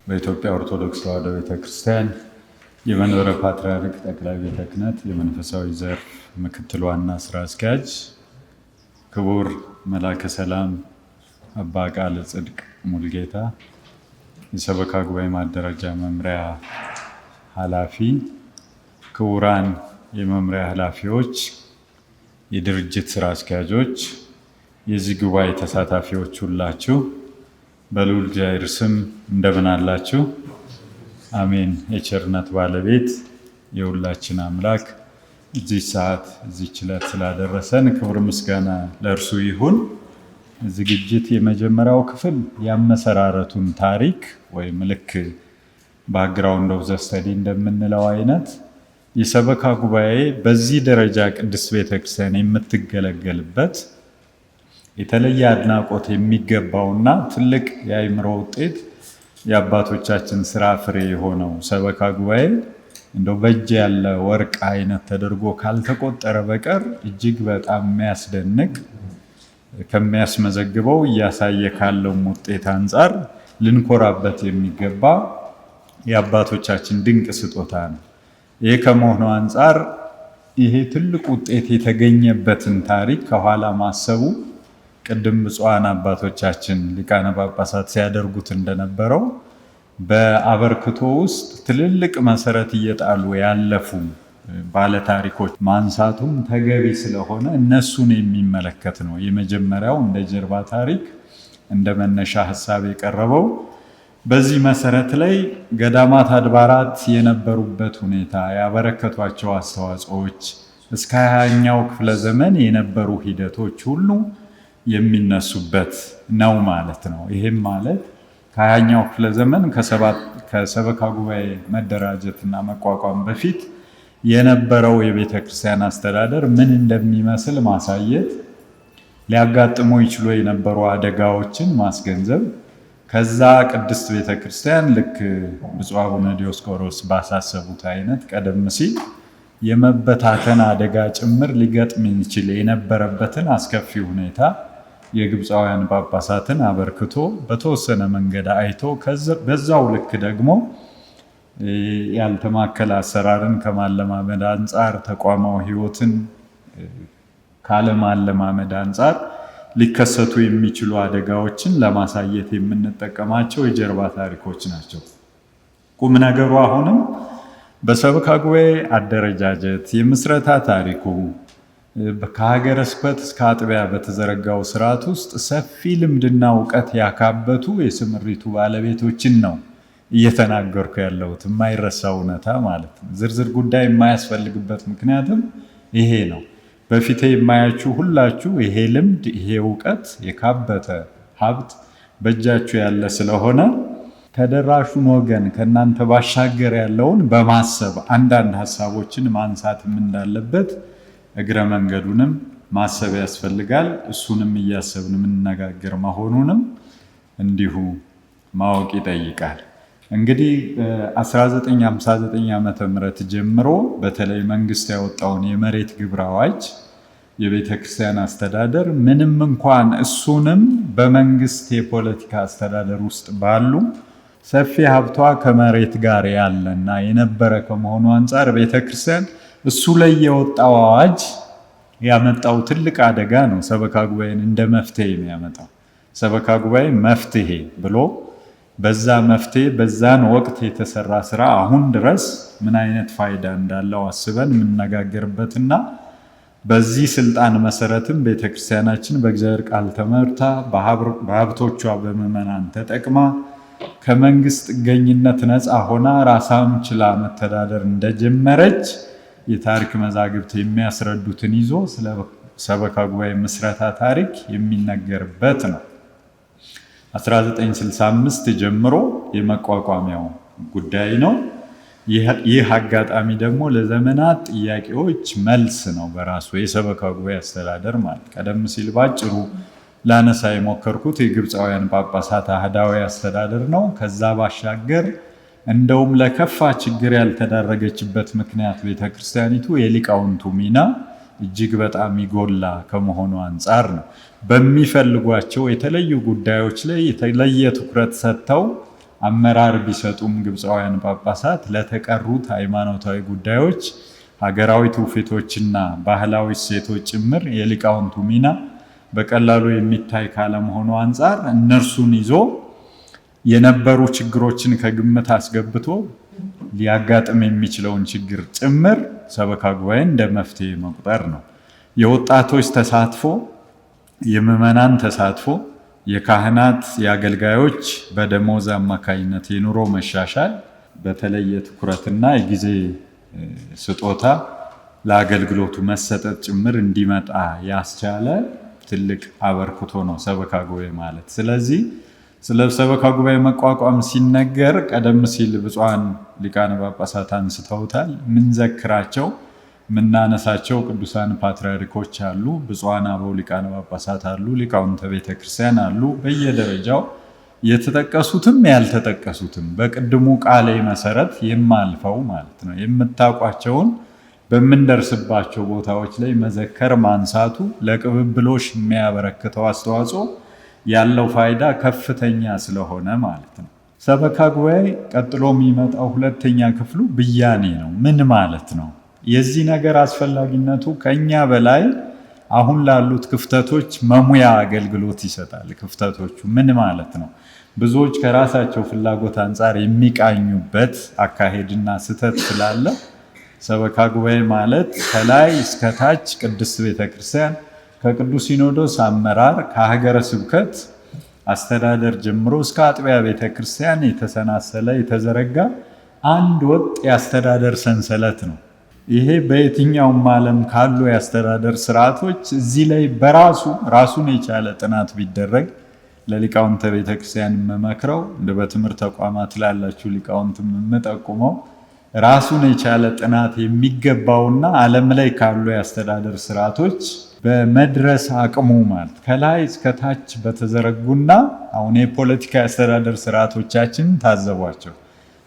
በኢትዮጵያ ኦርቶዶክስ ተዋሕዶ ቤተክርስቲያን የመንበረ ፓትርያርክ ጠቅላይ ቤተ ክህነት የመንፈሳዊ ዘርፍ ምክትል ዋና ስራ አስኪያጅ ክቡር መላከ ሰላም አባ ቃለ ጽድቅ ሙልጌታ፣ የሰበካ ጉባኤ ማደራጃ መምሪያ ኃላፊ፣ ክቡራን የመምሪያ ኃላፊዎች፣ የድርጅት ስራ አስኪያጆች፣ የዚህ ጉባኤ ተሳታፊዎች ሁላችሁ በልዑል እግዚአብሔር ስም እንደምን አላችሁ? አሜን። የቸርነት ባለቤት የሁላችን አምላክ እዚህ ሰዓት እዚህ ዕለት ስላደረሰን ክብር ምስጋና ለእርሱ ይሁን። ዝግጅት የመጀመሪያው ክፍል ያመሰራረቱን ታሪክ ወይም ልክ ባክግራውንድ ኦፍ ዘ ስተዲ እንደምንለው አይነት የሰበካ ጉባኤ በዚህ ደረጃ ቅድስት ቤተክርስቲያን የምትገለገልበት የተለየ አድናቆት የሚገባውና ትልቅ የአእምሮ ውጤት የአባቶቻችን ስራ ፍሬ የሆነው ሰበካ ጉባኤ እንደው በእጅ ያለ ወርቅ አይነት ተደርጎ ካልተቆጠረ በቀር እጅግ በጣም የሚያስደንቅ ከሚያስመዘግበው እያሳየ ካለው ውጤት አንጻር ልንኮራበት የሚገባ የአባቶቻችን ድንቅ ስጦታ ነው። ይሄ ከመሆኑ አንጻር ይሄ ትልቅ ውጤት የተገኘበትን ታሪክ ከኋላ ማሰቡ ቅድም ብፁዓን አባቶቻችን ሊቃነ ጳጳሳት ሲያደርጉት እንደነበረው በአበርክቶ ውስጥ ትልልቅ መሰረት እየጣሉ ያለፉ ባለታሪኮች ማንሳቱም ተገቢ ስለሆነ እነሱን የሚመለከት ነው። የመጀመሪያው እንደ ጀርባ ታሪክ እንደ መነሻ ሀሳብ የቀረበው በዚህ መሰረት ላይ ገዳማት አድባራት የነበሩበት ሁኔታ፣ ያበረከቷቸው አስተዋጽኦዎች እስከ 20ኛው ክፍለ ዘመን የነበሩ ሂደቶች ሁሉ የሚነሱበት ነው ማለት ነው። ይህም ማለት ከ20ኛው ክፍለ ዘመን ከሰበካ ጉባኤ መደራጀትና መቋቋም በፊት የነበረው የቤተ ክርስቲያን አስተዳደር ምን እንደሚመስል ማሳየት፣ ሊያጋጥሙ ይችሉ የነበሩ አደጋዎችን ማስገንዘብ፣ ከዛ ቅድስት ቤተ ክርስቲያን ልክ ብፁዕ አቡነ ዲዮስቆሮስ ባሳሰቡት አይነት ቀደም ሲል የመበታተን አደጋ ጭምር ሊገጥም ይችል የነበረበትን አስከፊ ሁኔታ የግብፃውያን ጳጳሳትን አበርክቶ በተወሰነ መንገድ አይቶ በዛው ልክ ደግሞ ያልተማከለ አሰራርን ከማለማመድ አንጻር ተቋማዊ ሕይወትን ካለማለማመድ አንጻር ሊከሰቱ የሚችሉ አደጋዎችን ለማሳየት የምንጠቀማቸው የጀርባ ታሪኮች ናቸው። ቁም ነገሩ አሁንም በሰበካ ጉባኤ አደረጃጀት የምስረታ ታሪኩ ከሀገረ ስብከት እስከ አጥቢያ በተዘረጋው ስርዓት ውስጥ ሰፊ ልምድና እውቀት ያካበቱ የስምሪቱ ባለቤቶችን ነው እየተናገርኩ ያለሁት። የማይረሳ እውነታ ማለት ነው። ዝርዝር ጉዳይ የማያስፈልግበት ምክንያትም ይሄ ነው። በፊቴ የማያችሁ ሁላችሁ ይሄ ልምድ ይሄ እውቀት የካበተ ሀብት በእጃችሁ ያለ ስለሆነ ተደራሹን ወገን ከእናንተ ባሻገር ያለውን በማሰብ አንዳንድ ሀሳቦችን ማንሳትም እንዳለበት እግረ መንገዱንም ማሰብ ያስፈልጋል። እሱንም እያሰብን የምንነጋገር መሆኑንም እንዲሁ ማወቅ ይጠይቃል። እንግዲህ 1959 ዓመተ ምህረት ጀምሮ በተለይ መንግስት ያወጣውን የመሬት ግብር አዋጅ የቤተ ክርስቲያን አስተዳደር ምንም እንኳን እሱንም በመንግስት የፖለቲካ አስተዳደር ውስጥ ባሉ ሰፊ ሀብቷ ከመሬት ጋር ያለና የነበረ ከመሆኑ አንጻር ቤተ ክርስቲያን እሱ ላይ የወጣው አዋጅ ያመጣው ትልቅ አደጋ ነው። ሰበካ ጉባኤን እንደ መፍትሄ የሚያመጣው ሰበካ ጉባኤ መፍትሄ ብሎ በዛ መፍትሄ በዛን ወቅት የተሰራ ስራ አሁን ድረስ ምን አይነት ፋይዳ እንዳለው አስበን የምንነጋገርበትና በዚህ ስልጣን መሰረትም ቤተክርስቲያናችን በእግዚአብሔር ቃል ተመርታ በሀብቶቿ በምዕመናን ተጠቅማ ከመንግስት ጥገኝነት ነፃ ሆና ራሷን ችላ መተዳደር እንደጀመረች የታሪክ መዛግብት የሚያስረዱትን ይዞ ስለ ሰበካ ጉባኤ ምስረታ ታሪክ የሚነገርበት ነው። 1965 ጀምሮ የመቋቋሚያው ጉዳይ ነው። ይህ አጋጣሚ ደግሞ ለዘመናት ጥያቄዎች መልስ ነው በራሱ የሰበካ ጉባኤ አስተዳደር ማለት። ቀደም ሲል ባጭሩ ላነሳ የሞከርኩት የግብፃውያን ጳጳሳት አህዳዊ አስተዳደር ነው። ከዛ ባሻገር እንደውም ለከፋ ችግር ያልተዳረገችበት ምክንያት ቤተክርስቲያኒቱ የሊቃውንቱ ሚና እጅግ በጣም ይጎላ ከመሆኑ አንጻር ነው። በሚፈልጓቸው የተለዩ ጉዳዮች ላይ የተለየ ትኩረት ሰጥተው አመራር ቢሰጡም ግብፃውያን ጳጳሳት ለተቀሩት ሃይማኖታዊ ጉዳዮች፣ ሀገራዊ ትውፊቶችና ባህላዊ እሴቶች ጭምር የሊቃውንቱ ሚና በቀላሉ የሚታይ ካለመሆኑ አንጻር እነርሱን ይዞ የነበሩ ችግሮችን ከግምት አስገብቶ ሊያጋጥም የሚችለውን ችግር ጭምር ሰበካ ጉባኤ እንደ መፍትሄ መቁጠር ነው። የወጣቶች ተሳትፎ፣ የምዕመናን ተሳትፎ፣ የካህናት የአገልጋዮች በደሞዝ አማካኝነት የኑሮ መሻሻል በተለየ ትኩረትና የጊዜ ስጦታ ለአገልግሎቱ መሰጠት ጭምር እንዲመጣ ያስቻለ ትልቅ አበርክቶ ነው ሰበካ ጉባኤ ማለት። ስለዚህ ስለ ሰበካ ጉባኤ መቋቋም ሲነገር ቀደም ሲል ብፁዓን ሊቃነ ጳጳሳት አንስተውታል። ምንዘክራቸው ምናነሳቸው ቅዱሳን ፓትርያርኮች አሉ፣ ብፁዓን አበው ሊቃነ ጳጳሳት አሉ፣ ሊቃውንተ ቤተክርስቲያን አሉ። በየደረጃው የተጠቀሱትም ያልተጠቀሱትም በቅድሙ ቃሌ መሰረት የማልፈው ማለት ነው የምታውቋቸውን በምንደርስባቸው ቦታዎች ላይ መዘከር ማንሳቱ ለቅብብሎሽ የሚያበረክተው አስተዋጽኦ ያለው ፋይዳ ከፍተኛ ስለሆነ ማለት ነው። ሰበካ ጉባኤ ቀጥሎ የሚመጣው ሁለተኛ ክፍሉ ብያኔ ነው። ምን ማለት ነው? የዚህ ነገር አስፈላጊነቱ ከኛ በላይ አሁን ላሉት ክፍተቶች መሙያ አገልግሎት ይሰጣል። ክፍተቶቹ ምን ማለት ነው? ብዙዎች ከራሳቸው ፍላጎት አንጻር የሚቃኙበት አካሄድና ስህተት ስላለ ሰበካ ጉባኤ ማለት ከላይ እስከታች ቅድስት ቤተክርስቲያን ከቅዱስ ሲኖዶስ አመራር ከሀገረ ስብከት አስተዳደር ጀምሮ እስከ አጥቢያ ቤተክርስቲያን የተሰናሰለ የተዘረጋ አንድ ወጥ የአስተዳደር ሰንሰለት ነው። ይሄ በየትኛውም ዓለም ካሉ የአስተዳደር ስርዓቶች እዚህ ላይ ራሱን የቻለ ጥናት ቢደረግ ለሊቃውንተ ቤተክርስቲያን የምመክረው እንደ በትምህርት ተቋማት ላላችሁ ሊቃውንት የምጠቁመው ራሱን የቻለ ጥናት የሚገባውና ዓለም ላይ ካሉ የአስተዳደር ስርዓቶች በመድረስ አቅሙ ማለት ከላይ እስከታች በተዘረጉና አሁን የፖለቲካ የአስተዳደር ስርዓቶቻችን ታዘቧቸው።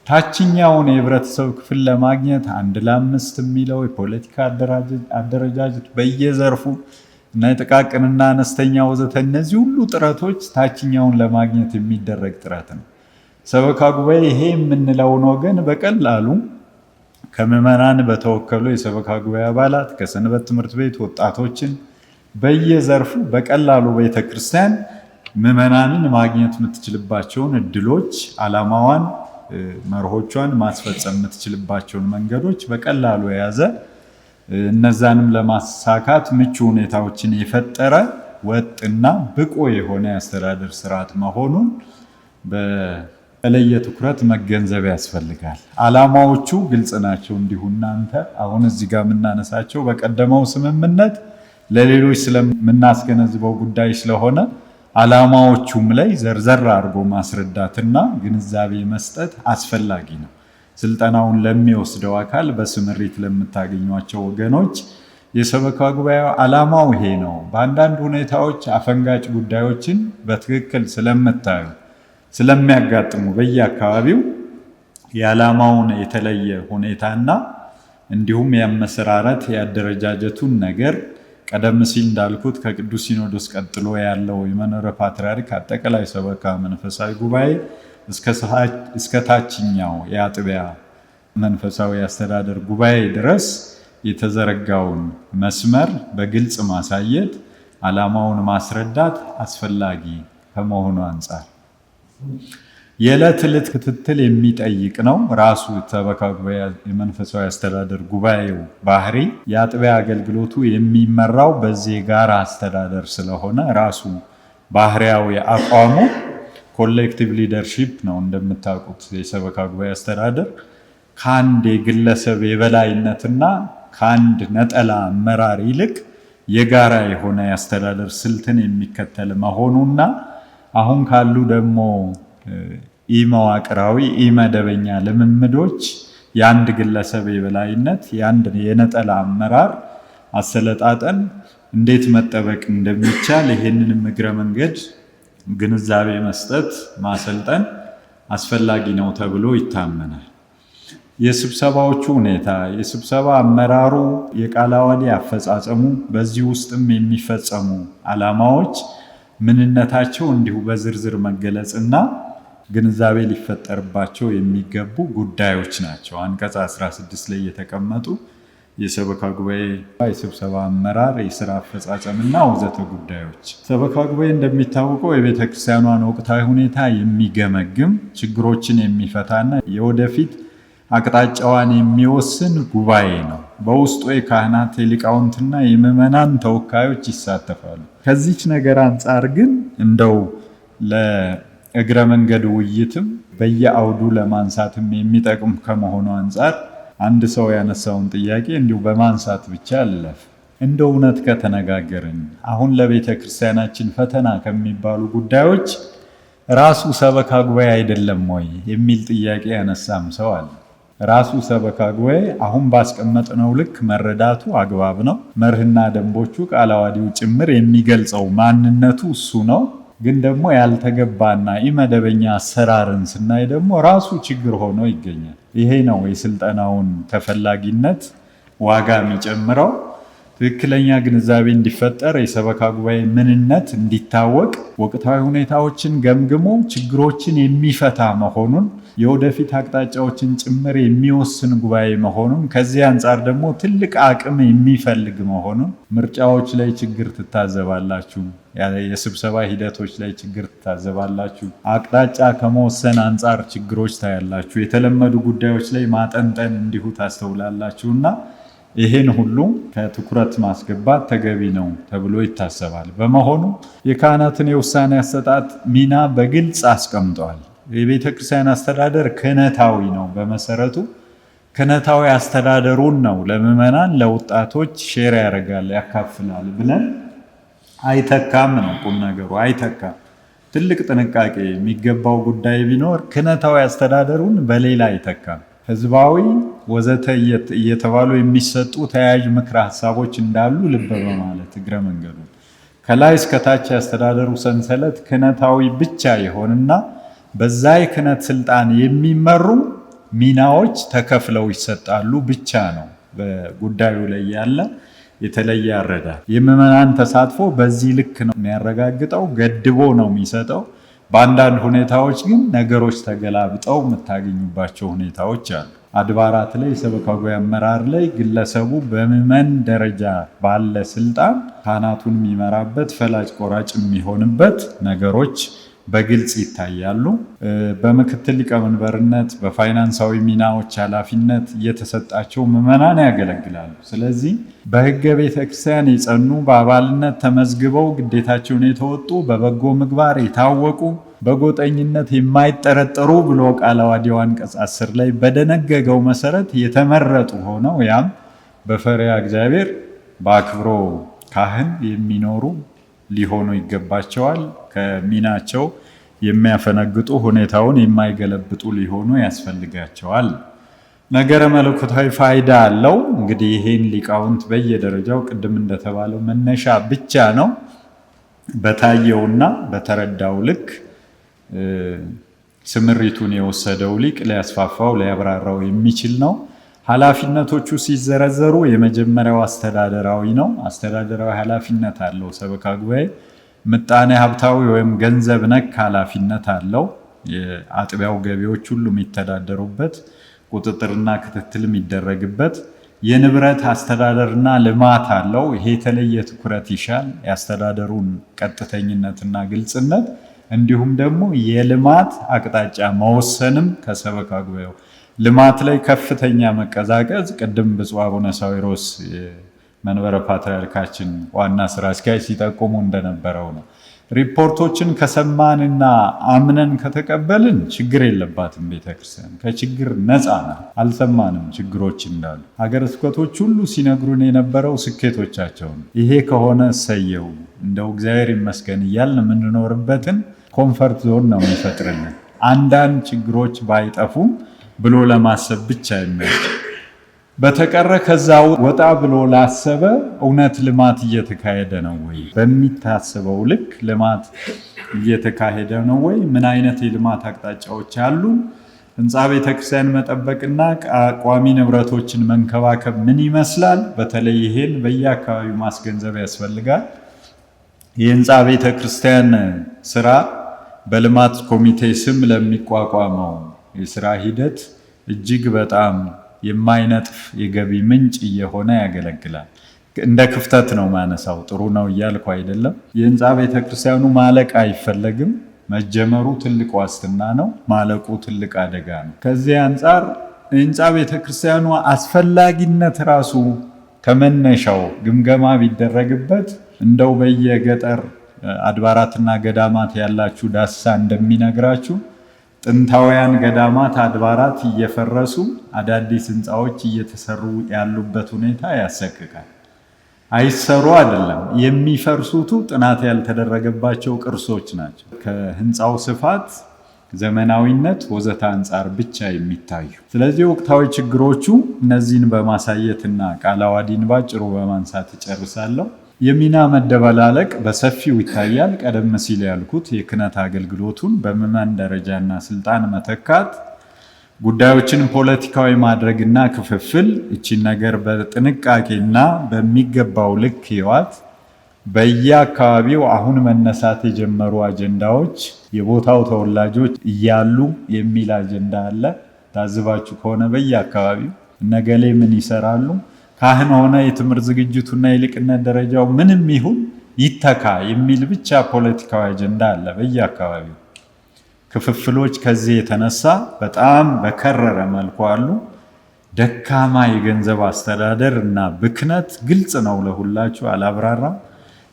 ታችኛውን የህብረተሰብ ክፍል ለማግኘት 1:5 የሚለው የፖለቲካ አደረጃጀት በየዘርፉ እና የጥቃቅንና አነስተኛ ወዘተ እነዚህ ሁሉ ጥረቶች ታችኛውን ለማግኘት የሚደረግ ጥረት ነው። ሰበካ ጉባኤ ይሄ የምንለውን ወገን በቀላሉ ከምዕመናን በተወከሉ የሰበካ ጉባኤ አባላት ከሰንበት ትምህርት ቤት ወጣቶችን በየዘርፉ በቀላሉ ቤተክርስቲያን ምዕመናንን ማግኘት የምትችልባቸውን እድሎች፣ ዓላማዋን፣ መርሆቿን ማስፈጸም የምትችልባቸውን መንገዶች በቀላሉ የያዘ እነዛንም ለማሳካት ምቹ ሁኔታዎችን የፈጠረ ወጥና ብቁ የሆነ የአስተዳደር ስርዓት መሆኑን በተለየ ትኩረት መገንዘብ ያስፈልጋል። ዓላማዎቹ ግልጽ ናቸው። እንዲሁ እናንተ አሁን እዚህ ጋር የምናነሳቸው በቀደመው ስምምነት ለሌሎች ስለምናስገነዝበው ጉዳይ ስለሆነ ዓላማዎቹም ላይ ዘርዘር አድርጎ ማስረዳትና ግንዛቤ መስጠት አስፈላጊ ነው። ስልጠናውን ለሚወስደው አካል በስምሪት ለምታገኟቸው ወገኖች የሰበካ ጉባኤው ዓላማው ይሄ ነው። በአንዳንድ ሁኔታዎች አፈንጋጭ ጉዳዮችን በትክክል ስለምታዩ ስለሚያጋጥሙ በየአካባቢው የዓላማውን የተለየ ሁኔታና እንዲሁም የአመሰራረት የአደረጃጀቱን ነገር ቀደም ሲል እንዳልኩት ከቅዱስ ሲኖዶስ ቀጥሎ ያለው የመንበረ ፓትርያርክ አጠቃላይ ሰበካ መንፈሳዊ ጉባኤ እስከ ታችኛው የአጥቢያ መንፈሳዊ አስተዳደር ጉባኤ ድረስ የተዘረጋውን መስመር በግልጽ ማሳየት፣ ዓላማውን ማስረዳት አስፈላጊ ከመሆኑ አንጻር የዕለት ዕለት ክትትል የሚጠይቅ ነው። ራሱ ሰበካ ጉባኤ የመንፈሳዊ አስተዳደር ጉባኤው ባህሪ የአጥቢያ አገልግሎቱ የሚመራው በዚህ ጋራ አስተዳደር ስለሆነ ራሱ ባህሪያዊ አቋሙ ኮሌክቲቭ ሊደርሺፕ ነው። እንደምታውቁት የሰበካ ጉባኤ አስተዳደር ከአንድ የግለሰብ የበላይነትና ከአንድ ነጠላ አመራር ይልቅ የጋራ የሆነ የአስተዳደር ስልትን የሚከተል መሆኑና አሁን ካሉ ደግሞ ኢመዋቅራዊ ኢመደበኛ ልምምዶች የአንድ ግለሰብ የበላይነት የአንድ የነጠላ አመራር አሰለጣጠን እንዴት መጠበቅ እንደሚቻል ይሄንንም እግረ መንገድ ግንዛቤ መስጠት ማሰልጠን አስፈላጊ ነው ተብሎ ይታመናል። የስብሰባዎቹ ሁኔታ፣ የስብሰባ አመራሩ፣ የቃለ ዓዋዲ አፈጻጸሙ፣ በዚህ ውስጥም የሚፈጸሙ ዓላማዎች ምንነታቸው እንዲሁ በዝርዝር መገለጽና ግንዛቤ ሊፈጠርባቸው የሚገቡ ጉዳዮች ናቸው። አንቀጽ 16 ላይ የተቀመጡ የሰበካ ጉባኤ የስብሰባ አመራር፣ የስራ አፈጻጸምና ወዘተ ጉዳዮች። ሰበካ ጉባኤ እንደሚታወቀው የቤተ ክርስቲያኗን ወቅታዊ ሁኔታ የሚገመግም ችግሮችን የሚፈታና የወደፊት አቅጣጫዋን የሚወስን ጉባኤ ነው። በውስጡ የካህናት የሊቃውንትና የምዕመናን ተወካዮች ይሳተፋሉ። ከዚች ነገር አንጻር ግን እንደው ለእግረ መንገድ ውይይትም በየአውዱ ለማንሳትም የሚጠቅም ከመሆኑ አንጻር አንድ ሰው ያነሳውን ጥያቄ እንዲሁ በማንሳት ብቻ አለፍ። እንደ እውነት ከተነጋገርን አሁን ለቤተ ክርስቲያናችን ፈተና ከሚባሉ ጉዳዮች ራሱ ሰበካ ጉባኤ አይደለም ወይ የሚል ጥያቄ ያነሳም ሰው አለ። ራሱ ሰበካ ጉባኤ አሁን ባስቀመጥነው ልክ መረዳቱ አግባብ ነው። መርህና ደንቦቹ ቃለ ዓዋዲው ጭምር የሚገልጸው ማንነቱ እሱ ነው። ግን ደግሞ ያልተገባና ኢመደበኛ አሰራርን ስናይ ደግሞ ራሱ ችግር ሆኖ ይገኛል። ይሄ ነው የስልጠናውን ተፈላጊነት ዋጋ የሚጨምረው። ትክክለኛ ግንዛቤ እንዲፈጠር የሰበካ ጉባኤ ምንነት እንዲታወቅ ወቅታዊ ሁኔታዎችን ገምግሞ ችግሮችን የሚፈታ መሆኑን የወደፊት አቅጣጫዎችን ጭምር የሚወስን ጉባኤ መሆኑን ከዚህ አንጻር ደግሞ ትልቅ አቅም የሚፈልግ መሆኑን ምርጫዎች ላይ ችግር ትታዘባላችሁ፣ የስብሰባ ሂደቶች ላይ ችግር ትታዘባላችሁ፣ አቅጣጫ ከመወሰን አንጻር ችግሮች ታያላችሁ፣ የተለመዱ ጉዳዮች ላይ ማጠንጠን እንዲሁ ታስተውላላችሁና ይሄን ሁሉ ከትኩረት ማስገባት ተገቢ ነው ተብሎ ይታሰባል። በመሆኑ የካህናትን የውሳኔ አሰጣጥ ሚና በግልጽ አስቀምጠዋል። የቤተ ክርስቲያን አስተዳደር ክህነታዊ ነው። በመሰረቱ ክህነታዊ አስተዳደሩን ነው ለምዕመናን ለወጣቶች ሼር ያደርጋል ያካፍላል ብለን አይተካም ነው ቁም ነገሩ። አይተካም። ትልቅ ጥንቃቄ የሚገባው ጉዳይ ቢኖር ክህነታዊ አስተዳደሩን በሌላ አይተካም። ህዝባዊ ወዘተ እየተባሉ የሚሰጡ ተያያዥ ምክረ ሀሳቦች እንዳሉ ልብ በማለት እግረ መንገዱ ከላይ እስከታች ያስተዳደሩ ሰንሰለት ክህነታዊ ብቻ ይሆንና በዛ የክህነት ስልጣን የሚመሩ ሚናዎች ተከፍለው ይሰጣሉ ብቻ ነው በጉዳዩ ላይ ያለ የተለየ አረዳድ። የምዕመናን ተሳትፎ በዚህ ልክ ነው የሚያረጋግጠው፣ ገድቦ ነው የሚሰጠው። በአንዳንድ ሁኔታዎች ግን ነገሮች ተገላብጠው የምታገኙባቸው ሁኔታዎች አሉ። አድባራት ላይ የሰበካ ጉባኤ አመራር ላይ ግለሰቡ በምዕመን ደረጃ ባለ ስልጣን ካህናቱን የሚመራበት ፈላጭ ቆራጭ የሚሆንበት ነገሮች በግልጽ ይታያሉ። በምክትል ሊቀመንበርነት በፋይናንሳዊ ሚናዎች ኃላፊነት እየተሰጣቸው ምዕመናን ያገለግላሉ። ስለዚህ በሕገ ቤተ ክርስቲያን የጸኑ በአባልነት ተመዝግበው ግዴታቸውን የተወጡ በበጎ ምግባር የታወቁ በጎጠኝነት የማይጠረጠሩ ብሎ ቃለ ዓዋዲው አንቀጽ 10 ላይ በደነገገው መሰረት የተመረጡ ሆነው ያም በፈሪሃ እግዚአብሔር በአክብሮ ካህን የሚኖሩ ሊሆኑ ይገባቸዋል። ከሚናቸው የሚያፈነግጡ ሁኔታውን የማይገለብጡ ሊሆኑ ያስፈልጋቸዋል። ነገረ መለኮታዊ ፋይዳ አለው። እንግዲህ ይሄን ሊቃውንት በየደረጃው ቅድም እንደተባለው መነሻ ብቻ ነው። በታየውና በተረዳው ልክ ስምሪቱን የወሰደው ሊቅ ሊያስፋፋው ሊያብራራው የሚችል ነው። ኃላፊነቶቹ ሲዘረዘሩ የመጀመሪያው አስተዳደራዊ ነው። አስተዳደራዊ ኃላፊነት አለው ሰበካ ጉባኤ። ምጣኔ ሀብታዊ ወይም ገንዘብ ነክ ኃላፊነት አለው። የአጥቢያው ገቢዎች ሁሉ የሚተዳደሩበት ቁጥጥርና ክትትል የሚደረግበት። የንብረት አስተዳደርና ልማት አለው። ይሄ የተለየ ትኩረት ይሻል። የአስተዳደሩን ቀጥተኝነትና ግልጽነት እንዲሁም ደግሞ የልማት አቅጣጫ መወሰንም ከሰበካ ጉባኤው ልማት ላይ ከፍተኛ መቀዛቀዝ ቅድም ብፁዕ አቡነ ሳዊሮስ መንበረ ፓትርያርካችን ዋና ስራ አስኪያጅ ሲጠቁሙ እንደነበረው ነው። ሪፖርቶችን ከሰማንና አምነን ከተቀበልን ችግር የለባትም ቤተክርስቲያን፣ ከችግር ነፃ ናት። አልሰማንም ችግሮች እንዳሉ። ሀገረ ስብከቶች ሁሉ ሲነግሩን የነበረው ስኬቶቻቸውን። ይሄ ከሆነ እሰየው እንደው እግዚአብሔር ይመስገን እያልን የምንኖርበትን ኮንፈርት ዞን ነው የሚፈጥርልን። አንዳንድ ችግሮች ባይጠፉም ብሎ ለማሰብ ብቻ የሚያስችል በተቀረ ከዛ ወጣ ብሎ ላሰበ እውነት ልማት እየተካሄደ ነው ወይ? በሚታሰበው ልክ ልማት እየተካሄደ ነው ወይ? ምን አይነት የልማት አቅጣጫዎች አሉ? ህንፃ ቤተክርስቲያን መጠበቅና ቋሚ ንብረቶችን መንከባከብ ምን ይመስላል? በተለይ ይሄን በየአካባቢው ማስገንዘብ ያስፈልጋል። የህንፃ ቤተክርስቲያን ስራ በልማት ኮሚቴ ስም ለሚቋቋመው የስራ ሂደት እጅግ በጣም የማይነጥፍ የገቢ ምንጭ እየሆነ ያገለግላል። እንደ ክፍተት ነው ማነሳው፣ ጥሩ ነው እያልኩ አይደለም። የህንፃ ቤተክርስቲያኑ ማለቅ አይፈለግም። መጀመሩ ትልቅ ዋስትና ነው፣ ማለቁ ትልቅ አደጋ ነው። ከዚህ አንጻር የህንፃ ቤተክርስቲያኑ አስፈላጊነት ራሱ ከመነሻው ግምገማ ቢደረግበት እንደው በየገጠር አድባራትና ገዳማት ያላችሁ ዳሳ እንደሚነግራችሁ ጥንታውያን ገዳማት አድባራት እየፈረሱ አዳዲስ ህንፃዎች እየተሰሩ ያሉበት ሁኔታ ያሰቅቃል። አይሰሩ አይደለም የሚፈርሱቱ ጥናት ያልተደረገባቸው ቅርሶች ናቸው። ከህንፃው ስፋት፣ ዘመናዊነት ወዘተ አንጻር ብቻ የሚታዩ። ስለዚህ ወቅታዊ ችግሮቹ እነዚህን በማሳየትና ቃለ ዓዋዲን ባጭሩ በማንሳት እጨርሳለሁ። የሚና መደበላለቅ በሰፊው ይታያል። ቀደም ሲል ያልኩት የክህነት አገልግሎቱን በምዕመን ደረጃና ስልጣን መተካት፣ ጉዳዮችን ፖለቲካዊ ማድረግና ክፍፍል፣ እቺን ነገር በጥንቃቄና በሚገባው ልክ ህይወት በየአካባቢው አሁን መነሳት የጀመሩ አጀንዳዎች የቦታው ተወላጆች እያሉ የሚል አጀንዳ አለ። ታዝባችሁ ከሆነ በየአካባቢው እነገሌ ምን ይሰራሉ፣ ካህን ሆነ የትምህርት ዝግጅቱና የሊቅነት ደረጃው ምንም ይሁን ይተካ የሚል ብቻ ፖለቲካዊ አጀንዳ አለ በየአካባቢው። ክፍፍሎች ከዚህ የተነሳ በጣም በከረረ መልኩ አሉ። ደካማ የገንዘብ አስተዳደር እና ብክነት ግልጽ ነው ለሁላችሁ፣ አላብራራም።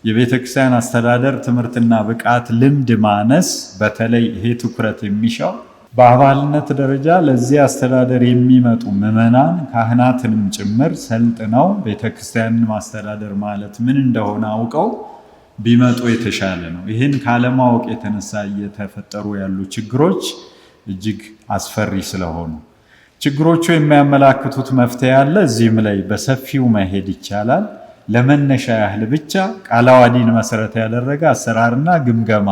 የቤተክርስቲያን አስተዳደር ትምህርትና ብቃት ልምድ ማነስ፣ በተለይ ይሄ ትኩረት የሚሻው በአባልነት ደረጃ ለዚህ አስተዳደር የሚመጡ ምዕመናን ካህናትንም ጭምር ሰልጥነው ቤተክርስቲያንን ማስተዳደር ማለት ምን እንደሆነ አውቀው ቢመጡ የተሻለ ነው። ይህን ካለማወቅ የተነሳ እየተፈጠሩ ያሉ ችግሮች እጅግ አስፈሪ ስለሆኑ ችግሮቹ የሚያመላክቱት መፍትሄ አለ። እዚህም ላይ በሰፊው መሄድ ይቻላል። ለመነሻ ያህል ብቻ ቃለ ዓዋዲን መሰረት ያደረገ አሰራርና ግምገማ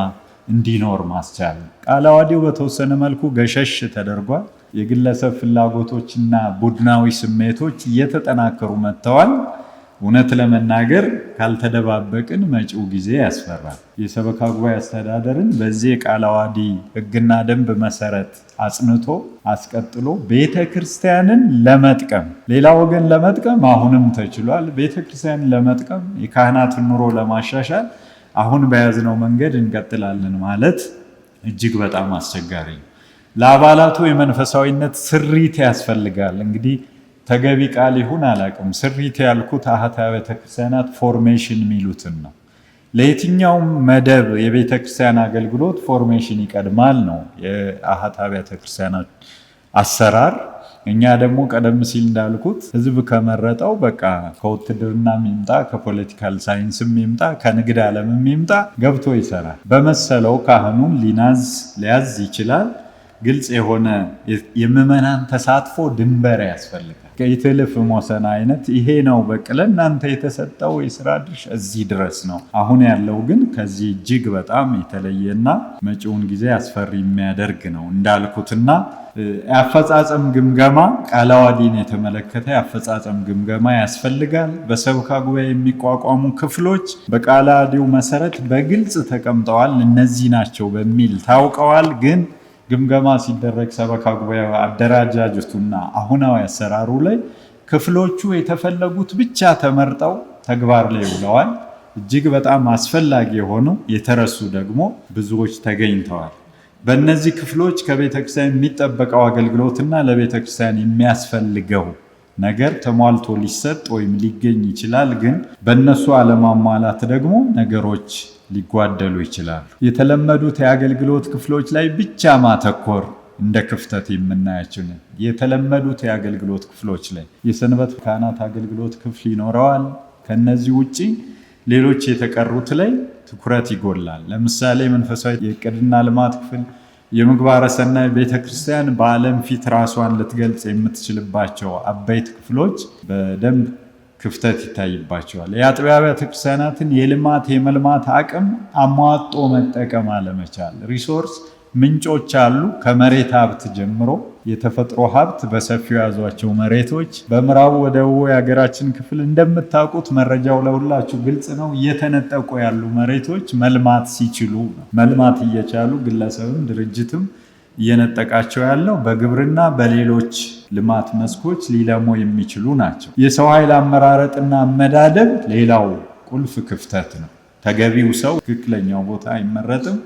እንዲኖር ማስቻል። ቃለ ዓዋዲው በተወሰነ መልኩ ገሸሽ ተደርጓል። የግለሰብ ፍላጎቶችና ቡድናዊ ስሜቶች እየተጠናከሩ መጥተዋል። እውነት ለመናገር ካልተደባበቅን መጪው ጊዜ ያስፈራል። የሰበካ ጉባኤ አስተዳደርን በዚህ የቃለ ዓዋዲ ሕግና ደንብ መሰረት አጽንቶ አስቀጥሎ ቤተክርስቲያንን ለመጥቀም፣ ሌላ ወገን ለመጥቀም አሁንም ተችሏል። ቤተክርስቲያንን ለመጥቀም፣ የካህናትን ኑሮ ለማሻሻል አሁን በያዝነው መንገድ እንቀጥላለን ማለት እጅግ በጣም አስቸጋሪ ነው። ለአባላቱ የመንፈሳዊነት ስሪት ያስፈልጋል። እንግዲህ ተገቢ ቃል ይሁን አላውቅም። ስሪት ያልኩት አሃታ ቤተክርስቲያናት ፎርሜሽን የሚሉትን ነው። ለየትኛውም መደብ የቤተክርስቲያን አገልግሎት ፎርሜሽን ይቀድማል ነው የአሃታ ቤተክርስቲያናት አሰራር። እኛ ደግሞ ቀደም ሲል እንዳልኩት ህዝብ ከመረጠው በቃ ከውትድርና ይምጣ፣ ከፖለቲካል ሳይንስም ይምጣ፣ ከንግድ ዓለምም ይምጣ ገብቶ ይሰራል። በመሰለው ካህኑን ሊያዝ ይችላል። ግልጽ የሆነ የምዕመናን ተሳትፎ ድንበር ያስፈልጋል። ከኢትልፍ ሞሰና አይነት ይሄ ነው በቃ ለእናንተ የተሰጠው የስራ ድርሻ እዚህ ድረስ ነው። አሁን ያለው ግን ከዚህ እጅግ በጣም የተለየና መጪውን ጊዜ አስፈሪ የሚያደርግ ነው እንዳልኩትና የአፈጻጸም ግምገማ ቃለ ዓዋዲን የተመለከተ የአፈጻጸም ግምገማ ያስፈልጋል። በሰበካ ጉባኤ የሚቋቋሙ ክፍሎች በቃለ ዓዋዲው መሰረት በግልጽ ተቀምጠዋል። እነዚህ ናቸው በሚል ታውቀዋል። ግን ግምገማ ሲደረግ ሰበካ ጉባኤ አደረጃጀቱና አሁናዊ አሰራሩ ላይ ክፍሎቹ የተፈለጉት ብቻ ተመርጠው ተግባር ላይ ውለዋል። እጅግ በጣም አስፈላጊ የሆኑ የተረሱ ደግሞ ብዙዎች ተገኝተዋል። በእነዚህ ክፍሎች ከቤተክርስቲያን የሚጠበቀው አገልግሎትና ለቤተክርስቲያን የሚያስፈልገው ነገር ተሟልቶ ሊሰጥ ወይም ሊገኝ ይችላል። ግን በእነሱ አለማሟላት ደግሞ ነገሮች ሊጓደሉ ይችላሉ። የተለመዱት የአገልግሎት ክፍሎች ላይ ብቻ ማተኮር እንደ ክፍተት የምናያቸው ነው። የተለመዱት የአገልግሎት ክፍሎች ላይ የሰንበት ካህናት አገልግሎት ክፍል ይኖረዋል። ከነዚህ ውጪ ሌሎች የተቀሩት ላይ ትኩረት ይጎላል። ለምሳሌ መንፈሳዊ የዕቅድና ልማት ክፍል፣ የምግባረ ሰናይ ቤተክርስቲያን በዓለም ፊት ራሷን ልትገልጽ የምትችልባቸው አበይት ክፍሎች በደንብ ክፍተት ይታይባቸዋል። የአጥቢያ ቤተክርስቲያናትን የመልማት አቅም አሟጦ መጠቀም አለመቻል። ሪሶርስ ምንጮች አሉ። ከመሬት ሀብት ጀምሮ የተፈጥሮ ሀብት በሰፊው የያዟቸው መሬቶች በምዕራቡ ወደ ደቡብ የሀገራችን ክፍል እንደምታውቁት መረጃው ለሁላችሁ ግልጽ ነው። እየተነጠቁ ያሉ መሬቶች መልማት ሲችሉ መልማት እየቻሉ ግለሰብም ድርጅትም እየነጠቃቸው ያለው በግብርና በሌሎች ልማት መስኮች ሊለሙ የሚችሉ ናቸው። የሰው ኃይል አመራረጥና አመዳደብ ሌላው ቁልፍ ክፍተት ነው። ተገቢው ሰው ትክክለኛው ቦታ አይመረጥም፣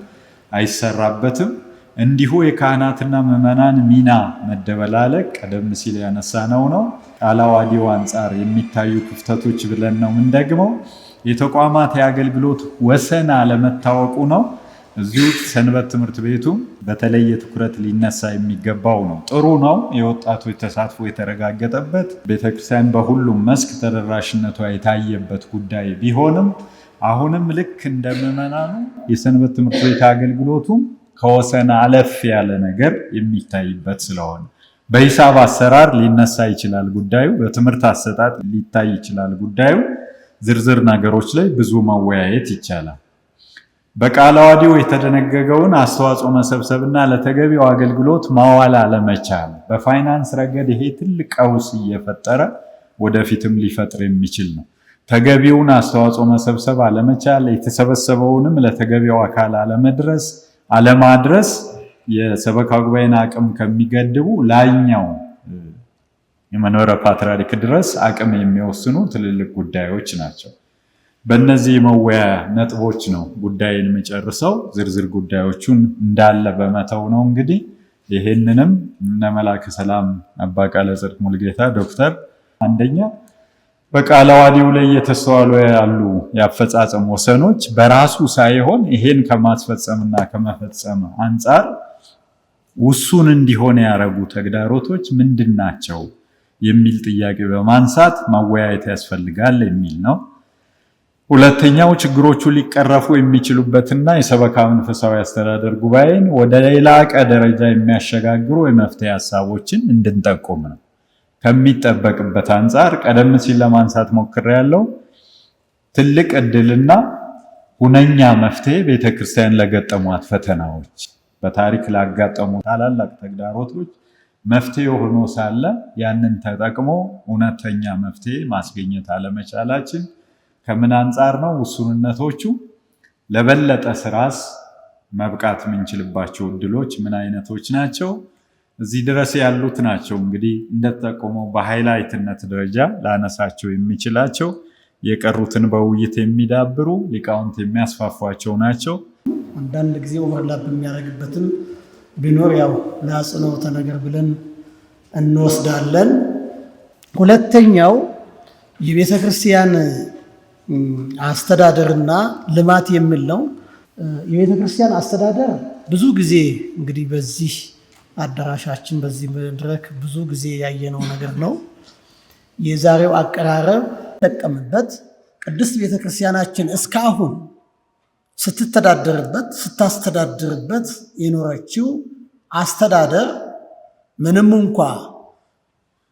አይሰራበትም። እንዲሁ የካህናትና ምዕመናን ሚና መደበላለቅ ቀደም ሲል ያነሳነው ነው። ከአላዋዲው አንጻር የሚታዩ ክፍተቶች ብለን ነው የምንደግመው። የተቋማት የአገልግሎት ወሰን አለመታወቁ ነው። እዚሁ ሰንበት ትምህርት ቤቱ በተለየ ትኩረት ሊነሳ የሚገባው ነው። ጥሩ ነው የወጣቶች ተሳትፎ የተረጋገጠበት ቤተክርስቲያን በሁሉም መስክ ተደራሽነቷ የታየበት ጉዳይ ቢሆንም አሁንም ልክ እንደ ምዕመናኑ የሰንበት ትምህርት ቤት አገልግሎቱም ከወሰን አለፍ ያለ ነገር የሚታይበት ስለሆነ በሂሳብ አሰራር ሊነሳ ይችላል ጉዳዩ፣ በትምህርት አሰጣጥ ሊታይ ይችላል ጉዳዩ። ዝርዝር ነገሮች ላይ ብዙ መወያየት ይቻላል። በቃለ ዓዋዲው የተደነገገውን አስተዋጽኦ መሰብሰብና ለተገቢው አገልግሎት ማዋል አለመቻል በፋይናንስ ረገድ ይሄ ትልቅ ቀውስ እየፈጠረ ወደፊትም ሊፈጥር የሚችል ነው። ተገቢውን አስተዋጽኦ መሰብሰብ አለመቻል፣ የተሰበሰበውንም ለተገቢው አካል አለማድረስ የሰበካ ጉባኤን አቅም ከሚገድቡ ላይኛው የመንበረ ፓትርያርክ ድረስ አቅም የሚወስኑ ትልልቅ ጉዳዮች ናቸው። በእነዚህ የመወያ ነጥቦች ነው ጉዳይን የሚጨርሰው። ዝርዝር ጉዳዮቹን እንዳለ በመተው ነው እንግዲህ ይህንንም እነ መላከ ሰላም አባ ቃለ ጽድቅ ሙልጌታ ዶክተር አንደኛ በቃለ ዓዋዲው ላይ የተስተዋሉ ያሉ የአፈጻጸም ወሰኖች በራሱ ሳይሆን ይሄን ከማስፈጸምና ከመፈጸም አንጻር ውሱን እንዲሆን ያደረጉ ተግዳሮቶች ምንድን ናቸው የሚል ጥያቄ በማንሳት ማወያየት ያስፈልጋል የሚል ነው። ሁለተኛው ችግሮቹ ሊቀረፉ የሚችሉበትና የሰበካ መንፈሳዊ አስተዳደር ጉባኤን ወደ ላቀ ደረጃ የሚያሸጋግሩ የመፍትሄ ሀሳቦችን እንድንጠቁም ነው። ከሚጠበቅበት አንጻር ቀደም ሲል ለማንሳት ሞክሬያለሁ። ትልቅ እድልና ሁነኛ መፍትሄ ቤተክርስቲያን ለገጠሟት ፈተናዎች፣ በታሪክ ላጋጠሙ ታላላቅ ተግዳሮቶች መፍትሄ ሆኖ ሳለ ያንን ተጠቅሞ እውነተኛ መፍትሄ ማስገኘት አለመቻላችን ከምን አንጻር ነው? ውሱንነቶቹ ለበለጠ ስራስ መብቃት የምንችልባቸው እድሎች ምን አይነቶች ናቸው? እዚህ ድረስ ያሉት ናቸው። እንግዲህ እንደተጠቆመው በሃይላይትነት ደረጃ ላነሳቸው የሚችላቸው፣ የቀሩትን በውይይት የሚዳብሩ ሊቃውንት የሚያስፋፏቸው ናቸው። አንዳንድ ጊዜ ኦቨርላፕ የሚያደርግበትም ቢኖር ያው ለአጽንኦተ ነገር ብለን እንወስዳለን። ሁለተኛው የቤተ ክርስቲያን አስተዳደርና ልማት የሚል ነው። የቤተ ክርስቲያን አስተዳደር ብዙ ጊዜ እንግዲህ በዚህ አዳራሻችን በዚህ መድረክ ብዙ ጊዜ ያየነው ነገር ነው። የዛሬው አቀራረብ ተጠቀምበት ቅድስት ቤተክርስቲያናችን እስካሁን ስታስተዳድርበት የኖረችው አስተዳደር ምንም እንኳ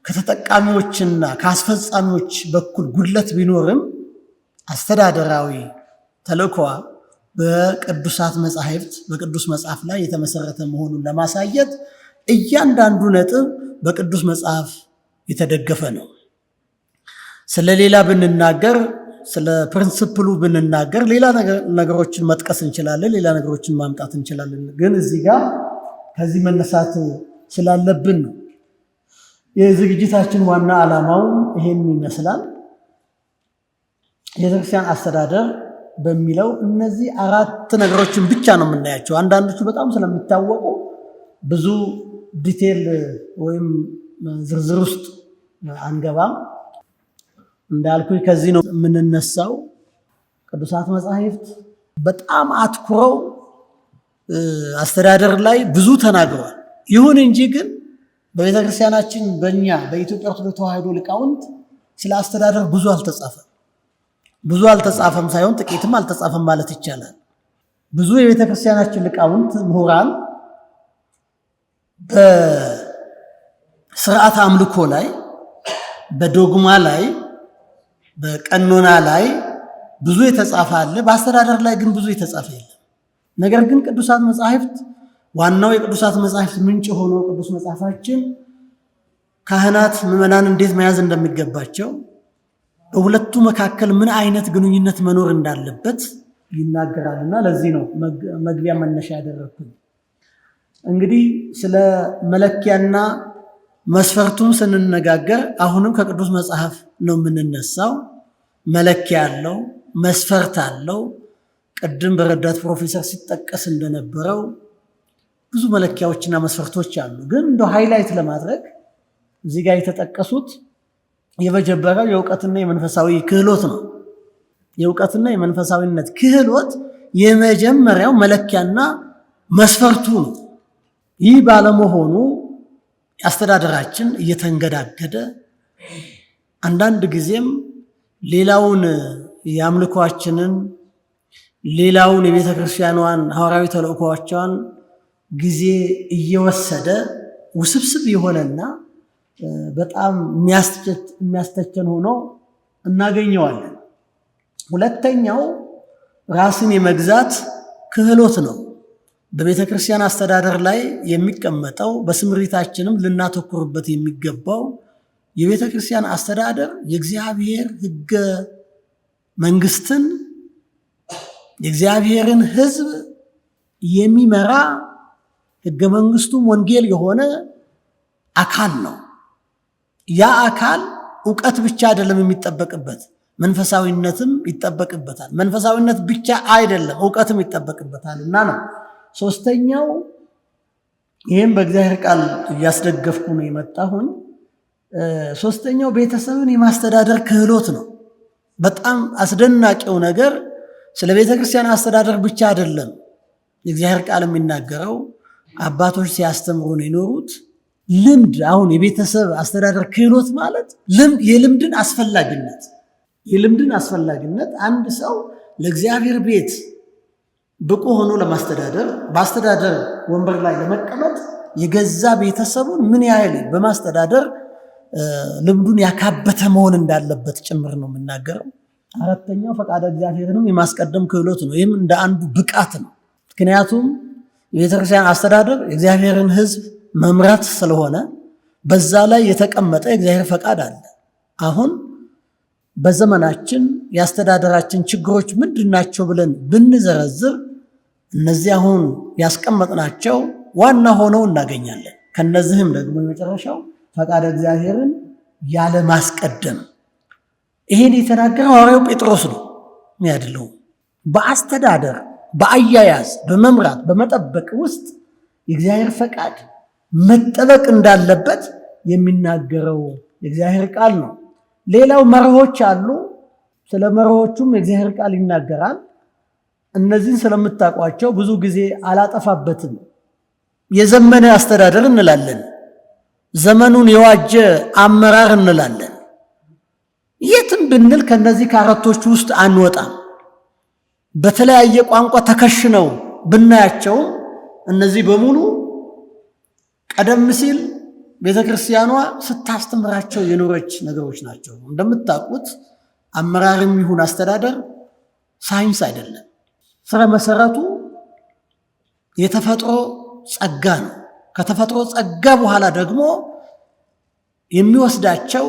ከተጠቃሚዎችና ከአስፈጻሚዎች በኩል ጉድለት ቢኖርም አስተዳደራዊ ተልእኮዋ በቅዱሳት መጻሕፍት በቅዱስ መጽሐፍ ላይ የተመሰረተ መሆኑን ለማሳየት እያንዳንዱ ነጥብ በቅዱስ መጽሐፍ የተደገፈ ነው። ስለሌላ ብንናገር ስለ ፕሪንሲፕሉ ብንናገር ሌላ ነገሮችን መጥቀስ እንችላለን፣ ሌላ ነገሮችን ማምጣት እንችላለን። ግን እዚህ ጋር ከዚህ መነሳት ስላለብን ነው። የዝግጅታችን ዋና ዓላማው ይሄን ይመስላል። የቤተክርስቲያን አስተዳደር በሚለው እነዚህ 4 ነገሮችን ብቻ ነው የምናያቸው። አንዳንዶቹ በጣም ስለሚታወቁ ብዙ ዲቴል ወይም ዝርዝር ውስጥ አንገባም። እንዳልኩ ከዚህ ነው የምንነሳው። ቅዱሳት መጻሕፍት በጣም አትኩረው አስተዳደር ላይ ብዙ ተናግረዋል። ይሁን እንጂ ግን በቤተክርስቲያናችን በእኛ በኢትዮጵያ ኦርቶዶክስ ተዋሕዶ ሊቃውንት ስለ አስተዳደር ብዙ አልተጻፈም። ብዙ አልተጻፈም ሳይሆን ጥቂትም አልተጻፈም ማለት ይቻላል። ብዙ የቤተክርስቲያናችን ሊቃውንት ምሁራን በስርዓት አምልኮ ላይ፣ በዶግማ ላይ፣ በቀኖና ላይ ብዙ የተጻፈ አለ። በአስተዳደር ላይ ግን ብዙ የተጻፈ የለም። ነገር ግን ቅዱሳት መጻሕፍት ዋናው የቅዱሳት መጻሕፍት ምንጭ ሆኖ ቅዱስ መጽሐፋችን ካህናት ምዕመናን እንዴት መያዝ እንደሚገባቸው በሁለቱ መካከል ምን አይነት ግንኙነት መኖር እንዳለበት ይናገራልና ለዚህ ነው መግቢያ መነሻ ያደረኩት። እንግዲህ ስለ መለኪያና መስፈርቱም ስንነጋገር አሁንም ከቅዱስ መጽሐፍ ነው የምንነሳው። መለኪያ አለው፣ መስፈርት አለው። ቅድም በረዳት ፕሮፌሰር ሲጠቀስ እንደነበረው ብዙ መለኪያዎችና መስፈርቶች አሉ። ግን እንደ ሃይላይት ለማድረግ እዚህ ጋር የተጠቀሱት የመጀመሪያው የእውቀትና የመንፈሳዊ ክህሎት ነው። የእውቀትና የመንፈሳዊነት ክህሎት የመጀመሪያው መለኪያና መስፈርቱ ነው። ይህ ባለመሆኑ አስተዳደራችን እየተንገዳገደ አንዳንድ ጊዜም ሌላውን የአምልኮአችንን ሌላውን የቤተ ክርስቲያኗን ሐዋርያዊ ተልእኮዋቸውን ጊዜ እየወሰደ ውስብስብ የሆነና በጣም የሚያስተቸን ሆኖ እናገኘዋለን። ሁለተኛው ራስን የመግዛት ክህሎት ነው። በቤተ ክርስቲያን አስተዳደር ላይ የሚቀመጠው በስምሪታችንም ልናተኩርበት የሚገባው የቤተ ክርስቲያን አስተዳደር የእግዚአብሔር ሕገ መንግስትን የእግዚአብሔርን ሕዝብ የሚመራ ሕገ መንግስቱም ወንጌል የሆነ አካል ነው። ያ አካል ዕውቀት ብቻ አይደለም የሚጠበቅበት፣ መንፈሳዊነትም ይጠበቅበታል። መንፈሳዊነት ብቻ አይደለም ዕውቀትም ይጠበቅበታል እና ነው። ሶስተኛው ይህም በእግዚአብሔር ቃል እያስደገፍኩ ነው የመጣሁን። ሶስተኛው ቤተሰብን የማስተዳደር ክህሎት ነው። በጣም አስደናቂው ነገር ስለ ቤተ ክርስቲያን አስተዳደር ብቻ አይደለም የእግዚአብሔር ቃል የሚናገረው። አባቶች ሲያስተምሩን የኖሩት ልምድ፣ አሁን የቤተሰብ አስተዳደር ክህሎት ማለት የልምድን አስፈላጊነት አንድ ሰው ለእግዚአብሔር ቤት ብቁ ሆኖ ለማስተዳደር በአስተዳደር ወንበር ላይ ለመቀመጥ የገዛ ቤተሰቡን ምን ያህል በማስተዳደር ልምዱን ያካበተ መሆን እንዳለበት ጭምር ነው የምናገረው። አራተኛው ፈቃደ እግዚአብሔርንም የማስቀደም ክህሎት ነው። ይህም እንደ አንዱ ብቃት ነው። ምክንያቱም የቤተክርስቲያን አስተዳደር የእግዚአብሔርን ሕዝብ መምራት ስለሆነ በዛ ላይ የተቀመጠ የእግዚአብሔር ፈቃድ አለ። አሁን በዘመናችን የአስተዳደራችን ችግሮች ምንድናቸው ብለን ብንዘረዝር እነዚህ አሁን ያስቀመጥናቸው ዋና ሆነው እናገኛለን። ከነዚህም ደግሞ የመጨረሻው ፈቃደ እግዚአብሔርን ያለ ማስቀደም። ይሄን የተናገረው ሐዋርያው ጴጥሮስ ነው ያድለው። በአስተዳደር በአያያዝ በመምራት በመጠበቅ ውስጥ የእግዚአብሔር ፈቃድ መጠበቅ እንዳለበት የሚናገረው የእግዚአብሔር ቃል ነው። ሌላው መርሆች አሉ። ስለ መርሆቹም የእግዚአብሔር ቃል ይናገራል። እነዚህን ስለምታውቋቸው ብዙ ጊዜ አላጠፋበትም። የዘመነ አስተዳደር እንላለን፣ ዘመኑን የዋጀ አመራር እንላለን። የትም ብንል ከነዚህ ከአራቶቹ ውስጥ አንወጣም። በተለያየ ቋንቋ ተከሽነው ብናያቸው እነዚህ በሙሉ ቀደም ሲል ቤተክርስቲያኗ ስታስተምራቸው የኖረች ነገሮች ናቸው። እንደምታውቁት አመራርም ይሁን አስተዳደር ሳይንስ አይደለም። ስለ መሰረቱ የተፈጥሮ ጸጋ ነው። ከተፈጥሮ ጸጋ በኋላ ደግሞ የሚወስዳቸው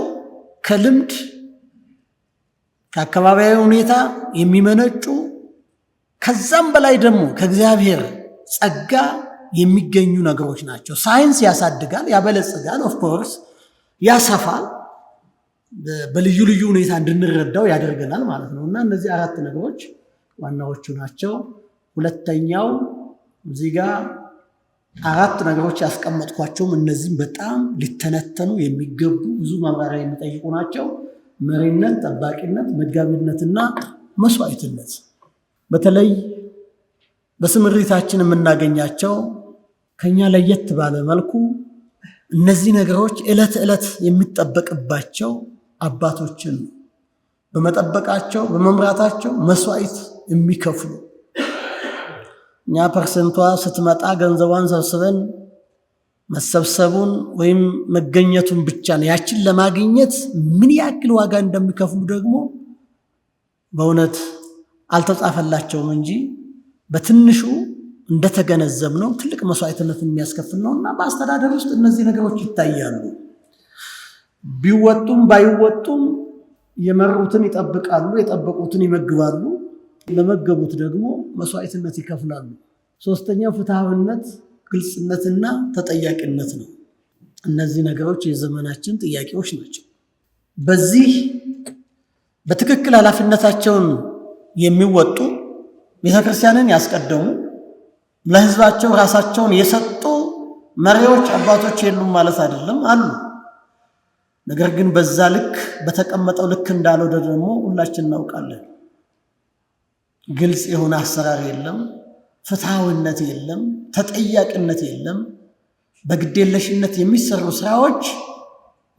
ከልምድ ከአካባቢያዊ ሁኔታ የሚመነጩ ከዛም በላይ ደግሞ ከእግዚአብሔር ጸጋ የሚገኙ ነገሮች ናቸው። ሳይንስ ያሳድጋል፣ ያበለጽጋል፣ ኦፍኮርስ ያሰፋል፣ በልዩ ልዩ ሁኔታ እንድንረዳው ያደርገናል ማለት ነው። እና እነዚህ አራት ነገሮች ዋናዎቹ ናቸው። ሁለተኛው እዚህ ጋር አራት ነገሮች ያስቀመጥኳቸውም እነዚህም በጣም ሊተነተኑ የሚገቡ ብዙ ማብራሪያ የሚጠይቁ ናቸው። መሪነት፣ ጠባቂነት፣ መጋቢነትና መስዋዕትነት። በተለይ በስምሪታችን የምናገኛቸው ከኛ ለየት ባለ መልኩ እነዚህ ነገሮች ዕለት ዕለት የሚጠበቅባቸው አባቶችን በመጠበቃቸው በመምራታቸው መስዋዕት የሚከፍሉ እኛ ፐርሰንቷ ስትመጣ ገንዘቧን ሰብስበን መሰብሰቡን ወይም መገኘቱን ብቻ ነው። ያችን ለማግኘት ምን ያክል ዋጋ እንደሚከፍሉ ደግሞ በእውነት አልተጻፈላቸውም እንጂ በትንሹ እንደተገነዘብነው ትልቅ መስዋዕትነት የሚያስከፍል ነውና በአስተዳደር ውስጥ እነዚህ ነገሮች ይታያሉ። ቢወጡም ባይወጡም የመሩትን ይጠብቃሉ፣ የጠበቁትን ይመግባሉ፣ ለመገቡት ደግሞ መስዋዕትነት ይከፍላሉ። ሶስተኛው ፍትሐዊነት፣ ግልጽነትና ተጠያቂነት ነው። እነዚህ ነገሮች የዘመናችን ጥያቄዎች ናቸው። በዚህ በትክክል ኃላፊነታቸውን የሚወጡ ቤተክርስቲያንን ያስቀደሙ ለሕዝባቸው ራሳቸውን የሰጡ መሪዎች አባቶች የሉም ማለት አይደለም፣ አሉ። ነገር ግን በዛ ልክ በተቀመጠው ልክ እንዳልሆነ ደግሞ ሁላችን እናውቃለን። ግልጽ የሆነ አሰራር የለም፣ ፍትሐዊነት የለም፣ ተጠያቂነት የለም። በግዴለሽነት የሚሰሩ ስራዎች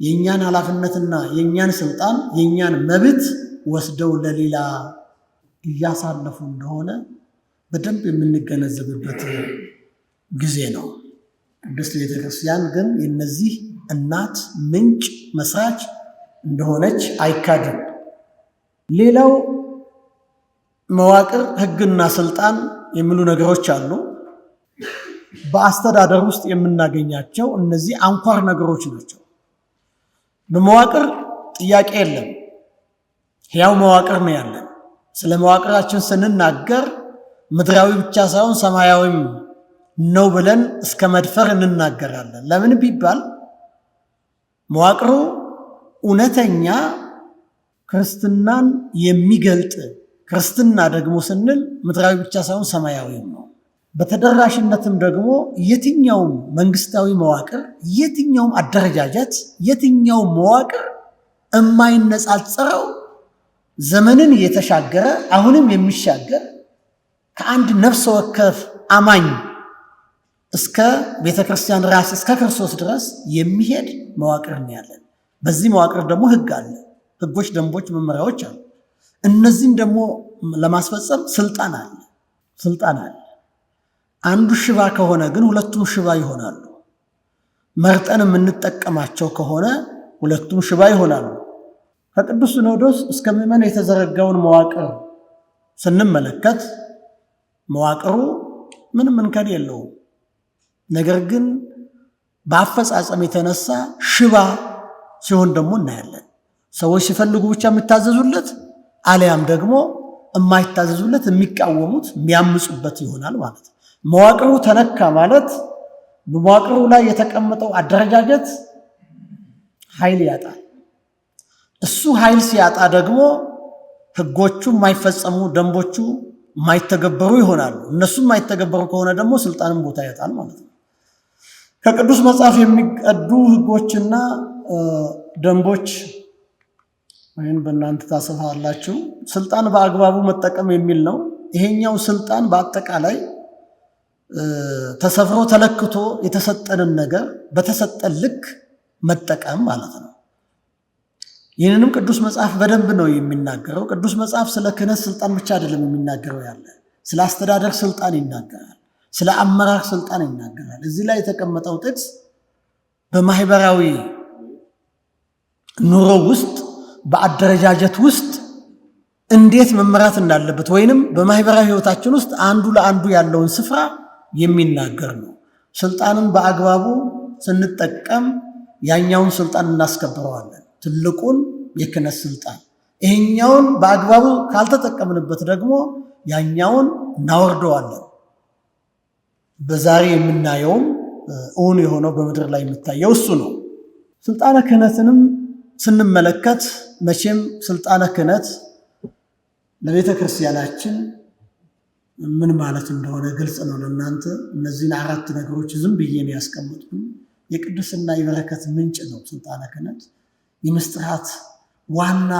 የእኛን ኃላፊነትና የእኛን ስልጣን የእኛን መብት ወስደው ለሌላ እያሳለፉ እንደሆነ በደንብ የምንገነዘብበት ጊዜ ነው። ቅድስት ቤተክርስቲያን ግን የነዚህ እናት ምንጭ መስራች እንደሆነች አይካድም። ሌላው መዋቅር፣ ህግና ስልጣን የሚሉ ነገሮች አሉ። በአስተዳደር ውስጥ የምናገኛቸው እነዚህ አንኳር ነገሮች ናቸው። በመዋቅር ጥያቄ የለም፣ ሕያው መዋቅር ነው ያለን። ስለ መዋቅራችን ስንናገር ምድራዊ ብቻ ሳይሆን ሰማያዊም ነው ብለን እስከ መድፈር እንናገራለን። ለምን ቢባል መዋቅሩ እውነተኛ ክርስትናን የሚገልጥ ክርስትና ደግሞ ስንል ምድራዊ ብቻ ሳይሆን ሰማያዊም ነው። በተደራሽነትም ደግሞ የትኛውም መንግስታዊ መዋቅር፣ የትኛውም አደረጃጀት፣ የትኛውም መዋቅር የማይነጻጸረው ዘመንን የተሻገረ አሁንም የሚሻገር ከአንድ ነፍስ ወከፍ አማኝ እስከ ቤተክርስቲያን ራስ እስከ ክርስቶስ ድረስ የሚሄድ መዋቅር ነው ያለን። በዚህ መዋቅር ደግሞ ህግ አለ፣ ህጎች፣ ደንቦች፣ መመሪያዎች አሉ። እነዚህን ደግሞ ለማስፈጸም ስልጣን አለ። አንዱ ሽባ ከሆነ ግን ሁለቱም ሽባ ይሆናሉ። መርጠን የምንጠቀማቸው ከሆነ ሁለቱም ሽባ ይሆናሉ። ከቅዱስ ሲኖዶስ እስከ ምዕመን የተዘረጋውን መዋቅር ስንመለከት መዋቅሩ ምንም እንከን የለውም። ነገር ግን በአፈጻጸም የተነሳ ሽባ ሲሆን ደግሞ እናያለን። ሰዎች ሲፈልጉ ብቻ የሚታዘዙለት አሊያም ደግሞ የማይታዘዙለት የሚቃወሙት የሚያምፁበት ይሆናል ማለት ነው። መዋቅሩ ተነካ ማለት በመዋቅሩ ላይ የተቀመጠው አደረጃጀት ኃይል ያጣል። እሱ ኃይል ሲያጣ ደግሞ ህጎቹ የማይፈጸሙ፣ ደንቦቹ የማይተገበሩ ይሆናሉ። እነሱ የማይተገበሩ ከሆነ ደግሞ ስልጣንም ቦታ ያጣል ማለት ነው። ከቅዱስ መጽሐፍ የሚቀዱ ህጎችና ደንቦች ወይም በእናንተ ታሰፋላችሁ ስልጣን በአግባቡ መጠቀም የሚል ነው። ይሄኛው ስልጣን በአጠቃላይ ተሰፍሮ ተለክቶ የተሰጠንን ነገር በተሰጠን ልክ መጠቀም ማለት ነው። ይህንንም ቅዱስ መጽሐፍ በደንብ ነው የሚናገረው። ቅዱስ መጽሐፍ ስለ ክህነት ስልጣን ብቻ አይደለም የሚናገረው ያለ፣ ስለ አስተዳደር ስልጣን ይናገራል፣ ስለ አመራር ስልጣን ይናገራል። እዚህ ላይ የተቀመጠው ጥቅስ በማህበራዊ ኑሮ ውስጥ በአደረጃጀት ውስጥ እንዴት መመራት እንዳለበት ወይንም በማህበራዊ ህይወታችን ውስጥ አንዱ ለአንዱ ያለውን ስፍራ የሚናገር ነው። ስልጣንን በአግባቡ ስንጠቀም ያኛውን ስልጣን እናስከብረዋለን፣ ትልቁን የክህነት ስልጣን። ይሄኛውን በአግባቡ ካልተጠቀምንበት ደግሞ ያኛውን እናወርደዋለን። በዛሬ የምናየውም እውን የሆነው በምድር ላይ የሚታየው እሱ ነው። ስልጣነ ክህነትንም ስንመለከት መቼም ስልጣነ ክህነት ለቤተ ክርስቲያናችን ምን ማለት እንደሆነ ግልጽ ነው ለእናንተ። እነዚህን አራት ነገሮች ዝም ብዬ ነው ያስቀመጥኩኝ። የቅድስና የበረከት ምንጭ ነው ስልጣነ ክህነት። የምስጢራት ዋና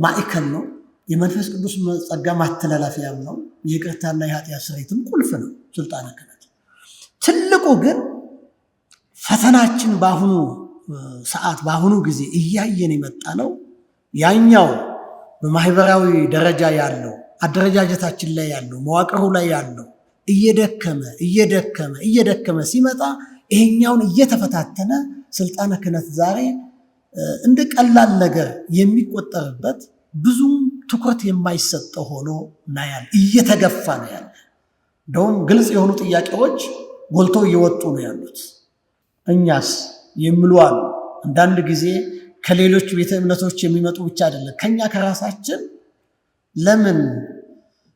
ማዕከል ነው። የመንፈስ ቅዱስ ጸጋ ማተላለፊያም ነው። የይቅርታና የኃጢአት ስርየትም ቁልፍ ነው ስልጣነ ክህነት። ትልቁ ግን ፈተናችን በአሁኑ ሰዓት በአሁኑ ጊዜ እያየን የመጣ ነው። ያኛው በማህበራዊ ደረጃ ያለው አደረጃጀታችን ላይ ያለው መዋቅሩ ላይ ያለው እየደከመ ሲመጣ ይሄኛውን እየተፈታተነ ስልጣነ ክህነት ዛሬ እንደ ቀላል ነገር የሚቆጠርበት ብዙም ትኩረት የማይሰጠው ሆኖ እናያል። እየተገፋ ነው ያለ። እንደውም ግልጽ የሆኑ ጥያቄዎች ጎልተው እየወጡ ነው ያሉት። እኛስ የሚሉ አሉ። አንዳንድ ጊዜ ከሌሎች ቤተ እምነቶች የሚመጡ ብቻ አይደለም፣ ከኛ ከራሳችን ለምን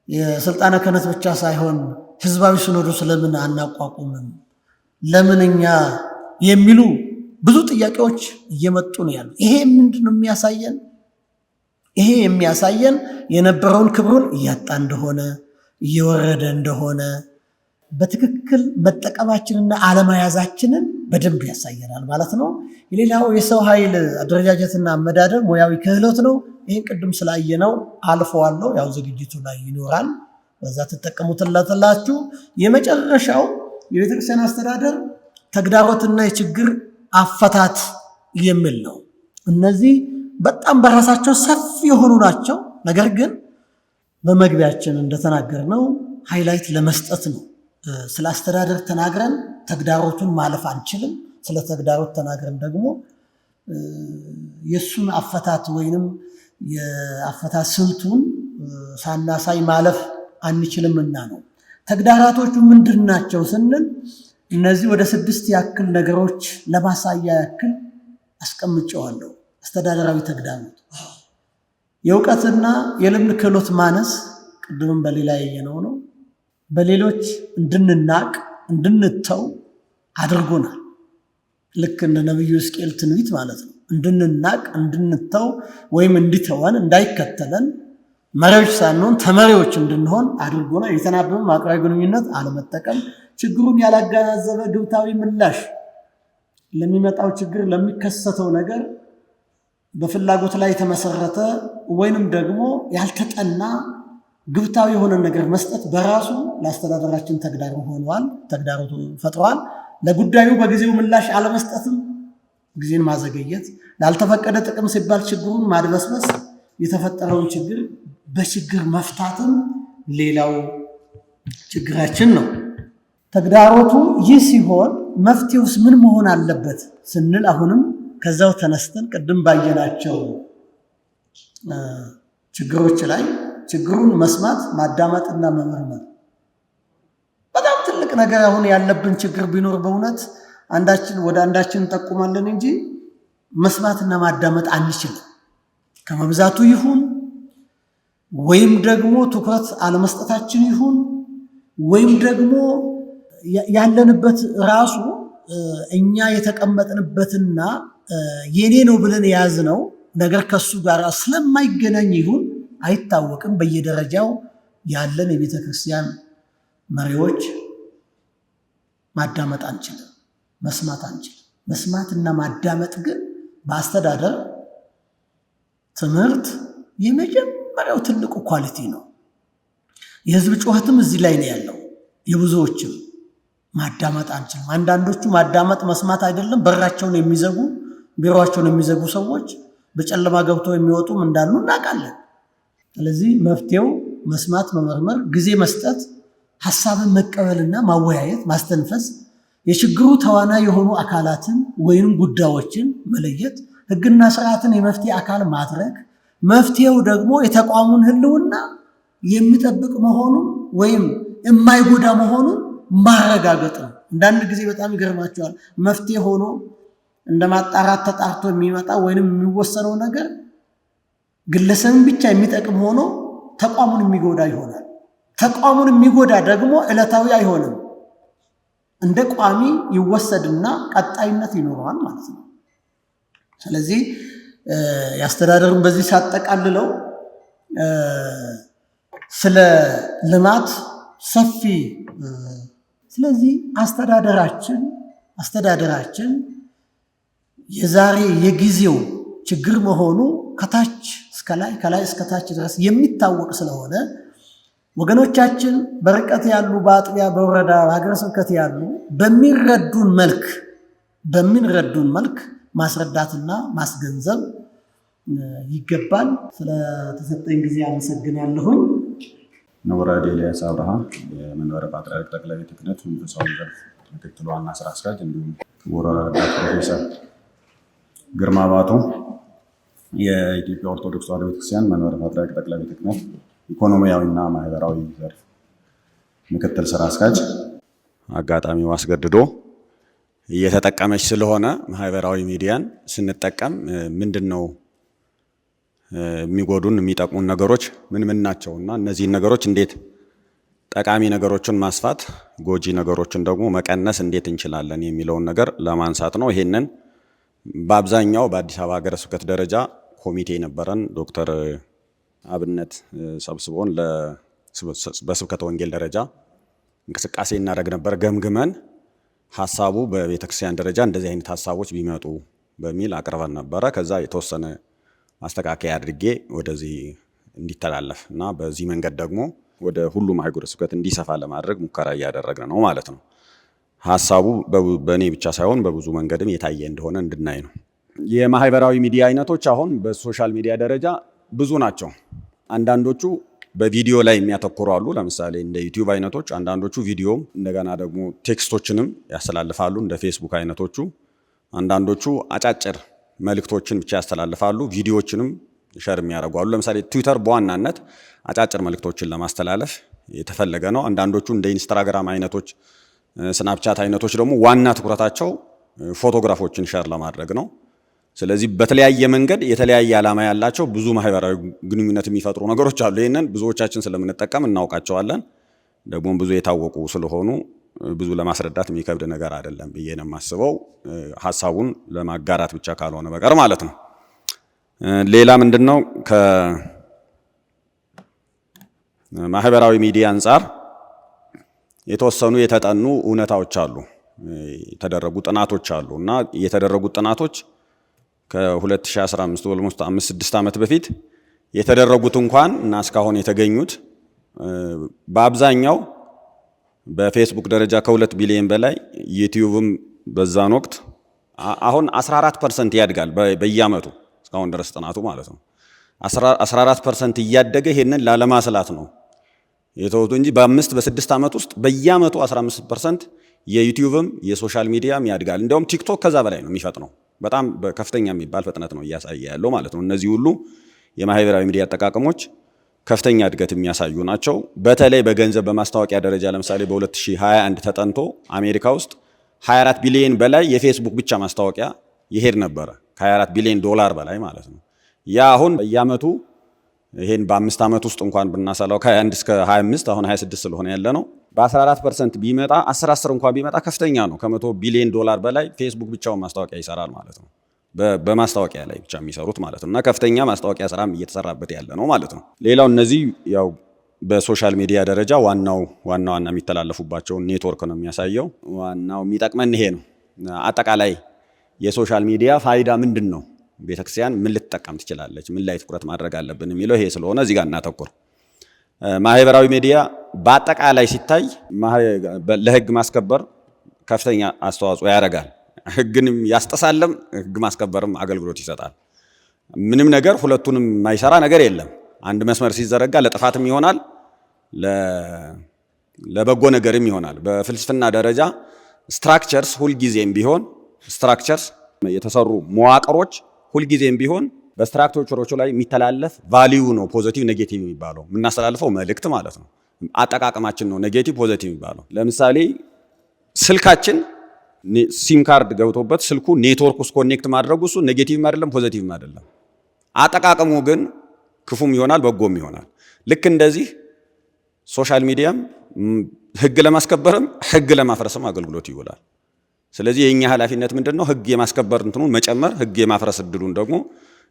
የስልጣነ ክህነት ብቻ ሳይሆን ህዝባዊ ሲኖዶስ ለምን አናቋቁምም? ለምን እኛ የሚሉ ብዙ ጥያቄዎች እየመጡ ነው ያሉ። ይሄ ምንድን ነው የሚያሳየን? ይሄ የሚያሳየን የነበረውን ክብሩን እያጣ እንደሆነ፣ እየወረደ እንደሆነ በትክክል መጠቀማችንና አለመያዛችንን በደንብ ያሳየናል ማለት ነው። የሌላው የሰው ኃይል አደረጃጀትና አመዳደር ሙያዊ ክህሎት ነው። ይህን ቅድም ስላየነው አልፈዋለሁ። ያው ዝግጅቱ ላይ ይኖራል፣ በዛ ትጠቀሙትላችሁ። የመጨረሻው የቤተክርስቲያን አስተዳደር ተግዳሮትና የችግር አፈታት የሚል ነው። እነዚህ በጣም በራሳቸው ሰፊ የሆኑ ናቸው። ነገር ግን በመግቢያችን እንደተናገርነው ሃይላይት ለመስጠት ነው። ስለ አስተዳደር ተናግረን ተግዳሮቱን ማለፍ አንችልም። ስለ ተግዳሮት ተናግረን ደግሞ የሱን አፈታት ወይንም የአፈታት ስልቱን ሳናሳይ ማለፍ አንችልምና ነው። ተግዳራቶቹ ምንድን ናቸው ስንል እነዚህ ወደ 6 ያክል ነገሮች ለማሳያ ያክል አስቀምጨዋለሁ። አስተዳደራዊ ተግዳሮት የእውቀትና የልምድ ክህሎት ማነስ፣ ቅድምም በሌላ ያየነው ነው። በሌሎች እንድንናቅ እንድንተው አድርጎናል። ልክ እንደ ነብዩ ሕዝቅኤል ትንቢት ማለት ነው። እንድንናቅ እንድንተው ወይም እንዲተወን እንዳይከተለን መሪዎች ሳንሆን ተመሪዎች እንድንሆን አድርጎናል። የተናበበ ማዕከላዊ ግንኙነት አለመጠቀም፣ ችግሩን ያላገናዘበ ግብታዊ ምላሽ፣ ለሚመጣው ችግር ለሚከሰተው ነገር በፍላጎት ላይ የተመሰረተ ወይንም ደግሞ ያልተጠና ግብታዊ የሆነ ነገር መስጠት በራሱ ለአስተዳደራችን ተግዳሮቱ ፈጥሯል። ለጉዳዩ በጊዜው ምላሽ አለመስጠትም፣ ጊዜን ማዘገየት፣ ላልተፈቀደ ጥቅም ሲባል ችግሩን ማድበስበስ፣ የተፈጠረውን ችግር በችግር መፍታትም ሌላው ችግራችን ነው። ተግዳሮቱ ይህ ሲሆን መፍትሄውስ ምን መሆን አለበት ስንል አሁንም ከዛው ተነስተን ቅድም ባየናቸው ችግሮች ላይ ችግሩን መስማት ማዳመጥና መመርመር በጣም ትልቅ ነገር። አሁን ያለብን ችግር ቢኖር በእውነት አንዳችን ወደ አንዳችን እንጠቁማለን እንጂ መስማትና ማዳመጥ አንችልም። ከመብዛቱ ይሁን ወይም ደግሞ ትኩረት አለመስጠታችን ይሁን ወይም ደግሞ ያለንበት ራሱ እኛ የተቀመጥንበትና የኔ ነው ብለን የያዝነው ነገር ከሱ ጋር ስለማይገናኝ ይሁን አይታወቅም። በየደረጃው ያለን የቤተ ክርስቲያን መሪዎች ማዳመጥ አንችልም፣ መስማት አንችልም። መስማትና ማዳመጥ ግን በአስተዳደር ትምህርት የመጀመሪያው ትልቁ ኳሊቲ ነው። የህዝብ ጩኸትም እዚህ ላይ ነው ያለው። የብዙዎችም ማዳመጥ አንችልም። አንዳንዶቹ ማዳመጥ መስማት አይደለም በራቸውን የሚዘጉ ቢሮአቸውን የሚዘጉ ሰዎች በጨለማ ገብተው የሚወጡም እንዳሉ እናውቃለን። ስለዚህ መፍትሄው መስማት፣ መመርመር፣ ጊዜ መስጠት፣ ሐሳብን መቀበልና ማወያየት፣ ማስተንፈስ፣ የችግሩ ተዋናይ የሆኑ አካላትን ወይም ጉዳዮችን መለየት፣ ህግና ስርዓትን የመፍትሄ አካል ማድረግ፣ መፍትሄው ደግሞ የተቋሙን ህልውና የሚጠብቅ መሆኑን ወይም የማይጎዳ መሆኑን ማረጋገጥ ነው። አንዳንድ ጊዜ በጣም ይገርማቸዋል። መፍትሄ ሆኖ እንደ ማጣራት ተጣርቶ የሚመጣ ወይንም የሚወሰነው ነገር ግለሰብን ብቻ የሚጠቅም ሆኖ ተቋሙን የሚጎዳ ይሆናል። ተቋሙን የሚጎዳ ደግሞ ዕለታዊ አይሆንም፣ እንደ ቋሚ ይወሰድና ቀጣይነት ይኖረዋል ማለት ነው። ስለዚህ ያስተዳደሩን በዚህ ሳጠቃልለው ስለ ልማት ሰፊ ስለዚህ አስተዳደራችን የዛሬ የጊዜው ችግር መሆኑ ከታች እስከ ላይ ከላይ እስከ ታች ድረስ የሚታወቅ ስለሆነ ወገኖቻችን በርቀት ያሉ በአጥቢያ በወረዳ በሀገረ ስብከት ያሉ በሚረዱን መልክ ማስረዳትና ማስገንዘብ ይገባል። ስለተሰጠኝ ጊዜ አመሰግናለሁኝ። ንቡረ እድ ኤልያስ አብርሃ የመንበረ ፓትርያርክ ጠቅላይ ቤተ ክህነት መንፈሳዊ ዘርፍ ምክትል ዋና ስራ አስኪያጅ፣ እንዲሁም ረዳት ፕሮፌሰር ግርማ ባቱ የኢትዮጵያ ኦርቶዶክስ ተዋሕዶ ቤተክርስቲያን መንበረ ፓትርያርክ ጠቅላይ ቤተ ክህነት ኢኮኖሚያዊና ማህበራዊ ዘርፍ ምክትል ስራ አስኪያጅ፣ አጋጣሚው አስገድዶ እየተጠቀመች ስለሆነ ማህበራዊ ሚዲያን ስንጠቀም ምንድነው የሚጎዱን የሚጠቅሙን ነገሮች ምን ምን ናቸው እና እነዚህን ነገሮች እንዴት ጠቃሚ ነገሮችን ማስፋት ጎጂ ነገሮችን ደግሞ መቀነስ እንዴት እንችላለን የሚለውን ነገር ለማንሳት ነው። ይሄንን በአብዛኛው በአዲስ አበባ ሀገረ ስብከት ደረጃ ኮሚቴ ነበረን። ዶክተር አብነት ሰብስቦን በስብከተ ወንጌል ደረጃ እንቅስቃሴ እናደርግ ነበር። ገምግመን ሀሳቡ በቤተክርስቲያን ደረጃ እንደዚህ አይነት ሀሳቦች ቢመጡ በሚል አቅርበን ነበረ። ከዛ የተወሰነ ማስተካከያ አድርጌ ወደዚህ እንዲተላለፍ እና በዚህ መንገድ ደግሞ ወደ ሁሉም ሀገረ ስብከት እንዲሰፋ ለማድረግ ሙከራ እያደረግን ነው ማለት ነው። ሀሳቡ በእኔ ብቻ ሳይሆን በብዙ መንገድም የታየ እንደሆነ እንድናይ ነው። የማህበራዊ ሚዲያ አይነቶች አሁን በሶሻል ሚዲያ ደረጃ ብዙ ናቸው። አንዳንዶቹ በቪዲዮ ላይ የሚያተኩሩ አሉ። ለምሳሌ እንደ ዩቲዩብ አይነቶች፣ አንዳንዶቹ ቪዲዮም እንደገና ደግሞ ቴክስቶችንም ያስተላልፋሉ እንደ ፌስቡክ አይነቶቹ። አንዳንዶቹ አጫጭር መልእክቶችን ብቻ ያስተላልፋሉ፣ ቪዲዮዎችንም ሸር የሚያደርጉ አሉ። ለምሳሌ ትዊተር በዋናነት አጫጭር መልእክቶችን ለማስተላለፍ የተፈለገ ነው። አንዳንዶቹ እንደ ኢንስታግራም አይነቶች፣ ስናፕቻት አይነቶች ደግሞ ዋና ትኩረታቸው ፎቶግራፎችን ሸር ለማድረግ ነው። ስለዚህ በተለያየ መንገድ የተለያየ ዓላማ ያላቸው ብዙ ማህበራዊ ግንኙነት የሚፈጥሩ ነገሮች አሉ። ይህንን ብዙዎቻችን ስለምንጠቀም እናውቃቸዋለን። ደግሞ ብዙ የታወቁ ስለሆኑ ብዙ ለማስረዳት የሚከብድ ነገር አይደለም ብዬ ነው የማስበው፣ ሀሳቡን ለማጋራት ብቻ ካልሆነ በቀር ማለት ነው። ሌላ ምንድነው ከማህበራዊ ሚዲያ አንጻር የተወሰኑ የተጠኑ እውነታዎች አሉ፣ የተደረጉ ጥናቶች አሉ እና የተደረጉት ጥናቶች ከ2015 ኦልሞስት 5-6 ዓመት በፊት የተደረጉት እንኳን እና እስካሁን የተገኙት በአብዛኛው በፌስቡክ ደረጃ ከ2 ቢሊዮን በላይ ዩቲዩብም በዛን ወቅት አሁን 14% ያድጋል በየአመቱ እስካሁን ድረስ ጥናቱ ማለት ነው። 14% እያደገ ይሄንን ላለማስላት ነው የተወጡ እንጂ በ5-6 ዓመት ውስጥ በየአመቱ 15% የዩቲዩብም የሶሻል ሚዲያም ያድጋል። እንደውም ቲክቶክ ከዛ በላይ ነው የሚፈጥነው። በጣም በከፍተኛ የሚባል ፍጥነት ነው እያሳየ ያለው ማለት ነው። እነዚህ ሁሉ የማህበራዊ ሚዲያ አጠቃቀሞች ከፍተኛ እድገት የሚያሳዩ ናቸው። በተለይ በገንዘብ በማስታወቂያ ደረጃ ለምሳሌ በ2021 ተጠንቶ አሜሪካ ውስጥ 24 ቢሊዮን በላይ የፌስቡክ ብቻ ማስታወቂያ ይሄድ ነበረ። ከ24 ቢሊዮን ዶላር በላይ ማለት ነው። ያ አሁን በየአመቱ ይሄን በ5 ዓመት ውስጥ እንኳን ብናሰላው ከ21 እስከ 25 አሁን 26 ስለሆነ ያለ ነው። በ14% ቢመጣ 10 እንኳን ቢመጣ ከፍተኛ ነው። ከ100 ቢሊዮን ዶላር በላይ ፌስቡክ ብቻውን ማስታወቂያ ይሰራል ማለት ነው። በማስታወቂያ ላይ ብቻ የሚሰሩት ማለት ነው። እና ከፍተኛ ማስታወቂያ ስራም እየተሰራበት ያለ ነው ማለት ነው። ሌላው እነዚህ ያው በሶሻል ሚዲያ ደረጃ ዋና የሚተላለፉባቸው ኔትወርክ ነው የሚያሳየው። ዋናው የሚጠቅመን ይሄ ነው። አጠቃላይ የሶሻል ሚዲያ ፋይዳ ምንድን ነው? ቤተክርስቲያን ምን ልትጠቀም ትችላለች? ምን ላይ ትኩረት ማድረግ አለብን የሚለው ይሄ ስለሆነ እዚህ ጋር እናተኩር። ማህበራዊ ሚዲያ በአጠቃላይ ሲታይ ለህግ ማስከበር ከፍተኛ አስተዋጽኦ ያደርጋል። ህግንም ያስጠሳለም ህግ ማስከበርም አገልግሎት ይሰጣል። ምንም ነገር ሁለቱንም የማይሰራ ነገር የለም። አንድ መስመር ሲዘረጋ ለጥፋትም ይሆናል፣ ለበጎ ነገርም ይሆናል። በፍልስፍና ደረጃ ስትራክቸርስ ሁልጊዜም ቢሆን ስትራክቸርስ የተሰሩ መዋቅሮች ሁልጊዜም ቢሆን በስትራክቸሮቹ ላይ የሚተላለፍ ቫልዩ ነው ፖዚቲቭ ኔጌቲቭ የሚባለው። የምናስተላልፈው መልእክት ማለት ነው። አጠቃቀማችን ነው ኔጌቲቭ ፖዚቲቭ የሚባለው። ለምሳሌ ስልካችን ሲም ካርድ ገብቶበት ስልኩ ኔትወርክ ውስጥ ኮኔክት ማድረጉ እሱ ኔጌቲቭም አይደለም ፖዚቲቭም አይደለም። አጠቃቀሙ ግን ክፉም ይሆናል በጎም ይሆናል። ልክ እንደዚህ ሶሻል ሚዲያም ህግ ለማስከበርም ህግ ለማፍረስም አገልግሎት ይውላል። ስለዚህ የኛ ኃላፊነት ምንድነው? ህግ የማስከበር እንትኑን መጨመር፣ ህግ የማፍረስ እድሉን ደግሞ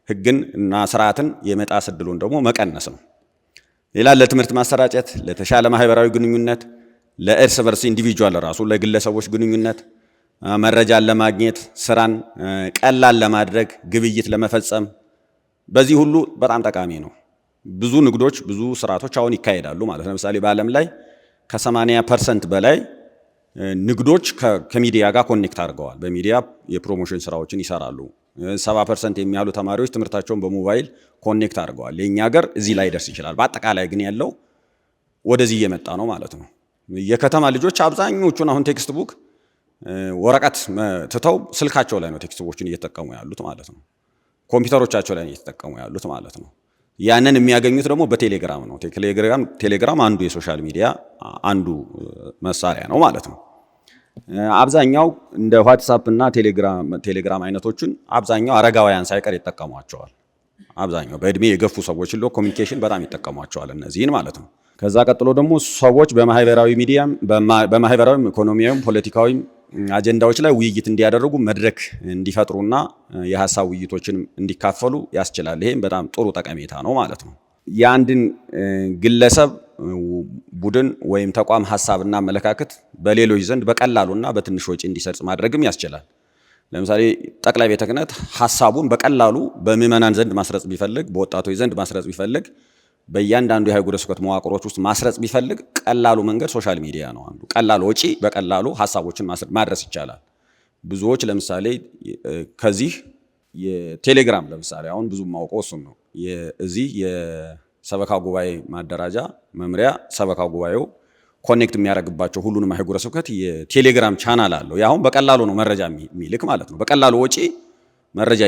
ህግን እና ስርዓትን የመጣስ እድሉን ደግሞ መቀነስ ነው። ሌላ ለትምህርት ማሰራጨት፣ ለተሻለ ማህበራዊ ግንኙነት፣ ለእርስ በርስ ኢንዲቪጁዋል ራሱ ለግለሰቦች ግንኙነት፣ መረጃን ለማግኘት፣ ስራን ቀላል ለማድረግ፣ ግብይት ለመፈጸም በዚህ ሁሉ በጣም ጠቃሚ ነው። ብዙ ንግዶች፣ ብዙ ስርዓቶች አሁን ይካሄዳሉ ማለት ነው። ለምሳሌ በዓለም ላይ ከ80% በላይ ንግዶች ከሚዲያ ጋር ኮኔክት አድርገዋል። በሚዲያ የፕሮሞሽን ስራዎችን ይሰራሉ። 70% የሚያሉ ተማሪዎች ትምህርታቸውን በሞባይል ኮኔክት አድርገዋል። የኛ ሀገር እዚህ ላይ ደርስ ይችላል። በአጠቃላይ ግን ያለው ወደዚህ እየመጣ ነው ማለት ነው። የከተማ ልጆች አብዛኞቹን አሁን ቴክስት ቡክ ወረቀት ትተው ስልካቸው ላይ ነው ቴክስቶችን እየተጠቀሙ ያሉት ማለት ነው። ኮምፒውተሮቻቸው ላይ እየተጠቀሙ ያሉት ማለት ነው። ያንን የሚያገኙት ደግሞ በቴሌግራም ነው። ቴሌግራም አንዱ የሶሻል ሚዲያ አንዱ መሳሪያ ነው ማለት ነው። አብዛኛው እንደ ዋትስአፕ እና ቴሌግራም አይነቶችን አብዛኛው አረጋውያን ሳይቀር ይጠቀሟቸዋል። አብዛኛው በእድሜ የገፉ ሰዎች ኮሚኒኬሽን በጣም ይጠቀሟቸዋል እነዚህን ማለት ነው። ከዛ ቀጥሎ ደግሞ ሰዎች በማህበራዊ ሚዲያም በማህበራዊም ኢኮኖሚያዊም ፖለቲካዊም አጀንዳዎች ላይ ውይይት እንዲያደርጉ መድረክ እንዲፈጥሩና የሐሳብ ውይይቶችን እንዲካፈሉ ያስችላል። ይሄም በጣም ጥሩ ጠቀሜታ ነው ማለት ነው። የአንድን ግለሰብ ቡድን ወይም ተቋም ሐሳብና አመለካከት በሌሎች ዘንድ በቀላሉና በትንሽ ወጪ እንዲሰርጽ ማድረግም ያስችላል። ለምሳሌ ጠቅላይ ቤተ ክህነት ሐሳቡን በቀላሉ በምዕመናን ዘንድ ማስረጽ ቢፈልግ፣ በወጣቶች ዘንድ ማስረጽ ቢፈልግ፣ በእያንዳንዱ የሀገረ ስብከት መዋቅሮች ውስጥ ማስረጽ ቢፈልግ ቀላሉ መንገድ ሶሻል ሚዲያ ነው። አንዱ ቀላሉ ወጪ በቀላሉ ሐሳቦችን ማድረስ ይቻላል። ብዙዎች ለምሳሌ ከዚህ የቴሌግራም ለምሳሌ አሁን ብዙ ማውቀው እሱን ነው። እዚህ የሰበካ ጉባኤ ማደራጃ መምሪያ ሰበካ ጉባኤው ኮኔክት የሚያደርግባቸው ሁሉንም አህጉረ ስብከት የቴሌግራም ቻናል አለው። ያሁን በቀላሉ ነው መረጃ የሚልክ ማለት ነው። በቀላሉ ወጪ መረጃ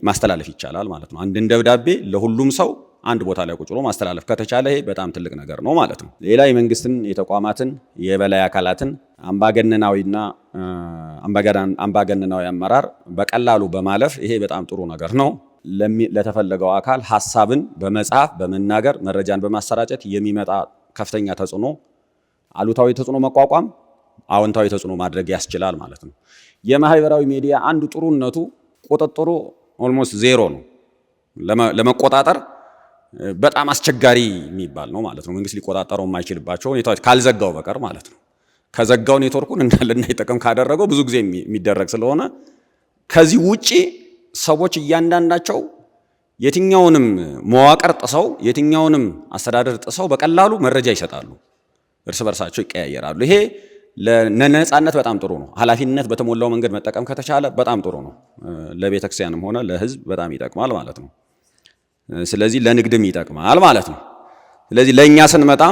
ማስተላለፍ ይቻላል ማለት ነው። አንድን ደብዳቤ ለሁሉም ሰው አንድ ቦታ ላይ ቁጭ ብሎ ማስተላለፍ ከተቻለ ይሄ በጣም ትልቅ ነገር ነው ማለት ነው። ሌላ የመንግስትን የተቋማትን የበላይ አካላትን አምባገነናዊና አምባገነናዊ አመራር በቀላሉ በማለፍ ይሄ በጣም ጥሩ ነገር ነው። ለተፈለገው አካል ሐሳብን በመጻፍ በመናገር መረጃን በማሰራጨት የሚመጣ ከፍተኛ ተጽዕኖ አሉታዊ ተጽዕኖ መቋቋም አዎንታዊ ተጽዕኖ ማድረግ ያስችላል ማለት ነው። የማህበራዊ ሚዲያ አንዱ ጥሩነቱ ቁጥጥሩ ኦልሞስት ዜሮ ነው። ለመቆጣጠር በጣም አስቸጋሪ የሚባል ነው ማለት ነው። መንግስት ሊቆጣጠረው የማይችልባቸው ሁኔታዎች ካልዘጋው በቀር ማለት ነው። ከዘጋው ኔትወርኩን እንዳለና ይጠቀም ካደረገው ብዙ ጊዜ የሚደረግ ስለሆነ ከዚህ ውጪ ሰዎች እያንዳንዳቸው የትኛውንም መዋቅር ጥሰው የትኛውንም አስተዳደር ጥሰው በቀላሉ መረጃ ይሰጣሉ፣ እርስ በርሳቸው ይቀያየራሉ። ይሄ ለነጻነት በጣም ጥሩ ነው። ኃላፊነት በተሞላው መንገድ መጠቀም ከተቻለ በጣም ጥሩ ነው። ለቤተክርስቲያንም ሆነ ለህዝብ በጣም ይጠቅማል ማለት ነው። ስለዚህ ለንግድም ይጠቅማል ማለት ነው። ስለዚህ ለእኛ ስንመጣ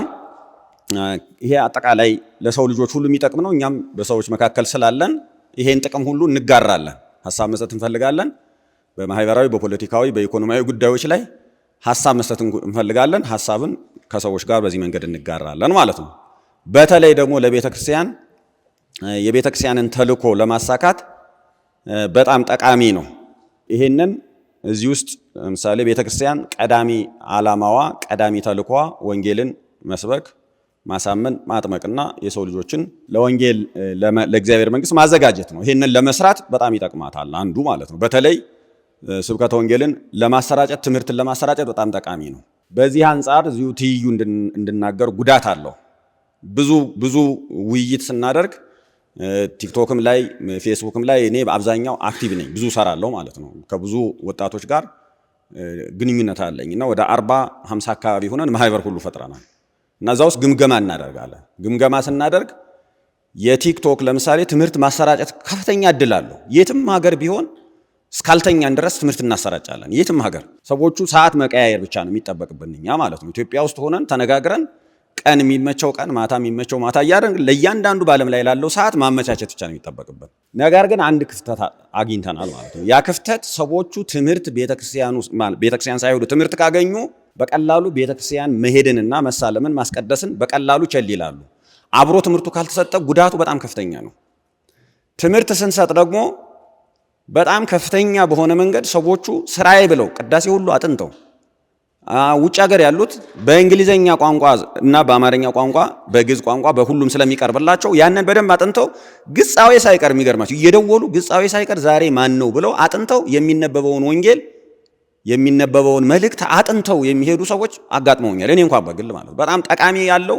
ይሄ አጠቃላይ ለሰው ልጆች ሁሉ የሚጠቅም ነው። እኛም በሰዎች መካከል ስላለን ይሄን ጥቅም ሁሉ እንጋራለን። ሐሳብ መስጠት እንፈልጋለን። በማህበራዊ፣ በፖለቲካዊ፣ በኢኮኖሚያዊ ጉዳዮች ላይ ሐሳብ መስጠት እንፈልጋለን። ሐሳብን ከሰዎች ጋር በዚህ መንገድ እንጋራለን ማለት ነው። በተለይ ደግሞ ለቤተክርስቲያን የቤተክርስቲያንን ተልእኮ ለማሳካት በጣም ጠቃሚ ነው። ይሄንን እዚህ ውስጥ ለምሳሌ ቤተክርስቲያን ቀዳሚ ዓላማዋ ቀዳሚ ተልእኮዋ ወንጌልን መስበክ፣ ማሳመን፣ ማጥመቅና የሰው ልጆችን ለወንጌል ለእግዚአብሔር መንግስት ማዘጋጀት ነው። ይሄንን ለመስራት በጣም ይጠቅማታል አንዱ ማለት ነው። በተለይ ስብከተ ወንጌልን ለማሰራጨት ትምህርትን ለማሰራጨት በጣም ጠቃሚ ነው። በዚህ አንጻር እዚሁ ትይዩ እንድናገር ጉዳት አለው። ብዙ ውይይት ስናደርግ ቲክቶክም ላይ ፌስቡክም ላይ እኔ በአብዛኛው አክቲቭ ነኝ፣ ብዙ ሰራለሁ ማለት ነው። ከብዙ ወጣቶች ጋር ግንኙነት አለኝ እና ወደ 40-50 አካባቢ ሆነን ማህበር ሁሉ ፈጥረናል እና እዛ ውስጥ ግምገማ እናደርጋለን። ግምገማ ስናደርግ የቲክቶክ ለምሳሌ ትምህርት ማሰራጨት ከፍተኛ እድል አለው። የትም ሀገር ቢሆን እስካልተኛን ድረስ ትምህርት እናሰራጫለን። የትም ሀገር ሰዎቹ ሰዓት መቀያየር ብቻ ነው የሚጠበቅብን እኛ ማለት ነው። ኢትዮጵያ ውስጥ ሆነን ተነጋግረን ቀን የሚመቸው ቀን ማታ የሚመቸው ማታ እያደረግን ለእያንዳንዱ በዓለም ላይ ላለው ሰዓት ማመቻቸት ብቻ ነው የሚጠበቅብን። ነገር ግን አንድ ክፍተት አግኝተናል ማለት ነው። ያ ክፍተት ሰዎቹ ትምህርት ቤተክርስቲያን ሳይሄዱ ትምህርት ካገኙ በቀላሉ ቤተክርስቲያን መሄድንና መሳለምን ማስቀደስን በቀላሉ ቸል ይላሉ። አብሮ ትምህርቱ ካልተሰጠ ጉዳቱ በጣም ከፍተኛ ነው። ትምህርት ስንሰጥ ደግሞ በጣም ከፍተኛ በሆነ መንገድ ሰዎቹ ስራዬ ብለው ቅዳሴ ሁሉ አጥንተው ውጭ ሀገር ያሉት በእንግሊዘኛ ቋንቋ እና በአማርኛ ቋንቋ በግዕዝ ቋንቋ በሁሉም ስለሚቀርብላቸው ያንን በደንብ አጥንተው ግጻዌ ሳይቀር የሚገርማቸው እየደወሉ ግጻዌ ሳይቀር ዛሬ ማን ነው ብለው አጥንተው የሚነበበውን ወንጌል የሚነበበውን መልእክት አጥንተው የሚሄዱ ሰዎች አጋጥመውኛል። እኔ እንኳን በግል ማለት በጣም ጠቃሚ ያለው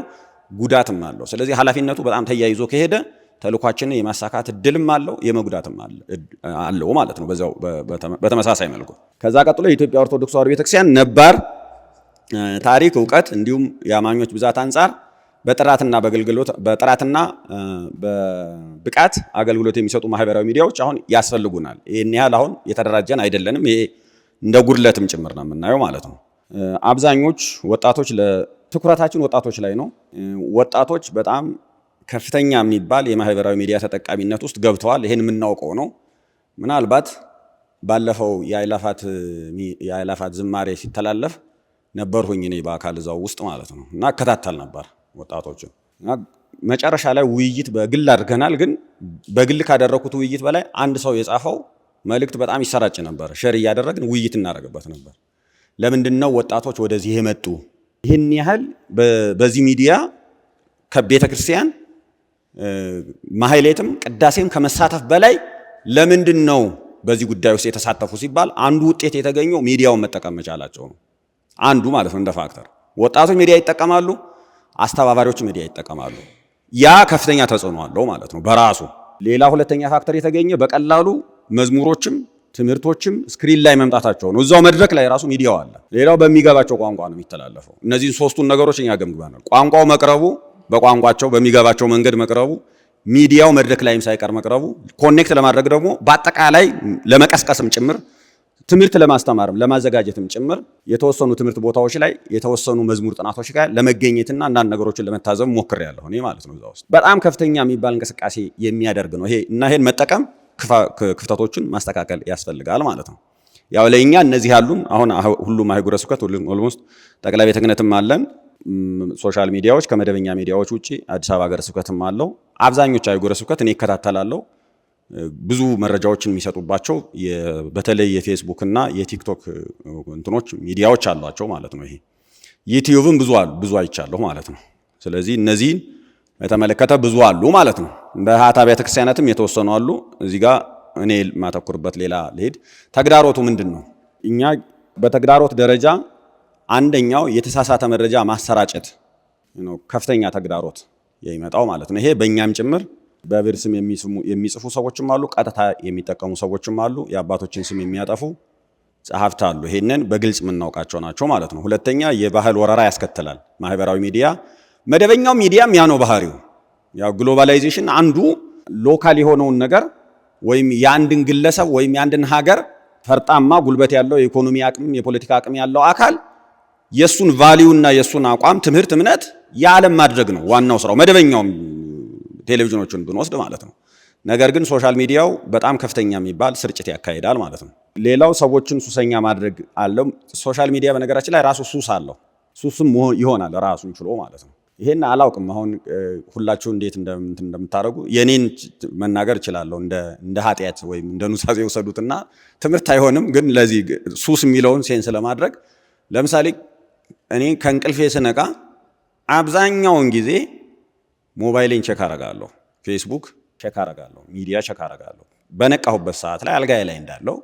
ጉዳትም አለው። ስለዚህ ኃላፊነቱ በጣም ተያይዞ ከሄደ ተልኳችንን የማሳካት እድልም አለው የመጉዳትም አለው ማለት ነው። በዛው በተመሳሳይ መልኩ ከዛ ቀጥሎ የኢትዮጵያ ኦርቶዶክስ ተዋሕዶ ቤተክርስቲያን ነባር ታሪክ፣ ዕውቀት እንዲሁም የአማኞች ብዛት አንጻር በጥራትና በብቃት አገልግሎት የሚሰጡ ማህበራዊ ሚዲያዎች አሁን ያስፈልጉናል። ይሄን ያህል አሁን የተደራጀን አይደለንም። ይሄ እንደ ጉድለትም ጭምር ነው የምናየው ማለት ነው። አብዛኞች ወጣቶች ትኩረታችን ወጣቶች ላይ ነው። ወጣቶች በጣም ከፍተኛ የሚባል የማህበራዊ ሚዲያ ተጠቃሚነት ውስጥ ገብተዋል። ይሄን የምናውቀው ነው። ምናልባት ባለፈው የአእላፋት ዝማሬ ሲተላለፍ ነበርሁኝ እኔ በአካል እዛው ውስጥ ማለት ነው እና እከታተል ነበር ወጣቶችን እና መጨረሻ ላይ ውይይት በግል አድርገናል። ግን በግል ካደረኩት ውይይት በላይ አንድ ሰው የጻፈው መልእክት በጣም ይሰራጭ ነበር። ሼር እያደረግን ውይይት እናደርግበት ነበር። ለምንድነው ወጣቶች ወደዚህ የመጡ? ይህን ያህል በዚህ ሚዲያ ከቤተ ክርስቲያን ማህሌትም ቅዳሴም ከመሳተፍ በላይ ለምንድነው በዚህ ጉዳይ ውስጥ የተሳተፉ ሲባል አንዱ ውጤት የተገኘው ሚዲያውን መጠቀም መቻላቸው ነው። አንዱ ማለት ነው እንደ ፋክተር ወጣቶች ሚዲያ ይጠቀማሉ፣ አስተባባሪዎች ሚዲያ ይጠቀማሉ። ያ ከፍተኛ ተጽዕኖ አለው ማለት ነው በራሱ። ሌላ ሁለተኛ ፋክተር የተገኘ በቀላሉ መዝሙሮችም ትምህርቶችም ስክሪን ላይ መምጣታቸው ነው። እዛው መድረክ ላይ ራሱ ሚዲያው አለ። ሌላው በሚገባቸው ቋንቋ ነው የሚተላለፈው። እነዚህ ሶስቱን ነገሮች እኛ ገምግመናል። ቋንቋው መቅረቡ፣ በቋንቋቸው በሚገባቸው መንገድ መቅረቡ፣ ሚዲያው መድረክ ላይም ሳይቀር መቅረቡ፣ ኮኔክት ለማድረግ ደግሞ በአጠቃላይ ለመቀስቀስም ጭምር ትምህርት ለማስተማርም ለማዘጋጀትም ጭምር የተወሰኑ ትምህርት ቦታዎች ላይ የተወሰኑ መዝሙር ጥናቶች ጋር ለመገኘትና አንዳንድ ነገሮችን ለመታዘብ ሞክሬያለሁ እኔ ማለት ነው። እዛ ውስጥ በጣም ከፍተኛ የሚባል እንቅስቃሴ የሚያደርግ ነው ይሄ እና ይሄን መጠቀም ክፍተቶችን ማስተካከል ያስፈልጋል ማለት ነው። ያው ለኛ እነዚህ ያሉን አሁን ሁሉም አህጉረ ስብከት ኦልሞስት ጠቅላይ ቤተ ክህነትም አለን። ሶሻል ሚዲያዎች ከመደበኛ ሚዲያዎች ውጪ አዲስ አበባ ሀገረ ስብከትም አለው። አብዛኞቹ አህጉረ ስብከት እኔ እከታተላለሁ። ብዙ መረጃዎችን የሚሰጡባቸው በተለይ የፌስቡክ እና የቲክቶክ እንትኖች ሚዲያዎች አሏቸው ማለት ነው። ይሄ ዩቲዩብም ብዙ አይቻለሁ ማለት ነው። ስለዚህ እነዚህን የተመለከተ ብዙ አሉ ማለት ነው። በሃታ ቤተክርስቲያናትም የተወሰኑ አሉ። እዚህ ጋር እኔ ማተኩርበት ሌላ ልሄድ። ተግዳሮቱ ምንድን ነው? እኛ በተግዳሮት ደረጃ አንደኛው የተሳሳተ መረጃ ማሰራጨት ነው ከፍተኛ ተግዳሮት የሚመጣው ማለት ነው። ይሄ በእኛም ጭምር በብዕር ስም የሚጽፉ ሰዎችም አሉ፣ ቀጥታ የሚጠቀሙ ሰዎችም አሉ፣ የአባቶችን ስም የሚያጠፉ ጸሐፍት አሉ። ይሄንን በግልጽ የምናውቃቸው ናቸው ማለት ነው። ሁለተኛ የባህል ወረራ ያስከትላል። ማህበራዊ ሚዲያ መደበኛው ሚዲያም ያ ነው ባህሪው። ያው ግሎባላይዜሽን አንዱ ሎካል የሆነውን ነገር ወይም የአንድን ግለሰብ ወይም የአንድን ሀገር ፈርጣማ ጉልበት ያለው የኢኮኖሚ አቅም የፖለቲካ አቅም ያለው አካል የሱን ቫልዩና የሱን አቋም ትምህርት እምነት የዓለም ማድረግ ነው ዋናው ስራው መደበኛው ቴሌቪዥኖችን ብንወስድ ማለት ነው። ነገር ግን ሶሻል ሚዲያው በጣም ከፍተኛ የሚባል ስርጭት ያካሂዳል ማለት ነው። ሌላው ሰዎችን ሱሰኛ ማድረግ አለው። ሶሻል ሚዲያ በነገራችን ላይ ራሱ ሱስ አለው። ሱስም ይሆናል ራሱን ችሎ ማለት ነው። ይሄን አላውቅም አሁን ሁላችሁ እንዴት እንደምታደርጉ የኔን መናገር እችላለሁ። እንደ ኃጢአት ወይም እንደ ኑዛዜ ወሰዱትና ትምህርት አይሆንም። ግን ለዚህ ሱስ የሚለውን ሴንስ ለማድረግ ለምሳሌ እኔ ከእንቅልፌ ስነቃ አብዛኛውን ጊዜ ሞባይሌን ቼክ አረጋለሁ፣ ፌስቡክ ቼክ አረጋለሁ፣ ሚዲያ ቼክ አረጋለሁ። በነቃሁበት ሰዓት ላይ አልጋዬ ላይ እንዳለው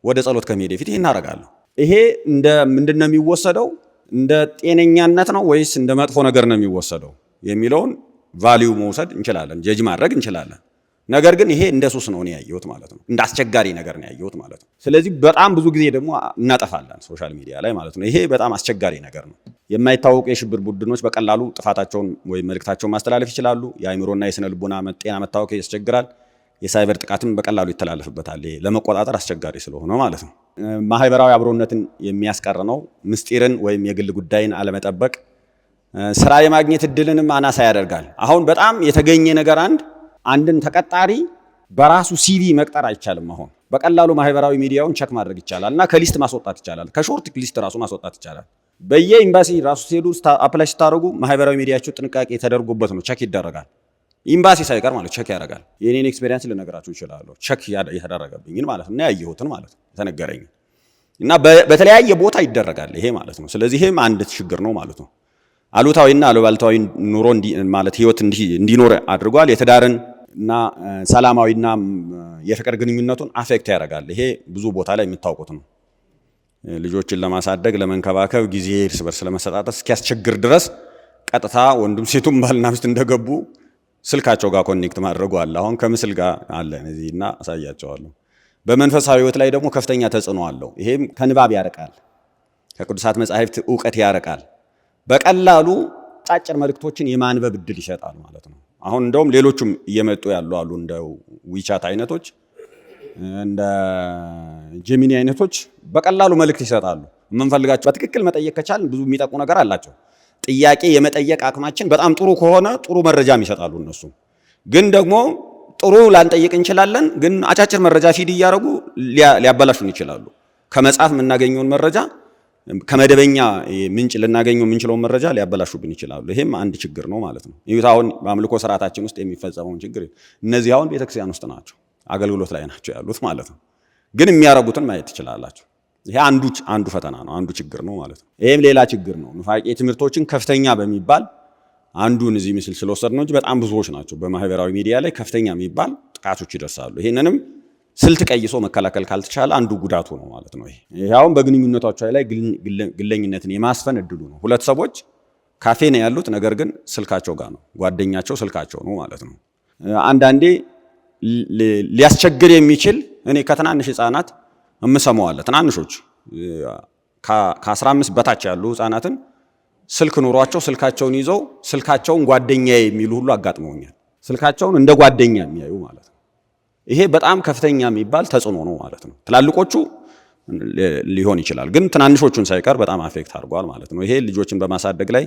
ወደ ጸሎት ከመሄድ በፊት ይሄን አረጋለሁ። ይሄ እንደ ምንድነው የሚወሰደው? እንደ ጤነኛነት ነው ወይስ እንደ መጥፎ ነገር ነው የሚወሰደው የሚለውን ቫልዩ መውሰድ እንችላለን፣ ጀጅ ማድረግ እንችላለን። ነገር ግን ይሄ እንደ ሱስ ነው እኔ ያየሁት ማለት ነው። እንደ አስቸጋሪ ነገር ነው ያየሁት ማለት ነው። ስለዚህ በጣም ብዙ ጊዜ ደግሞ እናጠፋለን ሶሻል ሚዲያ ላይ ማለት ነው። ይሄ በጣም አስቸጋሪ ነገር ነው። የማይታወቁ የሽብር ቡድኖች በቀላሉ ጥፋታቸውን ወይም መልእክታቸውን ማስተላለፍ ይችላሉ። የአእምሮና የስነ ልቦና ጤና መታወክ ያስቸግራል። የሳይበር ጥቃትም በቀላሉ ይተላለፍበታል። ይሄ ለመቆጣጠር አስቸጋሪ ስለሆነ ማለት ነው። ማህበራዊ አብሮነትን የሚያስቀር ነው። ምስጢርን ወይም የግል ጉዳይን አለመጠበቅ ስራ የማግኘት እድልንም አናሳ ያደርጋል። አሁን በጣም የተገኘ ነገር አንድን ተቀጣሪ በራሱ ሲቪ መቅጠር አይቻልም። አሁን በቀላሉ ማህበራዊ ሚዲያውን ቸክ ማድረግ ይቻላል እና ከሊስት ማስወጣት ይቻላል። ከሾርት ሊስት ራሱ ማስወጣት ይቻላል። በየኤምባሲ ራሱ ሲሄዱ አፕላይ ስታደርጉ ማህበራዊ ሚዲያቸው ጥንቃቄ ተደርጎበት ነው ቸክ ይደረጋል። ኤምባሲ ሳይቀር ማለት ቸክ ያደርጋል። የኔን ኤክስፔሪየንስ ልነግራችሁ ይችላል። ቸክ ያደረገብኝን ማለት ነው እና ያየሁትን ማለት ነው የተነገረኝ እና በተለያየ ቦታ ይደረጋል ይሄ ማለት ነው። ስለዚህ ይሄም አንድ ችግር ነው ማለት ነው። አሉታዊና አሉባልታዊ ኑሮ ማለት ህይወት እንዲኖር አድርጓል። የትዳርን እና ሰላማዊና የፍቅር ግንኙነቱን አፌክት ያደርጋል። ይሄ ብዙ ቦታ ላይ የምታውቁት ነው። ልጆችን ለማሳደግ ለመንከባከብ ጊዜ እርስ በርስ ለመሰጣጠት እስኪያስቸግር ድረስ ቀጥታ ወንዱም ሴቱም ባልና ሚስት እንደገቡ ስልካቸው ጋር ኮኔክት ማድረጉ አለ። አሁን ከምስል ጋር አለ እዚህና አሳያቸዋለሁ። በመንፈሳዊ ህይወት ላይ ደግሞ ከፍተኛ ተጽዕኖ አለው። ይሄም ከንባብ ያርቃል፣ ከቅዱሳት መጻሕፍት ዕውቀት ያርቃል። በቀላሉ ጫጭር መልእክቶችን የማንበብ እድል ይሰጣል ማለት ነው። አሁን እንደውም ሌሎችም እየመጡ ያሉ አሉ እንደ ዊቻት አይነቶች እንደ ጄሚኒ አይነቶች በቀላሉ መልእክት ይሰጣሉ። የምንፈልጋቸው በትክክል መጠየቅ ከቻልን ብዙ የሚጠቁ ነገር አላቸው። ጥያቄ የመጠየቅ አቅማችን በጣም ጥሩ ከሆነ ጥሩ መረጃም ይሰጣሉ እነሱ። ግን ደግሞ ጥሩ ላንጠይቅ እንችላለን፣ ግን አጫጭር መረጃ ፊድ እያደረጉ ሊያበላሹን ይችላሉ። ከመጽሐፍ የምናገኘውን መረጃ ከመደበኛ ምንጭ ልናገኘው የምንችለውን መረጃ ሊያበላሹብን ይችላሉ። ይሄም አንድ ችግር ነው ማለት ነው። ይሁን አሁን በአምልኮ ስርዓታችን ውስጥ የሚፈጸመውን ችግር እነዚህ አሁን ቤተክርስቲያን ውስጥ ናቸው፣ አገልግሎት ላይ ናቸው ያሉት ማለት ነው። ግን የሚያረጉትን ማየት ትችላላችሁ። ይሄ አንዱ ፈተና ነው፣ አንዱ ችግር ነው ማለት ነው። ይሄም ሌላ ችግር ነው። ኑፋቄ ትምህርቶችን ከፍተኛ በሚባል አንዱን እዚህ ምስል ስለወሰድ ነው እንጂ በጣም ብዙዎች ናቸው። በማህበራዊ ሚዲያ ላይ ከፍተኛ የሚባል ጥቃቶች ይደርሳሉ። ይሄንንም ስልት ቀይሶ መከላከል ካልተቻለ አንዱ ጉዳቱ ነው ማለት ነው። ይሄ አሁን በግንኙነታቸው ላይ ግለኝነትን የማስፈን እድሉ ነው። ሁለት ሰዎች ካፌ ነው ያሉት፣ ነገር ግን ስልካቸው ጋር ነው፣ ጓደኛቸው ስልካቸው ነው ማለት ነው። አንዳንዴ ሊያስቸግር የሚችል እኔ ከትናንሽ ህፃናት እምሰማው አለ። ትናንሾች ከ15 በታች ያሉ ህፃናትን ስልክ ኑሯቸው ስልካቸውን ይዘው ስልካቸውን ጓደኛዬ የሚሉ ሁሉ አጋጥመውኛል። ስልካቸውን እንደ ጓደኛ የሚያዩ ማለት ነው። ይሄ በጣም ከፍተኛ የሚባል ተጽዕኖ ነው ማለት ነው። ትላልቆቹ ሊሆን ይችላል፣ ግን ትናንሾቹን ሳይቀር በጣም አፌክት አድርጓል ማለት ነው። ይሄ ልጆችን በማሳደግ ላይ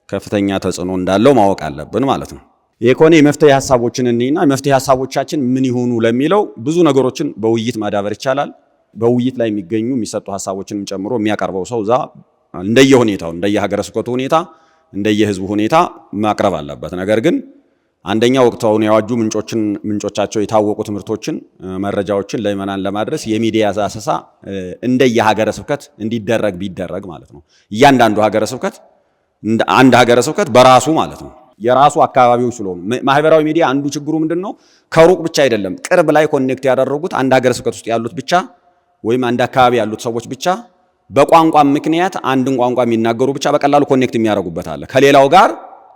ከፍተኛ ተጽዕኖ እንዳለው ማወቅ አለብን ማለት ነው። ይሄ ከሆነ የመፍትሄ ሀሳቦችን እንይና የመፍትሄ ሀሳቦቻችን ምን ይሆኑ ለሚለው ብዙ ነገሮችን በውይይት ማዳበር ይቻላል። በውይይት ላይ የሚሰጡ ሀሳቦችንም ጨምሮ የሚያቀርበው ሰው እዛ እንደየሁኔታው እንደየሀገረ ስብከቱ ሁኔታ እንደየህዝቡ ሁኔታ ማቅረብ አለበት። ነገር ግን አንደኛ ወቅታውን ያዋጁ ምንጮቻቸው የታወቁ ትምህርቶችን መረጃዎችን ለምእመናን ለማድረስ የሚዲያ ዳሰሳ እንደየሀገረ ስብከት እንዲደረግ ቢደረግ ማለት ነው። እያንዳንዱ ሀገረ ስብከት አንድ ሀገረ ስብከት በራሱ ማለት ነው የራሱ አካባቢዎች ስለሆኑ ማህበራዊ ሚዲያ አንዱ ችግሩ ምንድነው? ከሩቅ ብቻ አይደለም፣ ቅርብ ላይ ኮኔክት ያደረጉት አንድ ሀገረ ስብከት ውስጥ ያሉት ብቻ ወይም አንድ አካባቢ ያሉት ሰዎች ብቻ በቋንቋ ምክንያት አንድን ቋንቋ የሚናገሩ ብቻ በቀላሉ ኮኔክት የሚያደርጉበት አለ። ከሌላው ጋር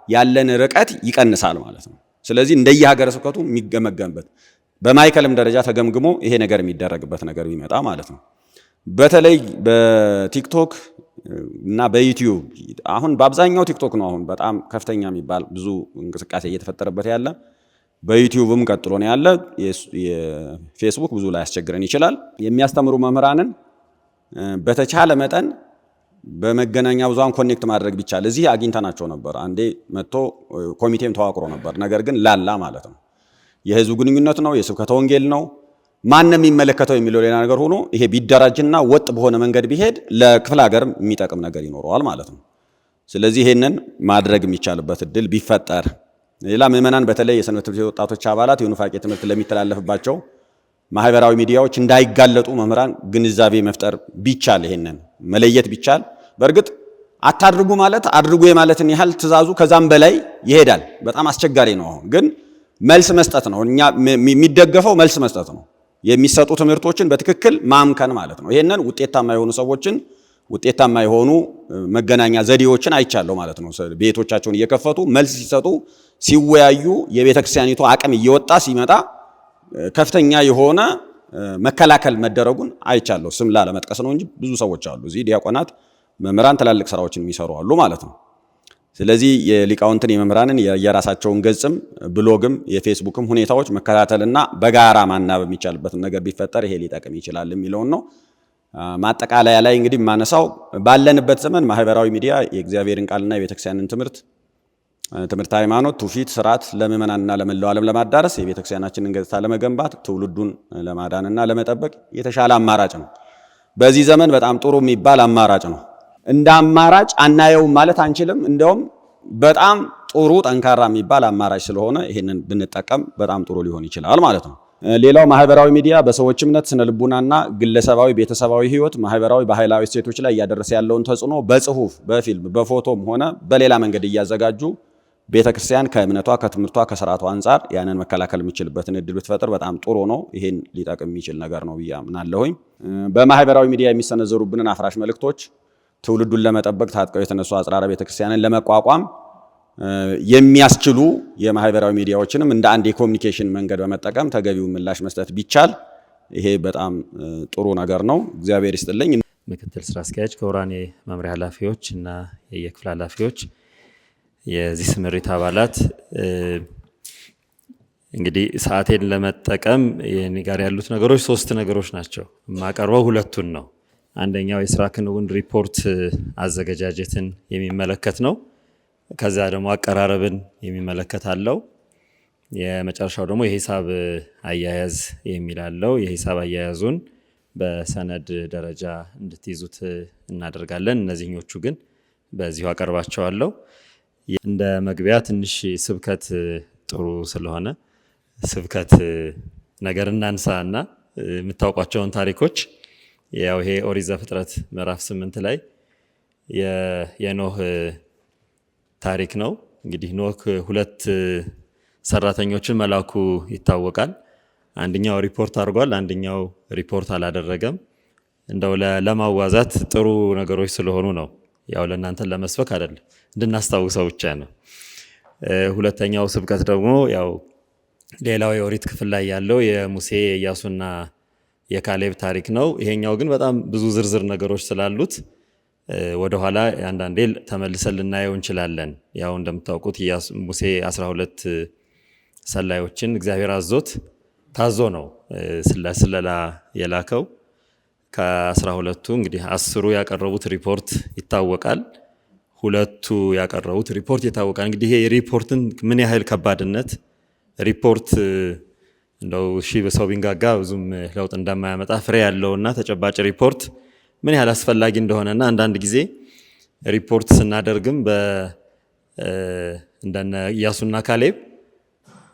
ያለን ርቀት ይቀንሳል ማለት ነው። ስለዚህ እንደየሀገረ ስብከቱ የሚገመገምበት በማይከልም ደረጃ ተገምግሞ ይሄ ነገር የሚደረግበት ነገር ቢመጣ ማለት ነው። በተለይ በቲክቶክ እና በዩቲዩብ አሁን በአብዛኛው ቲክቶክ ነው አሁን በጣም ከፍተኛ የሚባል ብዙ እንቅስቃሴ እየተፈጠረበት ያለ፣ በዩቲዩብም ቀጥሎ ነው ያለ። የፌስቡክ ብዙ ላይ ያስቸግረን ይችላል። የሚያስተምሩ መምህራንን በተቻለ መጠን በመገናኛ ብዙሃን ኮኔክት ማድረግ ቢቻል እዚህ አግኝተናቸው ነበር። አንዴ መጥቶ ኮሚቴም ተዋቅሮ ነበር። ነገር ግን ላላ ማለት ነው። የህዝብ ግንኙነት ነው፣ የስብከተ ወንጌል ነው፣ ማንም የሚመለከተው የሚለው ሌላ ነገር ሆኖ ይሄ ቢደራጅና ወጥ በሆነ መንገድ ቢሄድ ለክፍለ ሀገር የሚጠቅም ነገር ይኖረዋል ማለት ነው። ስለዚህ ይሄንን ማድረግ የሚቻልበት እድል ቢፈጠር፣ ሌላ ምዕመናን በተለይ የሰንበት ትምህርት ቤት ወጣቶች አባላት የኑፋቄ ትምህርት ለሚተላለፍባቸው ማህበራዊ ሚዲያዎች እንዳይጋለጡ መምህራን ግንዛቤ መፍጠር ቢቻል፣ ይሄንን መለየት ቢቻል። በእርግጥ አታድርጉ ማለት አድርጉ የማለትን ያህል ትእዛዙ ከዛም በላይ ይሄዳል። በጣም አስቸጋሪ ነው። አሁን ግን መልስ መስጠት ነው። እኛ የሚደገፈው መልስ መስጠት ነው። የሚሰጡ ትምህርቶችን በትክክል ማምከን ማለት ነው። ይሄንን ውጤታማ የሆኑ ሰዎችን ውጤታማ የሆኑ መገናኛ ዘዴዎችን አይቻለሁ ማለት ነው። ቤቶቻቸውን እየከፈቱ መልስ ሲሰጡ ሲወያዩ የቤተክርስቲያኒቱ አቅም እየወጣ ሲመጣ ከፍተኛ የሆነ መከላከል መደረጉን አይቻለሁ። ስም ላለመጥቀስ ነው እንጂ ብዙ ሰዎች አሉ እዚህ ዲያቆናት፣ መምህራን ትላልቅ ስራዎችን የሚሰሩ አሉ ማለት ነው። ስለዚህ የሊቃውንትን የመምህራንን የራሳቸውን ገጽም ብሎግም የፌስቡክም ሁኔታዎች መከታተልና በጋራ ማናበብ የሚቻልበት ነገር ቢፈጠር ይሄ ሊጠቅም ይችላል የሚለውን ነው። ማጠቃለያ ላይ እንግዲህ የማነሳው ባለንበት ዘመን ማህበራዊ ሚዲያ የእግዚአብሔርን ቃልና የቤተክርስቲያንን ትምህርት ሃይማኖት፣ ትውፊት፣ ስርዓት ለምእመናንና ለመላው ዓለም ለማዳረስ የቤተክርስቲያናችንን ገጽታ ለመገንባት ትውልዱን ለማዳንና ለመጠበቅ የተሻለ አማራጭ ነው። በዚህ ዘመን በጣም ጥሩ የሚባል አማራጭ ነው። እንደ አማራጭ አናየውም ማለት አንችልም። እንደውም በጣም ጥሩ ጠንካራ የሚባል አማራጭ ስለሆነ ይሄንን ብንጠቀም በጣም ጥሩ ሊሆን ይችላል ማለት ነው። ሌላው ማህበራዊ ሚዲያ በሰዎች እምነት፣ ስነ ልቡናና ግለሰባዊ ቤተሰባዊ ህይወት፣ ማህበራዊ ባህላዊ እሴቶች ላይ እያደረሰ ያለውን ተጽዕኖ በጽሁፍ፣ በፊልም፣ በፎቶም ሆነ በሌላ መንገድ እያዘጋጁ ቤተክርስቲያን ከእምነቷ፣ ከትምህርቷ፣ ከስርዓቷ አንጻር ያንን መከላከል የሚችልበትን እድል ብትፈጥር በጣም ጥሩ ነው። ይሄን ሊጠቅም የሚችል ነገር ነው ብዬ አምናለሁኝ። በማህበራዊ ሚዲያ የሚሰነዘሩብንን አፍራሽ መልእክቶች ትውልዱን ለመጠበቅ ታጥቀው የተነሱ አጽራረ ቤተክርስቲያንን ለመቋቋም የሚያስችሉ የማህበራዊ ሚዲያዎችንም እንደ አንድ የኮሚኒኬሽን መንገድ በመጠቀም ተገቢውን ምላሽ መስጠት ቢቻል ይሄ በጣም ጥሩ ነገር ነው። እግዚአብሔር ይስጥልኝ። ምክትል ስራ አስኪያጅ፣ ክቡራን የመምሪያ ኃላፊዎች እና የክፍል ኃላፊዎች፣ የዚህ ስምሪት አባላት፣ እንግዲህ ሰዓቴን ለመጠቀም የኔ ጋር ያሉት ነገሮች 3 ነገሮች ናቸው። የማቀርበው ሁለቱን ነው። አንደኛው የስራ ክንውን ሪፖርት አዘገጃጀትን የሚመለከት ነው። ከዛ ደግሞ አቀራረብን የሚመለከት አለው። የመጨረሻው ደግሞ የሂሳብ አያያዝ የሚል አለው። የሂሳብ አያያዙን በሰነድ ደረጃ እንድትይዙት እናደርጋለን። እነዚህኞቹ ግን በዚሁ አቀርባቸዋለሁ። እንደ መግቢያ ትንሽ ስብከት ጥሩ ስለሆነ ስብከት ነገር እናንሳ እና የምታውቋቸውን ታሪኮች ያው ይሄ ኦሪት ዘፍጥረት ምዕራፍ 8 ላይ የኖህ ታሪክ ነው። እንግዲህ ኖህ 2 ሰራተኞችን መላኩ ይታወቃል። አንደኛው ሪፖርት አድርጓል፣ አንደኛው ሪፖርት አላደረገም። እንደው ለማዋዛት ጥሩ ነገሮች ስለሆኑ ነው። ያው ለእናንተን ለመስበክ አይደለም እንድናስታውሰው ብቻ ነው። ሁለተኛው ስብከት ደግሞ ያው ሌላው የኦሪት ክፍል ላይ ያለው የሙሴ የኢያሱና የካሌብ ታሪክ ነው። ይሄኛው ግን በጣም ብዙ ዝርዝር ነገሮች ስላሉት ወደኋላ አንዳንዴ ተመልሰን ልናየው እንችላለን። ያው እንደምታውቁት ሙሴ 12 ሰላዮችን እግዚአብሔር ታዞ ነው ስለላ የላከው። ከ12ቱ እንግዲህ 10ሩ ያቀረቡት ሪፖርት ይታወቃል። 2ቱ ያቀረቡት ሪፖርት ይታወቃል። እንግዲህ ይሄ ሪፖርትን ምን ያህል ከባድነት ሪፖርት እንደው በሰው ቢንጋጋ ብዙም ለውጥ እንደማያመጣ ፍሬ ያለውና ተጨባጭ ሪፖርት ምን ያህል አስፈላጊ እንደሆነና አንዳንድ ጊዜ ሪፖርት ስናደርግም እንደነ ኢያሱና ካሌብ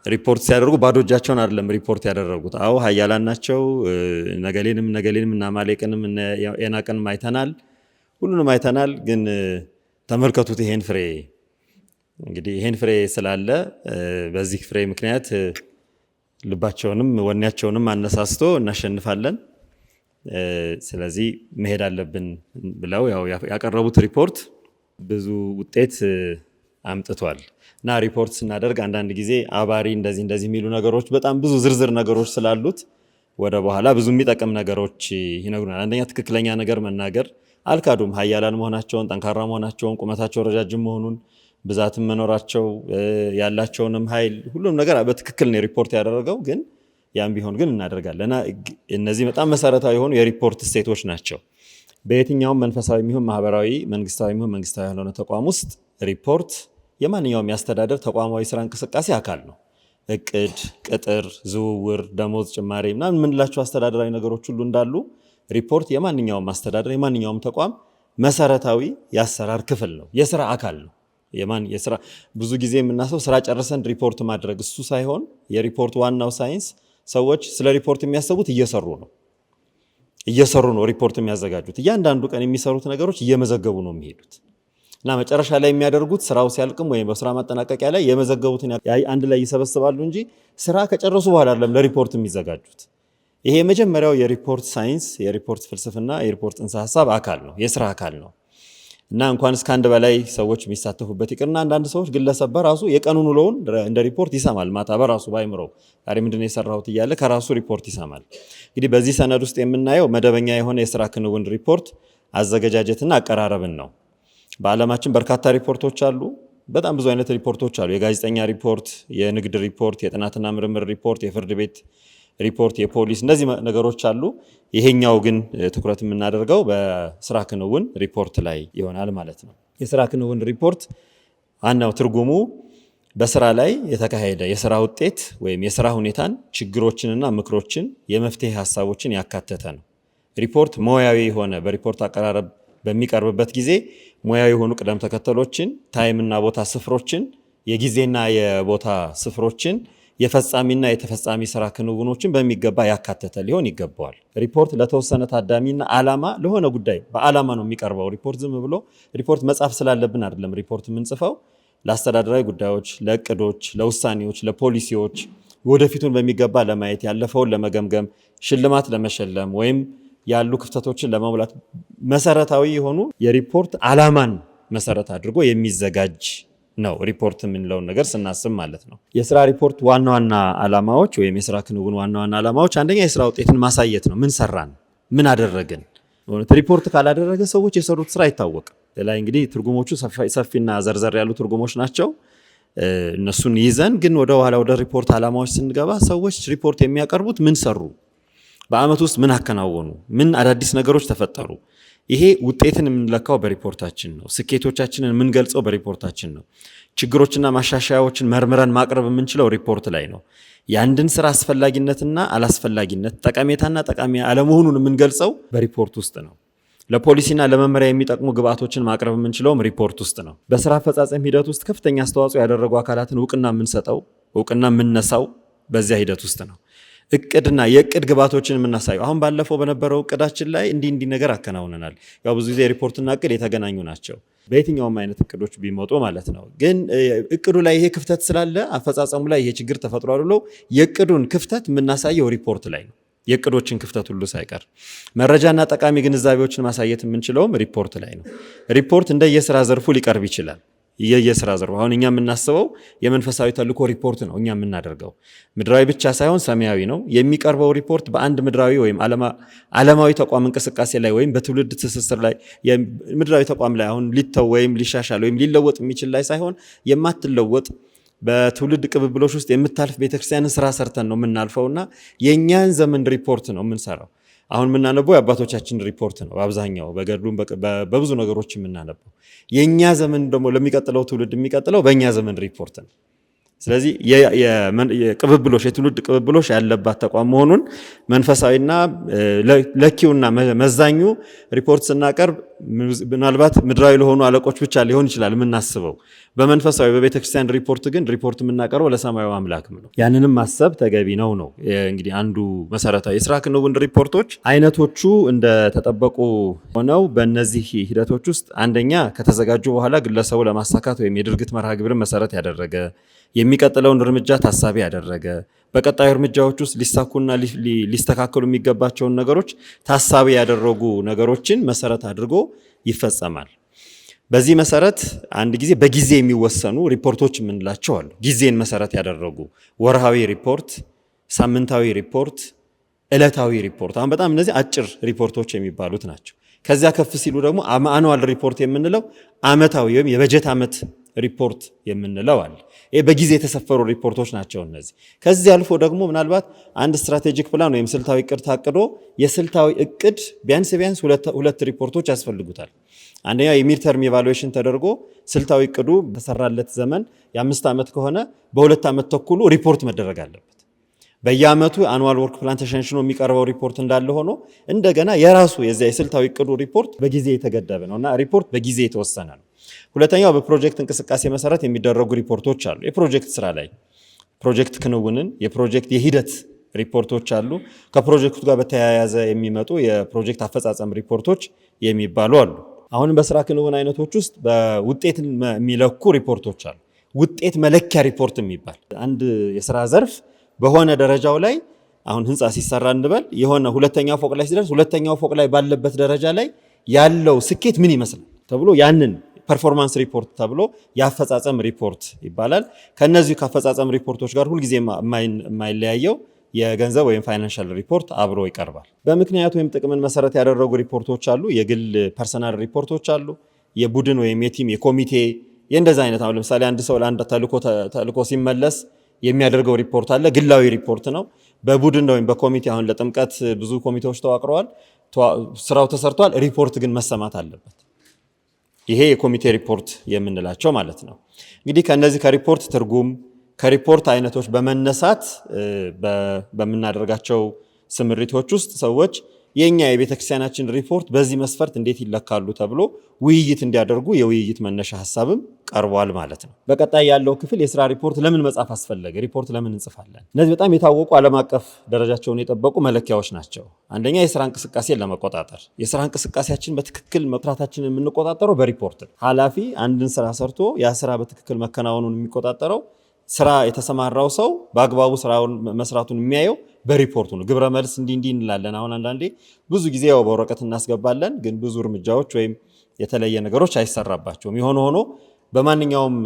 ሪፖርት ሲያደርጉ ባዶ እጃቸውን አይደለም ሪፖርት ያደረጉት። አዎ ኃያላን ናቸው። ነገሌንም እና አማሌቅንም ኤናቅንም አይተናል፣ ሁሉንም አይተናል። ግን ተመልከቱት ይሄን ፍሬ። እንግዲህ ይሄን ፍሬ ስላለ በዚህ ፍሬ ምክንያት ልባቸውንም ወኔያቸውንም አነሳስቶ እናሸንፋለን፣ ስለዚህ መሄድ አለብን ብለው ያቀረቡት ሪፖርት ብዙ ውጤት አምጥቷል። እና ሪፖርት ስናደርግ አንዳንድ ጊዜ አባሪ እንደዚህ የሚሉ ነገሮች በጣም ብዙ ዝርዝር ነገሮች ስላሉት ወደ በኋላ ብዙ የሚጠቅም ነገሮች ይነግሩናል። አንደኛ ትክክለኛ ነገር መናገር፣ አልካዱም። ኃያላን መሆናቸውን፣ ጠንካራ መሆናቸውን፣ ቁመታቸው ረጃጅም መሆኑን፣ ብዛትም መኖራቸው፣ ያላቸውንም ኃይል ሁሉም ነገር በትክክል ነው ሪፖርት ያደረገው። ግን ያም ቢሆን ግን እናደርጋለን። እነዚህ በጣም መሰረታዊ የሆኑ የሪፖርት ስቴቶች ናቸው። በየትኛውም መንፈሳዊ የሚሆን ማህበራዊ፣ መንግስታዊ የሚሆን መንግስታዊ ያልሆነ ተቋም ውስጥ ሪፖርት የማንኛውም ያስተዳደር ተቋማዊ ስራ እንቅስቃሴ አካል ነው። እቅድ፣ ቅጥር፣ ዝውውር፣ ደሞዝ ጭማሪ ምናምን የምንላቸው አስተዳደራዊ ነገሮች ሁሉ እንዳሉ ሪፖርት የማንኛውም አስተዳደር የማንኛውም ተቋም መሰረታዊ የአሰራር ክፍል ነው፣ የስራ አካል ነው። ብዙ ጊዜ የምናስበው ስራ ጨርሰን ሪፖርት ማድረግ እሱ ሳይሆን የሪፖርት ዋናው ሳይንስ ሰዎች ስለ ሪፖርት የሚያስቡት እየሰሩ ነው ሪፖርት የሚያዘጋጁት። እያንዳንዱ ቀን የሚሰሩት ነገሮች እየመዘገቡ ነው የሚሄዱት እና መጨረሻ ላይ የሚያደርጉት ስራው ሲያልቅም ወይም በስራ ማጠናቀቂያ ላይ የመዘገቡትን አንድ ላይ ይሰበስባሉ እንጂ ስራ ከጨረሱ በኋላ አይደለም ለሪፖርት የሚዘጋጁት። ይሄ የመጀመሪያው የሪፖርት ሳይንስ፣ የሪፖርት ፍልስፍና፣ የሪፖርት ጽንሰ ሀሳብ አካል ነው፣ የስራ አካል ነው። እና እንኳን እስከ አንድ በላይ ሰዎች የሚሳተፉበት ይቅርና አንዳንድ ሰዎች ግለሰብ በራሱ የቀኑን ውሎውን እንደ ሪፖርት ይሰማል። ማታ በራሱ ባይምረው ዛሬ ምንድን ነው የሰራሁት እያለ ከራሱ ሪፖርት ይሰማል። እንግዲህ በዚህ ሰነድ ውስጥ የምናየው መደበኛ የሆነ የስራ ክንውን ሪፖርት አዘገጃጀትና አቀራረብን ነው። በዓለማችን በርካታ ሪፖርቶች አሉ። በጣም ብዙ አይነት ሪፖርቶች አሉ። የጋዜጠኛ ሪፖርት፣ የንግድ ሪፖርት፣ የጥናትና ምርምር ሪፖርት፣ የፍርድ ቤት ሪፖርት፣ የፖሊስ፣ እነዚህ ነገሮች አሉ። ይሄኛው ግን ትኩረት የምናደርገው በስራ ክንውን ሪፖርት ላይ ይሆናል ማለት ነው። የስራ ክንውን ሪፖርት ዋናው ትርጉሙ በስራ ላይ የተካሄደ የስራ ውጤት ወይም የስራ ሁኔታን፣ ችግሮችንና ምክሮችን፣ የመፍትሄ ሀሳቦችን ያካተተ ነው። ሪፖርት ሙያዊ የሆነ በሪፖርት አቀራረብ በሚቀርብበት ጊዜ ሙያዊ የሆኑ ቅደም ተከተሎችን፣ ታይምና ቦታ ስፍሮችን፣ የጊዜና የቦታ ስፍሮችን፣ የፈጻሚና የተፈጻሚ ስራ ክንውኖችን በሚገባ ያካተተ ሊሆን ይገባዋል። ሪፖርት ለተወሰነ ታዳሚና ዓላማ ለሆነ ጉዳይ በዓላማ ነው የሚቀርበው። ሪፖርት ዝም ብሎ ሪፖርት መጻፍ ስላለብን አይደለም ሪፖርት የምንጽፈው። ለአስተዳደራዊ ጉዳዮች፣ ለእቅዶች፣ ለውሳኔዎች፣ ለፖሊሲዎች፣ ወደፊቱን በሚገባ ለማየት፣ ያለፈውን ለመገምገም፣ ሽልማት ለመሸለም ወይም ያሉ ክፍተቶችን ለመሙላት መሰረታዊ የሆኑ የሪፖርት ዓላማን መሰረት አድርጎ የሚዘጋጅ ነው። ሪፖርት የምንለውን ነገር ስናስብ ማለት ነው። የስራ ሪፖርት ዋና ዋና ዓላማዎች ወይም የስራ ክንውን ዋና ዋና ዓላማዎች አንደኛ የስራ ውጤትን ማሳየት ነው። ምን ሰራን፣ ምን አደረግን። ሪፖርት ካላደረገ ሰዎች የሰሩት ስራ አይታወቅም። ላይ እንግዲህ ትርጉሞቹ ሰፊና ዘርዘር ያሉ ትርጉሞች ናቸው። እነሱን ይዘን ግን ወደ ኋላ ወደ ሪፖርት ዓላማዎች ስንገባ ሰዎች ሪፖርት የሚያቀርቡት ምን ሰሩ፣ በአመት ውስጥ ምን አከናወኑ፣ ምን አዳዲስ ነገሮች ተፈጠሩ፣ ይሄ ውጤትን የምንለካው በሪፖርታችን ነው። ስኬቶቻችንን የምንገልጸው በሪፖርታችን ነው። ችግሮችና ማሻሻያዎችን መርምረን ማቅረብ የምንችለው ሪፖርት ላይ ነው። የአንድን ስራ አስፈላጊነትና አላስፈላጊነት፣ ጠቀሜታና ጠቃሚ አለመሆኑን የምንገልጸው በሪፖርት ውስጥ ነው። ለፖሊሲና ለመመሪያ የሚጠቅሙ ግብአቶችን ማቅረብ የምንችለውም ሪፖርት ውስጥ ነው። በስራ አፈጻጸም ሂደት ውስጥ ከፍተኛ አስተዋጽኦ ያደረጉ አካላትን እውቅና የምንነሳው በዚያ ሂደት ውስጥ ነው። እቅድና የእቅድ ግብአቶችን የምናሳየው አሁን ባለፈው በነበረው እቅዳችን ላይ እንዲህ ነገር አከናውነናል። ያው ብዙ ጊዜ ሪፖርትና እቅድ የተገናኙ ናቸው፣ በየትኛውም አይነት እቅዶች ቢመጡ ማለት ነው። ግን እቅዱ ላይ ይሄ ክፍተት ስላለ አፈጻጸሙ ላይ ይሄ ችግር ተፈጥሯል ብሎ የእቅዱን ክፍተት የምናሳየው ሪፖርት ላይ ነው። የእቅዶችን ክፍተት ሁሉ ሳይቀር መረጃና ጠቃሚ ግንዛቤዎችን ማሳየት የምንችለውም ሪፖርት ላይ ነው። ሪፖርት እንደየስራ ዘርፉ ሊቀርብ ይችላል። የየስራ ዘርፉ አሁን እኛ የምናስበው የመንፈሳዊ ተልእኮ ሪፖርት ነው። እኛ የምናደርገው ምድራዊ ብቻ ሳይሆን ሰማያዊ ነው። የሚቀርበው ሪፖርት በአንድ ምድራዊ ወይም ዓለማዊ ተቋም እንቅስቃሴ ላይ ወይም በትውልድ ትስስር ላይ ምድራዊ ተቋም ላይ አሁን ሊተው ወይም ሊሻሻል ወይም ሊለወጥ የሚችል ላይ ሳይሆን የማትለወጥ በትውልድ ቅብብሎች ውስጥ የምታልፍ ቤተክርስቲያንን ስራ ሰርተን ነው የምናልፈውና የእኛን ዘመን ሪፖርት ነው የምንሰራው። አሁን የምናነበው የአባቶቻችን ሪፖርት ነው በአብዛኛው በገድሉም በብዙ ነገሮች የምናነበው። የእኛ ዘመን ደግሞ ለሚቀጥለው ትውልድ የሚቀጥለው በእኛ ዘመን ሪፖርት ነው። ስለዚህ የትውልድ ቅብብሎች ያለባት ተቋም መሆኑን መንፈሳዊና ለኪውና መዛኙ ሪፖርት ስናቀርብ ምናልባት ምድራዊ ለሆኑ አለቆች ብቻ ሊሆን ይችላል የምናስበው። በመንፈሳዊ በቤተክርስቲያን ሪፖርት ግን ሪፖርት የምናቀርበው ለሰማያዊ አምላክም ነው። ያንንም ማሰብ ተገቢ ነው። እንግዲህ አንዱ መሰረታዊ የስራ ክንውን ሪፖርቶች አይነቶቹ እንደተጠበቁ ሆነው በእነዚህ ሂደቶች ውስጥ አንደኛ ከተዘጋጁ በኋላ ግለሰቡ ለማሳካት ወይም የድርጊት መርሃ ግብርን መሰረት ያደረገ የሚቀጥለውን እርምጃ ታሳቢ ያደረገ በቀጣዩ እርምጃዎች ውስጥ ሊሳኩና ሊስተካከሉ የሚገባቸውን ነገሮች ታሳቢ ያደረጉ ነገሮችን መሰረት አድርጎ ይፈጸማል። በዚህ መሰረት አንድ ጊዜ በጊዜ የሚወሰኑ ሪፖርቶች የምንላቸው አሉ። ጊዜን መሰረት ያደረጉ ወርሃዊ ሪፖርት፣ ሳምንታዊ ሪፖርት፣ ዕለታዊ ሪፖርት። አሁን በጣም እነዚህ አጭር ሪፖርቶች የሚባሉት ናቸው። ከዚያ ከፍ ሲሉ ደግሞ አኑዋል ሪፖርት የምንለው ዓመታዊ ወይም የበጀት ዓመት ሪፖርት የምንለው አለ። ይሄ በጊዜ የተሰፈሩ ሪፖርቶች ናቸው እነዚህ። ከዚህ አልፎ ደግሞ ምናልባት አንድ ስትራቴጂክ ፕላን ወይም ስልታዊ እቅድ ታቅዶ የስልታዊ እቅድ ቢያንስ ሁለት ሪፖርቶች ያስፈልጉታል። አንደኛው የሚድተርም ኢቫሉዌሽን ተደርጎ ስልታዊ እቅዱ በሰራለት ዘመን የ5 ዓመት ከሆነ በ2 ዓመት ተኩሉ ሪፖርት መደረግ አለበት። በየዓመቱ አኑዋል ወርክ ፕላን ተሸንሽኖ የሚቀርበው ሪፖርት እንዳለ ሆኖ እንደገና የራሱ የዚያ የስልታዊ እቅዱ ሪፖርት በጊዜ የተገደበ ነውና ሪፖርት በጊዜ የተወሰነ ነው። ሁለተኛው በፕሮጀክት እንቅስቃሴ መሰረት የሚደረጉ ሪፖርቶች አሉ። የፕሮጀክት ስራ ላይ ፕሮጀክት ክንውንን የፕሮጀክት የሂደት ሪፖርቶች አሉ። ከፕሮጀክቱ ጋር በተያያዘ የሚመጡ የፕሮጀክት አፈጻጸም ሪፖርቶች የሚባሉ አሉ። አሁንም በስራ ክንውን አይነቶች ውስጥ በውጤትን የሚለኩ ሪፖርቶች አሉ። ውጤት መለኪያ ሪፖርት የሚባል አንድ የስራ ዘርፍ በሆነ ደረጃው ላይ አሁን ህንፃ ሲሰራ እንበል የሆነ ሁለተኛው ፎቅ ላይ ሲደርስ ሁለተኛው ፎቅ ላይ ባለበት ደረጃ ላይ ያለው ስኬት ምን ይመስላል ተብሎ ያንን ፐርፎርማንስ ሪፖርት ተብሎ የአፈጻጸም ሪፖርት ይባላል። ከነዚህ ከአፈጻጸም ሪፖርቶች ጋር ሁልጊዜ የማይለያየው የገንዘብ ወይም ፋይናንሻል ሪፖርት አብሮ ይቀርባል። በምክንያት ወይም ጥቅምን መሰረት ያደረጉ ሪፖርቶች አሉ። የግል ፐርሰናል ሪፖርቶች አሉ። የቡድን ወይም የቲም የኮሚቴ የእንደዛ አይነት አሁን ለምሳሌ አንድ ሰው ለአንድ ተልእኮ ሲመለስ የሚያደርገው ሪፖርት አለ። ግላዊ ሪፖርት ነው። በቡድን ወይም በኮሚቴ አሁን ለጥምቀት ብዙ ኮሚቴዎች ተዋቅረዋል። ስራው ተሰርቷል። ሪፖርት ግን መሰማት አለበት። ይሄ የኮሚቴ ሪፖርት የምንላቸው ማለት ነው። እንግዲህ ከነዚህ ከሪፖርት ትርጉም ከሪፖርት አይነቶች በመነሳት በምናደርጋቸው ስምሪቶች ውስጥ ሰዎች የኛ የቤተክርስቲያናችን ሪፖርት በዚህ መስፈርት እንዴት ይለካሉ ተብሎ ውይይት እንዲያደርጉ የውይይት መነሻ ሐሳብም ቀርቧል ማለት ነው። በቀጣይ ያለው ክፍል የስራ ሪፖርት ለምን መጻፍ አስፈለገ? ሪፖርት ለምን እንጽፋለን? እነዚህ በጣም የታወቁ ዓለም አቀፍ ደረጃቸውን የጠበቁ መለኪያዎች ናቸው። አንደኛ የስራ እንቅስቃሴን ለመቆጣጠር የስራ እንቅስቃሴያችን በትክክል መጥራታችንን የምንቆጣጠረው በሪፖርት ነው። ኃላፊ አንድን ስራ ሰርቶ ያ ስራ በትክክል መከናወኑን የሚቆጣጠረው ስራ የተሰማራው ሰው በአግባቡ ስራውን መስራቱን የሚያየው በሪፖርቱ ነው። ግብረ መልስ እንዲህ እንላለን። አሁን አንዳንዴ ብዙ ጊዜ ያው በወረቀት እናስገባለን፣ ግን ብዙ እርምጃዎች ወይም የተለየ ነገሮች አይሰራባቸውም። የሆነ ሆኖ በማንኛውም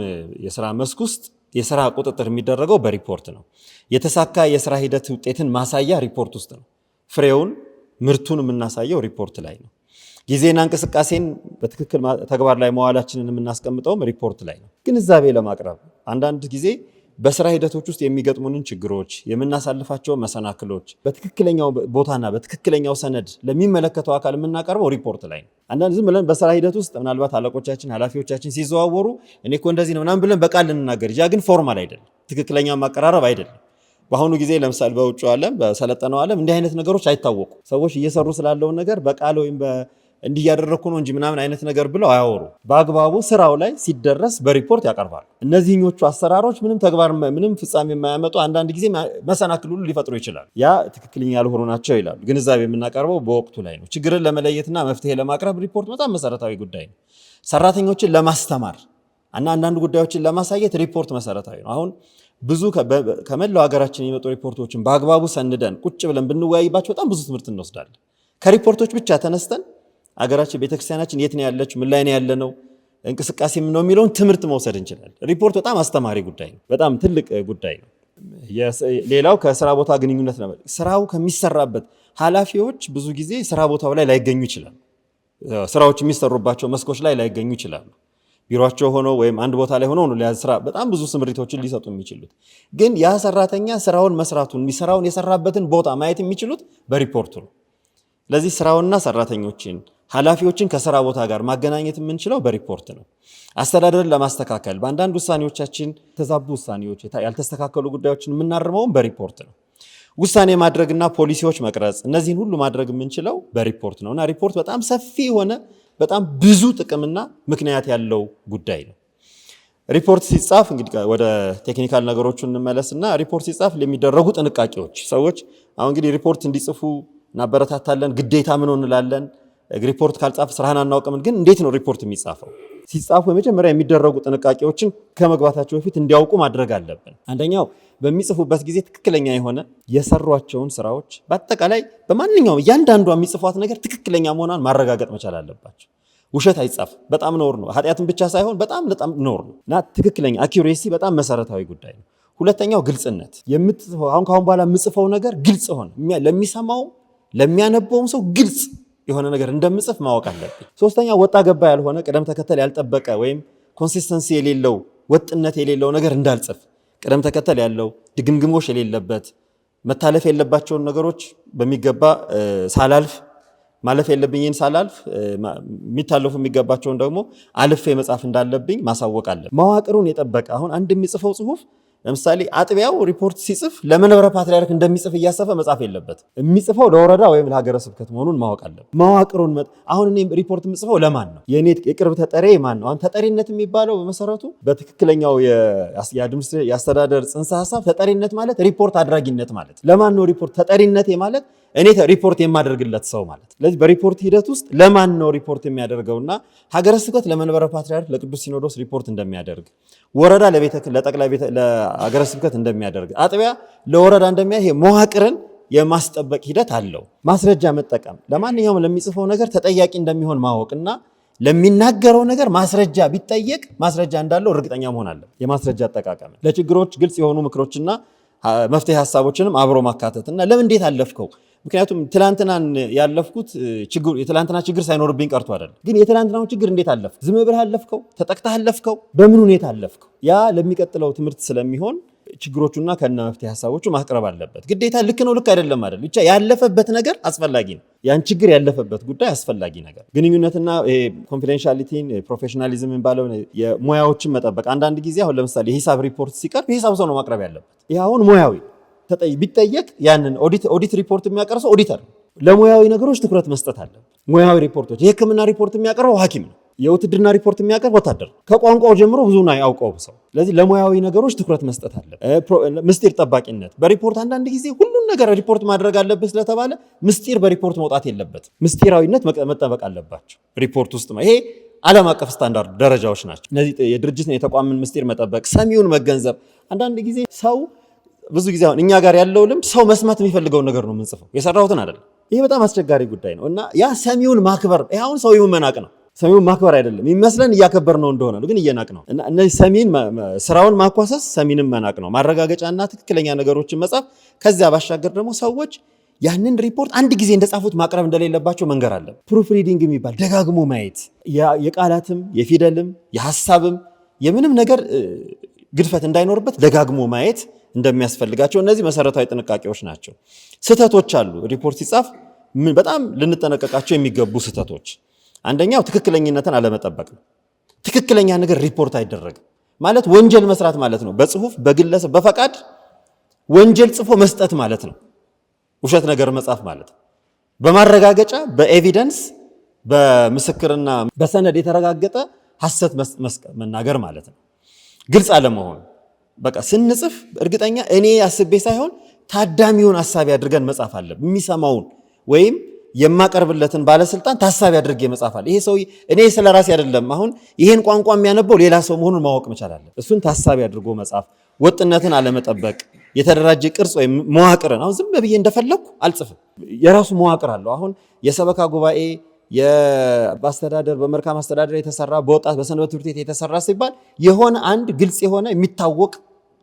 የስራ መስክ ውስጥ የስራ ቁጥጥር የሚደረገው በሪፖርት ነው። የተሳካ የስራ ሂደት ውጤትን ማሳያ ሪፖርት ውስጥ ነው። ፍሬውን ምርቱን የምናሳየው ሪፖርት ላይ ነው። ጊዜና እንቅስቃሴን በትክክል ተግባር ላይ መዋላችንን የምናስቀምጠውም ሪፖርት ላይ ነው። ግንዛቤ ለማቅረብ አንዳንድ ጊዜ በስራ ሂደቶች ውስጥ የሚገጥሙንን ችግሮች፣ የምናሳልፋቸው መሰናክሎች በትክክለኛው ቦታና በትክክለኛው ሰነድ ለሚመለከተው አካል የምናቀርበው ሪፖርት ላይ ነው። አንዳንድ ዝም ብለን በስራ ሂደት ውስጥ ምናልባት አለቆቻችን፣ ኃላፊዎቻችን ሲዘዋወሩ እኔ እኮ እንደዚህ ነው ምናምን ብለን በቃል ልንናገር፣ ያ ግን ፎርማል አይደለም፣ ትክክለኛ ማቀራረብ አይደለም። በአሁኑ ጊዜ ለምሳሌ በውጭ ዓለም በሰለጠነው ዓለም እንዲህ አይነት ነገሮች አይታወቁም። ሰዎች እየሰሩ ስላለው ነገር በቃል ወይም እንዲህ ያደረኩ ነው እንጂ ምናምን አይነት ነገር ብለው አያወሩ። በአግባቡ ስራው ላይ ሲደረስ በሪፖርት ያቀርባሉ። እነዚህኞቹ አሰራሮች ምንም ተግባር ምንም ፍጻሜ የማያመጡ አንዳንድ ጊዜ መሰናክል ሁሉ ሊፈጥሩ ይችላሉ። ያ ትክክለኛ ያልሆኑ ናቸው ይላሉ። ግንዛቤ የምናቀርበው በወቅቱ ላይ ነው። ችግርን ለመለየትና መፍትሄ ለማቅረብ ሪፖርት በጣም መሰረታዊ ጉዳይ ነው። ሰራተኞችን ለማስተማር እና አንዳንድ ጉዳዮችን ለማሳየት ሪፖርት መሰረታዊ ነው። አሁን ብዙ ከመላው ሀገራችን የሚመጡ ሪፖርቶችን በአግባቡ ሰንደን ቁጭ ብለን ብንወያይባቸው በጣም ብዙ ትምህርት እንወስዳለን። ከሪፖርቶች ብቻ ተነስተን አገራችን ቤተክርስቲያናችን የት ነው ያለችው፣ ምን ላይ ነው ያለነው፣ እንቅስቃሴ ምን ነው የሚለውን ትምህርት መውሰድ እንችላለን። ሪፖርት በጣም አስተማሪ ጉዳይ ነው። በጣም ትልቅ ጉዳይ ነው። ሌላው ከስራ ቦታ ግንኙነት ነው። ስራው ከሚሰራበት ኃላፊዎች ብዙ ጊዜ ስራ ቦታው ላይ ላይገኙ ይችላሉ። ስራዎች የሚሰሩባቸው መስኮች ላይ ላይገኙ ይችላሉ። ቢሮአቸው ሆነው ወይም አንድ ቦታ ላይ ሆነው ነው ስራ በጣም ብዙ ስምሪቶችን ሊሰጡ የሚችሉት። ግን ያ ሰራተኛ ስራውን መስራቱን ስራውን የሰራበትን ቦታ ማየት የሚችሉት በሪፖርቱ ነው። ስለዚህ ስራውና ሰራተኞችን ኃላፊዎችን ከስራ ቦታ ጋር ማገናኘት የምንችለው በሪፖርት ነው። አስተዳደርን ለማስተካከል በአንዳንድ ውሳኔዎቻችን የተዛቡ ውሳኔዎች፣ ያልተስተካከሉ ጉዳዮችን የምናርመውም በሪፖርት ነው። ውሳኔ ማድረግና ፖሊሲዎች መቅረጽ፣ እነዚህን ሁሉ ማድረግ የምንችለው በሪፖርት ነው እና ሪፖርት በጣም ሰፊ የሆነ በጣም ብዙ ጥቅምና ምክንያት ያለው ጉዳይ ነው። ሪፖርት ሲጻፍ እንግዲህ ወደ ቴክኒካል ነገሮቹ እንመለስና ሪፖርት ሲጻፍ ለሚደረጉ ጥንቃቄዎች ሰዎች አሁን እንግዲህ ሪፖርት እንዲጽፉ እናበረታታለን። ግዴታ ምን እንላለን? ሪፖርት ካልጻፍ ስራህን አናውቅም። ግን እንዴት ነው ሪፖርት የሚጻፈው? ሲጻፉ የመጀመሪያ የሚደረጉ ጥንቃቄዎችን ከመግባታቸው በፊት እንዲያውቁ ማድረግ አለብን። አንደኛው በሚጽፉበት ጊዜ ትክክለኛ የሆነ የሰሯቸውን ስራዎች በአጠቃላይ በማንኛውም እያንዳንዷ የሚጽፏት ነገር ትክክለኛ መሆኗን ማረጋገጥ መቻል አለባቸው። ውሸት አይጻፍም። በጣም ነውር ነው። ኃጢአትን ብቻ ሳይሆን በጣም ነውር ነው እና ትክክለኛ አኪዩሬሲ በጣም መሰረታዊ ጉዳይ ነው። ሁለተኛው ግልጽነት። የምትጽፈው አሁን ካሁን በኋላ የምጽፈው ነገር ግልጽ ሆነ ለሚሰማው ለሚያነበውም ሰው ግልጽ የሆነ ነገር እንደምጽፍ ማወቅ አለብኝ። ሶስተኛው ወጣ ገባ ያልሆነ ቅደም ተከተል ያልጠበቀ ወይም ኮንሲስተንሲ የሌለው ወጥነት የሌለው ነገር እንዳልጽፍ፣ ቅደም ተከተል ያለው ድግምግሞሽ የሌለበት መታለፍ የለባቸውን ነገሮች በሚገባ ሳላልፍ ማለፍ የለብኝን ሳላልፍ የሚታለፉ የሚገባቸውን ደግሞ አልፌ መጻፍ እንዳለብኝ ማሳወቅ አለ። መዋቅሩን የጠበቀ አሁን አንድ የሚጽፈው ጽሁፍ ለምሳሌ አጥቢያው ሪፖርት ሲጽፍ ለመንበረ ፓትርያርክ እንደሚጽፍ እያሰፈ መጻፍ የለበት። የሚጽፈው ለወረዳ ወይም ለሀገረ ስብከት መሆኑን ማወቅ አለበት። መዋቅሩን አሁን እኔ ሪፖርት የምጽፈው ለማን ነው? የኔ የቅርብ ተጠሪ ማን ነው? አሁን ተጠሪነት የሚባለው በመሰረቱ በትክክለኛው የአስተዳደር ጽንሰ ሀሳብ ተጠሪነት ማለት ሪፖርት አድራጊነት ማለት። ለማን ነው ሪፖርት? ተጠሪነቴ ማለት እኔ ሪፖርት የማደርግለት ሰው ማለት። ስለዚህ በሪፖርት ሂደት ውስጥ ለማን ነው ሪፖርት የሚያደርገውና ሀገረ ስብከት ለመንበረ ፓትርያርክ ለቅዱስ ሲኖዶስ ሪፖርት እንደሚያደርግ፣ ወረዳ ለጠቅላይ ሀገረ ስብከት እንደሚያደርግ፣ አጥቢያ ለወረዳ እንደሚያደርግ መዋቅርን የማስጠበቅ ሂደት አለው። ማስረጃ መጠቀም ለማንኛውም ለሚጽፈው ነገር ተጠያቂ እንደሚሆን ማወቅና ለሚናገረው ነገር ማስረጃ ቢጠየቅ ማስረጃ እንዳለው እርግጠኛ መሆን አለ። የማስረጃ አጠቃቀም ለችግሮች ግልጽ የሆኑ ምክሮችና መፍትሄ ሀሳቦችንም አብሮ ማካተት እና ለምን እንዴት አለፍከው? ምክንያቱም ትላንትናን ያለፍኩት የትላንትና ችግር ሳይኖርብኝ ቀርቶ አይደለም። ግን የትላንትናውን ችግር እንዴት አለፍከው? ዝም ብለህ አለፍከው? ተጠቅተህ አለፍከው? በምን ሁኔታ አለፍከው? ያ ለሚቀጥለው ትምህርት ስለሚሆን ችግሮቹና ከነ መፍትሄ ሀሳቦቹ ማቅረብ አለበት። ግዴታ ልክ ነው ልክ አይደለም አይደል፣ ብቻ ያለፈበት ነገር አስፈላጊ ነው። ያን ችግር ያለፈበት ጉዳይ አስፈላጊ ነገር። ግንኙነትና ኮንፊደንሻሊቲን ፕሮፌሽናሊዝም የሚባለው የሙያዎችን መጠበቅ። አንዳንድ ጊዜ አሁን ለምሳሌ የሂሳብ ሪፖርት ሲቀርብ የሂሳብ ሰው ነው ማቅረብ ያለበት። ይህ አሁን ሙያዊ ቢጠየቅ ያንን ኦዲት ሪፖርት የሚያቀርሰው ኦዲተር ነው። ለሙያዊ ነገሮች ትኩረት መስጠት አለበት። ሙያዊ ሪፖርቶች የሕክምና ሪፖርት የሚያቀርበው ሐኪም ነው። የውትድርና ሪፖርት የሚያቀርብ ወታደር፣ ከቋንቋው ጀምሮ ብዙን አያውቀው ሰው። ስለዚህ ለሙያዊ ነገሮች ትኩረት መስጠት አለበት። ምስጢር ጠባቂነት በሪፖርት አንዳንድ ጊዜ ሁሉን ነገር ሪፖርት ማድረግ አለበት ስለተባለ ምስጢር በሪፖርት መውጣት የለበት። ምስጢራዊነት መጠበቅ አለባቸው ሪፖርት ውስጥ። ይሄ ዓለም አቀፍ ስታንዳርድ ደረጃዎች ናቸው። እነዚህ የድርጅትን የተቋምን ምስጢር መጠበቅ፣ ሰሚውን መገንዘብ። አንዳንድ ጊዜ ሰው ብዙ ጊዜ አሁን እኛ ጋር ያለው ልምድ ሰው መስማት የሚፈልገውን ነገር ነው የምንጽፈው፣ የሰራሁትን አይደለም። ይሄ በጣም አስቸጋሪ ጉዳይ ነው እና ያ ሰሚውን ማክበር፣ ይሄ አሁን ሰው መናቅ ነው። ሰሚውን ማክበር አይደለም የሚመስለን፣ እያከበር ነው እንደሆነ ነው፣ ግን እየናቅ ነው። እና እነዚህ ሰሚን ስራውን ማኳሰስ ሰሚንም መናቅ ነው። ማረጋገጫና ትክክለኛ ነገሮችን መጻፍ። ከዚያ ባሻገር ደግሞ ሰዎች ያንን ሪፖርት አንድ ጊዜ እንደጻፉት ማቅረብ እንደሌለባቸው መንገር አለ። ፕሩፍ ሪዲንግ የሚባል ደጋግሞ ማየት፣ የቃላትም የፊደልም የሐሳብም የምንም ነገር ግድፈት እንዳይኖርበት ደጋግሞ ማየት እንደሚያስፈልጋቸው እነዚህ መሰረታዊ ጥንቃቄዎች ናቸው። ስህተቶች አሉ። ሪፖርት ሲጻፍ በጣም ልንጠነቀቃቸው የሚገቡ ስህተቶች፣ አንደኛው ትክክለኝነትን አለመጠበቅ ነው። ትክክለኛ ነገር ሪፖርት አይደረግም ማለት ወንጀል መስራት ማለት ነው። በጽሁፍ በግለሰብ በፈቃድ ወንጀል ጽፎ መስጠት ማለት ነው። ውሸት ነገር መጻፍ ማለት ነው። በማረጋገጫ በኤቪደንስ በምስክርና በሰነድ የተረጋገጠ ሐሰት መናገር ማለት ነው። ግልጽ አለመሆን በቃ ስንጽፍ እርግጠኛ እኔ አስቤ ሳይሆን ታዳሚውን አሳቢ አድርገን መጻፍ አለብን። የሚሰማውን ወይም የማቀርብለትን ባለስልጣን ታሳቢ አድርጌ መጻፍ አለ። ይሄ ሰው እኔ ስለራሴ አይደለም አሁን ይሄን ቋንቋ የሚያነበው ሌላ ሰው መሆኑን ማወቅ መቻል አለ። እሱን ታሳቢ አድርጎ መጻፍ፣ ወጥነትን አለመጠበቅ፣ የተደራጀ ቅርጽ ወይም መዋቅርን አሁን ዝም ብዬ እንደፈለኩ አልጽፍም። የራሱ መዋቅር አለው። አሁን የሰበካ ጉባኤ በአስተዳደር በመልካም አስተዳደር የተሰራ በወጣት በሰንበት ትምህርት ቤት የተሰራ ሲባል የሆነ አንድ ግልጽ የሆነ የሚታወቅ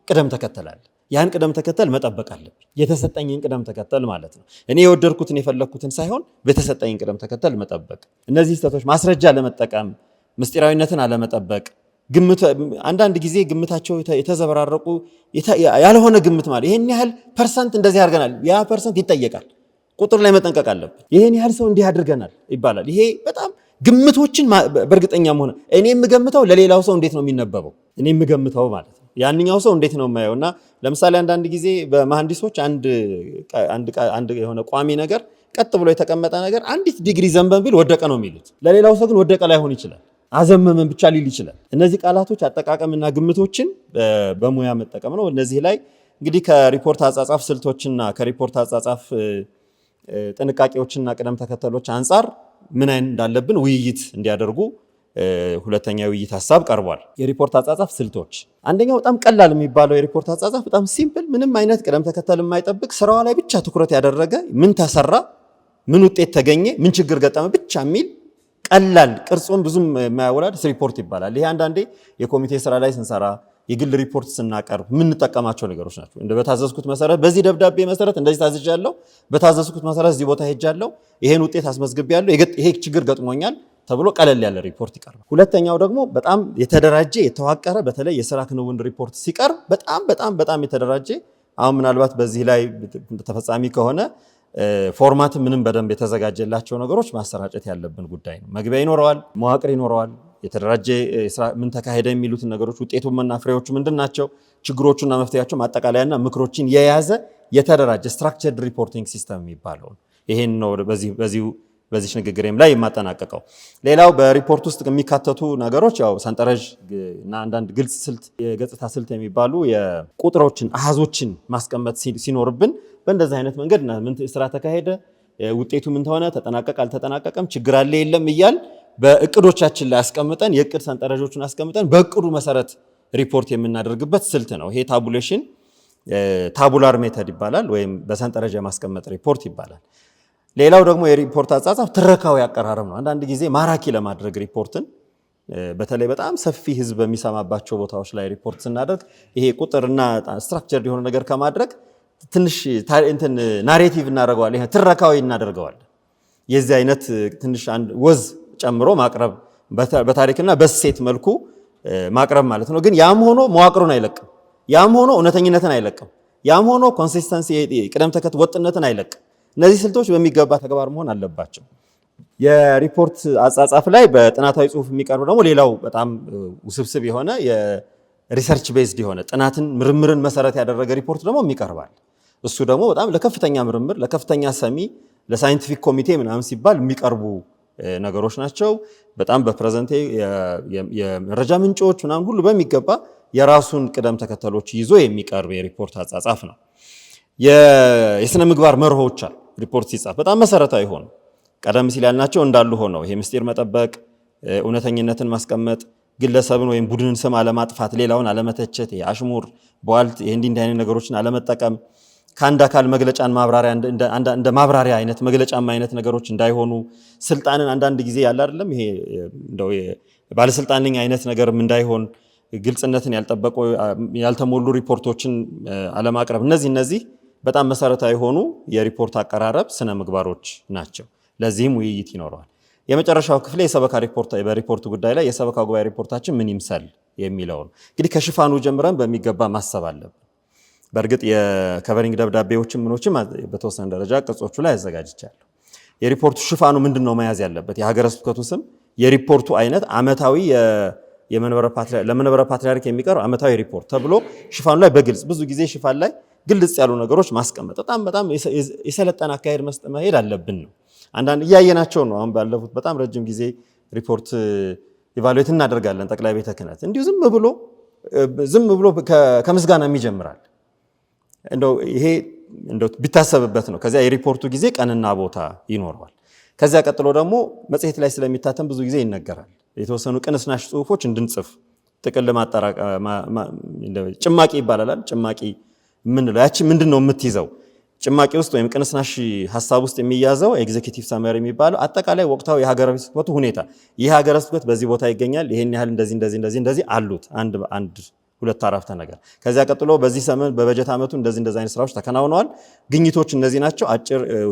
ቅደም ተከተል አለ። ያን ቅደም ተከተል መጠበቅ አለብኝ። የተሰጠኝን ቅደም ተከተል ማለት ነው። እኔ የወደድኩትን የፈለግኩትን ሳይሆን በተሰጠኝን ቅደም ተከተል መጠበቅ። እነዚህ ስህተቶች ማስረጃ ለመጠቀም፣ ምስጢራዊነትን አለመጠበቅ፣ አንዳንድ ጊዜ ግምታቸው የተዘበራረቁ ያልሆነ ግምት ማለት ይሄን ያህል ፐርሰንት እንደዚህ አድርገናል፣ ያ ፐርሰንት ይጠየቃል። ቁጥር ላይ መጠንቀቅ አለብን። ይሄን ያህል ሰው እንዲህ አድርገናል ይባላል። ይሄ በጣም ግምቶችን በእርግጠኛ መሆን እኔ የምገምተው ለሌላው ሰው እንዴት ነው የሚነበበው? እኔ የምገምተው ማለት ነው ያንኛው ሰው እንዴት ነው የማየው? እና ለምሳሌ አንዳንድ ጊዜ በመሐንዲሶች አንድ የሆነ ቋሚ ነገር ቀጥ ብሎ የተቀመጠ ነገር አንዲት ዲግሪ ዘንበን ቢል ወደቀ ነው የሚሉት። ለሌላው ሰው ግን ወደቀ ላይሆን ይችላል፣ አዘመመን ብቻ ሊል ይችላል። እነዚህ ቃላቶች አጠቃቀምና ግምቶችን በሙያ መጠቀም ነው። እነዚህ ላይ እንግዲህ ከሪፖርት አጻጻፍ ስልቶችና ከሪፖርት አጻጻፍ ጥንቃቄዎችና ቅደም ተከተሎች አንጻር ምን አይነት እንዳለብን ውይይት እንዲያደርጉ ሁለተኛ ውይይት ሐሳብ ቀርቧል። የሪፖርት አጻጻፍ ስልቶች አንደኛው በጣም ቀላል የሚባለው የሪፖርት አጻጻፍ በጣም ሲምፕል፣ ምንም አይነት ቅደም ተከተል የማይጠብቅ ስራዋ ላይ ብቻ ትኩረት ያደረገ ምን ተሰራ፣ ምን ውጤት ተገኘ፣ ምን ችግር ገጠመ ብቻ የሚል ቀላል ቅርጹን ብዙም የማያወላድ ሪፖርት ይባላል። ይሄ አንዳንዴ የኮሚቴ ስራ ላይ ስንሰራ የግል ሪፖርት ስናቀርብ የምንጠቀማቸው ነገሮች ናቸው። በታዘዝኩት መሰረት በዚህ ደብዳቤ መሰረት እንደዚህ ታዝዣለሁ፣ በታዘዝኩት መሰረት እዚህ ቦታ ሄጃለሁ፣ ይሄን ውጤት አስመዝግቤያለሁ፣ ይሄ ችግር ገጥሞኛል ተብሎ ቀለል ያለ ሪፖርት ይቀርባል። ሁለተኛው ደግሞ በጣም የተደራጀ የተዋቀረ በተለይ የስራ ክንውን ሪፖርት ሲቀርብ በጣም የተደራጀ አሁን ምናልባት በዚህ ላይ ተፈጻሚ ከሆነ ፎርማት ምንም በደንብ የተዘጋጀላቸው ነገሮች ማሰራጨት ያለብን ጉዳይ ነው። መግቢያ ይኖረዋል፣ መዋቅር ይኖረዋል፣ የተደራጀ ምን ተካሄደ የሚሉትን ነገሮች ውጤቱና ፍሬዎቹ ምንድናቸው፣ ችግሮቹና መፍትሄያቸው ማጠቃለያና ምክሮችን የያዘ የተደራጀ ስትራክቸርድ ሪፖርቲንግ ሲስተም የሚባለው ይሄን ነው በዚህ ንግግሬም ላይ የማጠናቀቀው። ሌላው በሪፖርት ውስጥ የሚካተቱ ነገሮች ያው ሰንጠረዥ እና አንዳንድ ግልጽ ስልት፣ የገጽታ ስልት የሚባሉ የቁጥሮችን አሃዞችን ማስቀመጥ ሲኖርብን በእንደዚህ አይነት መንገድ ምን ስራ ተካሄደ፣ ውጤቱ ምን ተሆነ፣ ተጠናቀቀ አልተጠናቀቀም፣ ችግር አለ የለም እያል በእቅዶቻችን ላይ አስቀምጠን የእቅድ ሰንጠረዦችን አስቀምጠን በእቅዱ መሰረት ሪፖርት የምናደርግበት ስልት ነው። ይሄ ታቡሌሽን ታቡላር ሜተድ ይባላል፣ ወይም በሰንጠረዥ የማስቀመጥ ሪፖርት ይባላል። ሌላው ደግሞ የሪፖርት አጻጻፍ ትረካዊ አቀራረብ ነው። አንዳንድ ጊዜ ማራኪ ለማድረግ ሪፖርትን በተለይ በጣም ሰፊ ህዝብ በሚሰማባቸው ቦታዎች ላይ ሪፖርት ስናደርግ ይሄ ቁጥርና ስትራክቸር የሆነ ነገር ከማድረግ ትንሽ ናሬቲቭ እናደርገዋለን፣ ይሄ ትረካዊ እናደርገዋለን። የዚህ አይነት ትንሽ ወዝ ጨምሮ ማቅረብ በታሪክና በሴት መልኩ ማቅረብ ማለት ነው። ግን ያም ሆኖ መዋቅሩን አይለቅም፣ ያም ሆኖ እውነተኝነትን አይለቅም፣ ያም ሆኖ ኮንሲስተንሲ ቅደም ተከተል ወጥነትን አይለቅም። እነዚህ ስልቶች በሚገባ ተግባር መሆን አለባቸው። የሪፖርት አጻጻፍ ላይ በጥናታዊ ጽሁፍ የሚቀርብ ደግሞ ሌላው በጣም ውስብስብ የሆነ የሪሰርች ቤዝድ የሆነ ጥናትን ምርምርን መሰረት ያደረገ ሪፖርት ደግሞ የሚቀርባል። እሱ ደግሞ በጣም ለከፍተኛ ምርምር ለከፍተኛ ሰሚ ለሳይንቲፊክ ኮሚቴ ምናምን ሲባል የሚቀርቡ ነገሮች ናቸው። በጣም በፕሬዘንቴ የመረጃ ምንጮች ምናምን ሁሉ በሚገባ የራሱን ቅደም ተከተሎች ይዞ የሚቀርብ የሪፖርት አጻጻፍ ነው። የስነ ምግባር መርሆች አሉ። ሪፖርት ሲጻፍ በጣም መሰረታዊ ሆኑ ቀደም ሲል ያልናቸው እንዳሉ ሆነው ይሄ ምስጢር መጠበቅ፣ እውነተኝነትን ማስቀመጥ፣ ግለሰብን ወይም ቡድንን ስም አለማጥፋት፣ ሌላውን አለመተቸት፣ አሽሙር፣ ቧልት፣ ይሄ እንዲህ አይነት ነገሮችን አለመጠቀም፣ ከአንድ አካል መግለጫን ማብራሪያ እንደ ማብራሪያ አይነት መግለጫማ አይነት ነገሮች እንዳይሆኑ፣ ስልጣንን አንዳንድ ጊዜ ያለ አይደለም ይሄ እንደው ባለስልጣን ነኝ አይነት ነገርም እንዳይሆን፣ ግልጽነትን ያልጠበቁ ያልተሞሉ ሪፖርቶችን አለማቅረብ፣ እነዚህ በጣም መሰረታዊ የሆኑ የሪፖርት አቀራረብ ስነ ምግባሮች ናቸው። ለዚህም ውይይት ይኖረዋል። የመጨረሻው ክፍል የሰበካ ሪፖርት በሪፖርት ጉዳይ ላይ የሰበካ ጉባኤ ሪፖርታችን ምን ይምሰል የሚለው ነው። እንግዲህ ከሽፋኑ ጀምረን በሚገባ ማሰብ አለብን። በእርግጥ የከቨሪንግ ደብዳቤዎችም ምኖችም በተወሰነ ደረጃ ቅጾቹ ላይ አዘጋጅቻለሁ። የሪፖርቱ ሽፋኑ ምንድነው መያዝ ያለበት? የሀገረ ስብከቱ ስም፣ የሪፖርቱ አይነት፣ አመታዊ ለመንበረ ፓትርያርክ የሚቀርብ አመታዊ ሪፖርት ተብሎ ሽፋኑ ላይ በግልጽ ብዙ ጊዜ ሽፋን ላይ ግልጽ ያሉ ነገሮች ማስቀመጥ በጣም የሰለጠነ አካሄድ መሄድ አለብን ነው። አንዳንድ እያየናቸው ነው። አሁን ባለፉት በጣም ረጅም ጊዜ ሪፖርት ኢቫሉዌት እናደርጋለን። ጠቅላይ ቤተ ክህነት እንዲሁ ዝም ብሎ ከምስጋናም ይጀምራል። እንደው ይሄ ቢታሰብበት ነው። ከዚያ የሪፖርቱ ጊዜ ቀንና ቦታ ይኖረዋል። ከዚያ ቀጥሎ ደግሞ መጽሔት ላይ ስለሚታተም ብዙ ጊዜ ይነገራል። የተወሰኑ ቅንስናሽ ጽሁፎች እንድንጽፍ ጥቅል ጭማቂ ይባላል። ጭማቂ ምንለው ያቺ ምንድነው የምትይዘው? ጭማቂ ውስጥ ወይም ቅንስናሽ ሀሳብ ውስጥ የሚያዘው ኤግዜኪቲቭ ሳመሪ የሚባለው አጠቃላይ ወቅታዊ የሀገረ ስብከቱ ሁኔታ፣ ይህ ሀገረ ስብከት በዚህ ቦታ ይገኛል፣ ይሄን ያህል እንደዚህ አሉት፣ አንድ ሁለት አረፍተ ነገር። ከዚያ ቀጥሎ በዚህ ዘመን በበጀት ዓመቱ እንደዚህ አይነት ስራዎች ተከናውነዋል፣ ግኝቶች እነዚህ ናቸው፣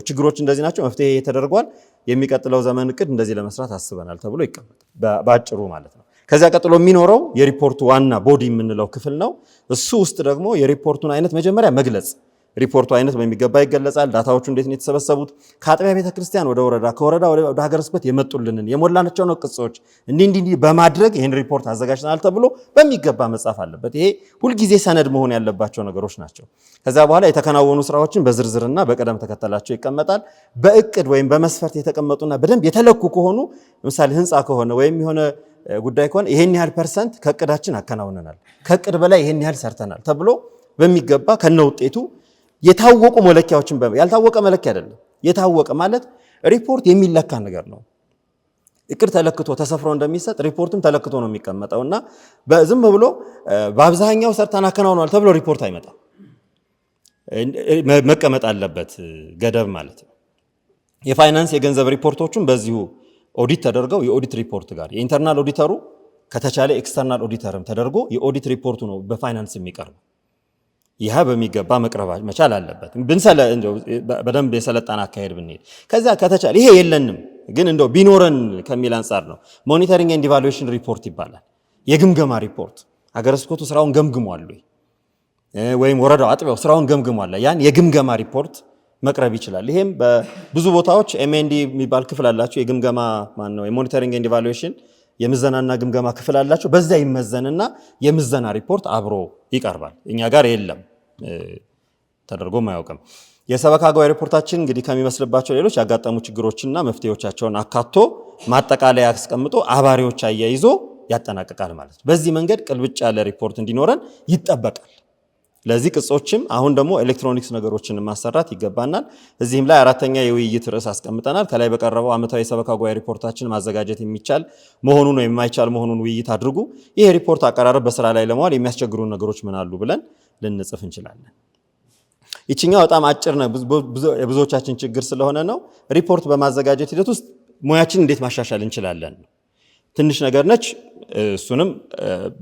ችግሮች እንደዚህ ናቸው፣ መፍትሄ ተደርጓል፣ የሚቀጥለው ዘመን እቅድ እንደዚህ ለመስራት አስበናል ተብሎ ይቀመጣል በአጭሩ ማለት ነው። ከዚያ ቀጥሎ የሚኖረው የሪፖርቱ ዋና ቦዲ የምንለው ክፍል ነው። እሱ ውስጥ ደግሞ የሪፖርቱን አይነት መጀመሪያ መግለጽ፣ ሪፖርቱ አይነት በሚገባ ይገለጻል። ዳታዎቹ እንዴት ነው የተሰበሰቡት? ከአጥቢያ ቤተክርስቲያን ወደ ወረዳ፣ ከወረዳ ወደ ሀገረ ስብከት የመጡልንን የሞላናቸውን ቅጾች እንዲህ በማድረግ ይህን ሪፖርት አዘጋጅተናል ተብሎ በሚገባ መጻፍ አለበት። ይሄ ሁልጊዜ ሰነድ መሆን ያለባቸው ነገሮች ናቸው። ከዚያ በኋላ የተከናወኑ ስራዎችን በዝርዝርና በቅደም ተከተላቸው ይቀመጣል። በእቅድ ወይም በመስፈርት የተቀመጡና በደንብ የተለኩ ከሆኑ ለምሳሌ ህንፃ ከሆነ ወይም የሆነ ጉዳይ ከሆነ ይሄን ያህል ፐርሰንት ከእቅዳችን አከናውነናል፣ ከእቅድ በላይ ይሄን ያህል ሰርተናል ተብሎ በሚገባ ከነ ውጤቱ የታወቁ መለኪያዎችን ያልታወቀ መለኪያ አይደለም። የታወቀ ማለት ሪፖርት የሚለካ ነገር ነው። እቅድ ተለክቶ ተሰፍሮ እንደሚሰጥ ሪፖርትም ተለክቶ ነው የሚቀመጠው እና ዝም ብሎ በአብዛኛው ሰርተን አከናውነናል ተብሎ ሪፖርት አይመጣም። መቀመጥ አለበት ገደብ ማለት ነው። የፋይናንስ የገንዘብ ሪፖርቶቹም በዚሁ ኦዲት ተደርገው የኦዲት ሪፖርት ጋር የኢንተርናል ኦዲተሩ ከተቻለ ኤክስተርናል ኦዲተርም ተደርጎ የኦዲት ሪፖርቱ ነው በፋይናንስ የሚቀርበው። ይህ በሚገባ መቅረብ መቻል አለበት። በደንብ የሰለጠነ አካሄድ ብንሄድ ከዚያ ከተቻለ ይሄ የለንም ግን እንደው ቢኖረን ከሚል አንጻር ነው ሞኒተሪንግ ኤንድ ኢቫሉዌሽን ሪፖርት ይባላል። የግምገማ ሪፖርት ሀገረ ስብከቱ ስራውን ገምግሟል ወይም ወረዳው አጥቢያው ስራውን ገምግሟል፣ ያን የግምገማ ሪፖርት መቅረብ ይችላል። ይሄም በብዙ ቦታዎች ኤምኤንዲ የሚባል ክፍል አላቸው። የግምገማ የሞኒተሪንግ ኤንድ ኢቫሉዌሽን የምዘናና ግምገማ ክፍል አላቸው። በዛ ይመዘንና የምዘና ሪፖርት አብሮ ይቀርባል። እኛ ጋር የለም ተደርጎም አያውቅም። የሰበካ ጉባኤ ሪፖርታችን እንግዲህ ከሚመስልባቸው ሌሎች ያጋጠሙ ችግሮችና መፍትሄዎቻቸውን አካቶ ማጠቃለያ አስቀምጦ አባሪዎች አያይዞ ያጠናቅቃል ማለት ነው። በዚህ መንገድ ቅልብጭ ያለ ሪፖርት እንዲኖረን ይጠበቃል። ለዚህ ቅጾችም አሁን ደግሞ ኤሌክትሮኒክስ ነገሮችን ማሰራት ይገባናል። እዚህም ላይ አራተኛ የውይይት ርዕስ አስቀምጠናል። ከላይ በቀረበው ዓመታዊ የሰበካ ጉባኤ ሪፖርታችን ማዘጋጀት የሚቻል መሆኑን ነው የማይቻል መሆኑን ውይይት አድርጉ። ይህ ሪፖርት አቀራረብ በስራ ላይ ለመዋል የሚያስቸግሩ ነገሮች ምን አሉ ብለን ልንጽፍ እንችላለን። ይችኛው በጣም አጭር ነው፣ የብዙዎቻችን ችግር ስለሆነ ነው። ሪፖርት በማዘጋጀት ሂደት ውስጥ ሙያችን እንዴት ማሻሻል እንችላለን? ትንሽ ነገር ነች። እሱንም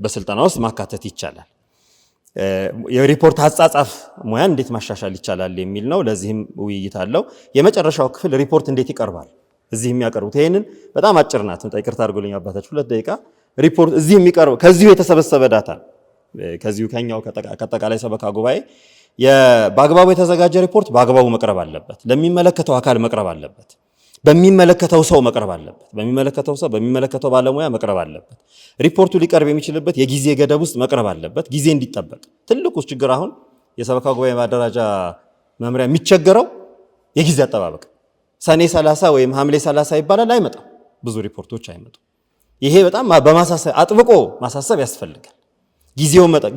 በስልጠና ውስጥ ማካተት ይቻላል። የሪፖርት አጻጻፍ ሙያን እንዴት ማሻሻል ይቻላል የሚል ነው። ለዚህም ውይይት አለው። የመጨረሻው ክፍል ሪፖርት እንዴት ይቀርባል? እዚህ የሚያቀርቡት ይሄንን በጣም አጭር ናት። ይቅርታ አድርጎልኝ አባታችሁ 2 ደቂቃ። ሪፖርት እዚህ የሚቀርበው ከዚሁ የተሰበሰበ ዳታ ከዚሁ ከኛው ከአጠቃላይ ሰበካ ጉባኤ በአግባቡ የተዘጋጀ ሪፖርት በአግባቡ መቅረብ አለበት። ለሚመለከተው አካል መቅረብ አለበት። በሚመለከተው ሰው መቅረብ አለበት። በሚመለከተው ባለሙያ መቅረብ አለበት። ሪፖርቱ ሊቀርብ የሚችልበት የጊዜ ገደብ ውስጥ መቅረብ አለበት። ጊዜ እንዲጠበቅ ትልቁ ችግር አሁን የሰበካ ጉባኤ ማደራጃ መምሪያ የሚቸገረው የጊዜ አጠባበቅ። ሰኔ 30 ወይም ሐምሌ 30 ይባላል፣ አይመጣም። ብዙ ሪፖርቶች አይመጡም። ይሄ በጣም በማሳሰብ አጥብቆ ማሳሰብ ያስፈልጋል።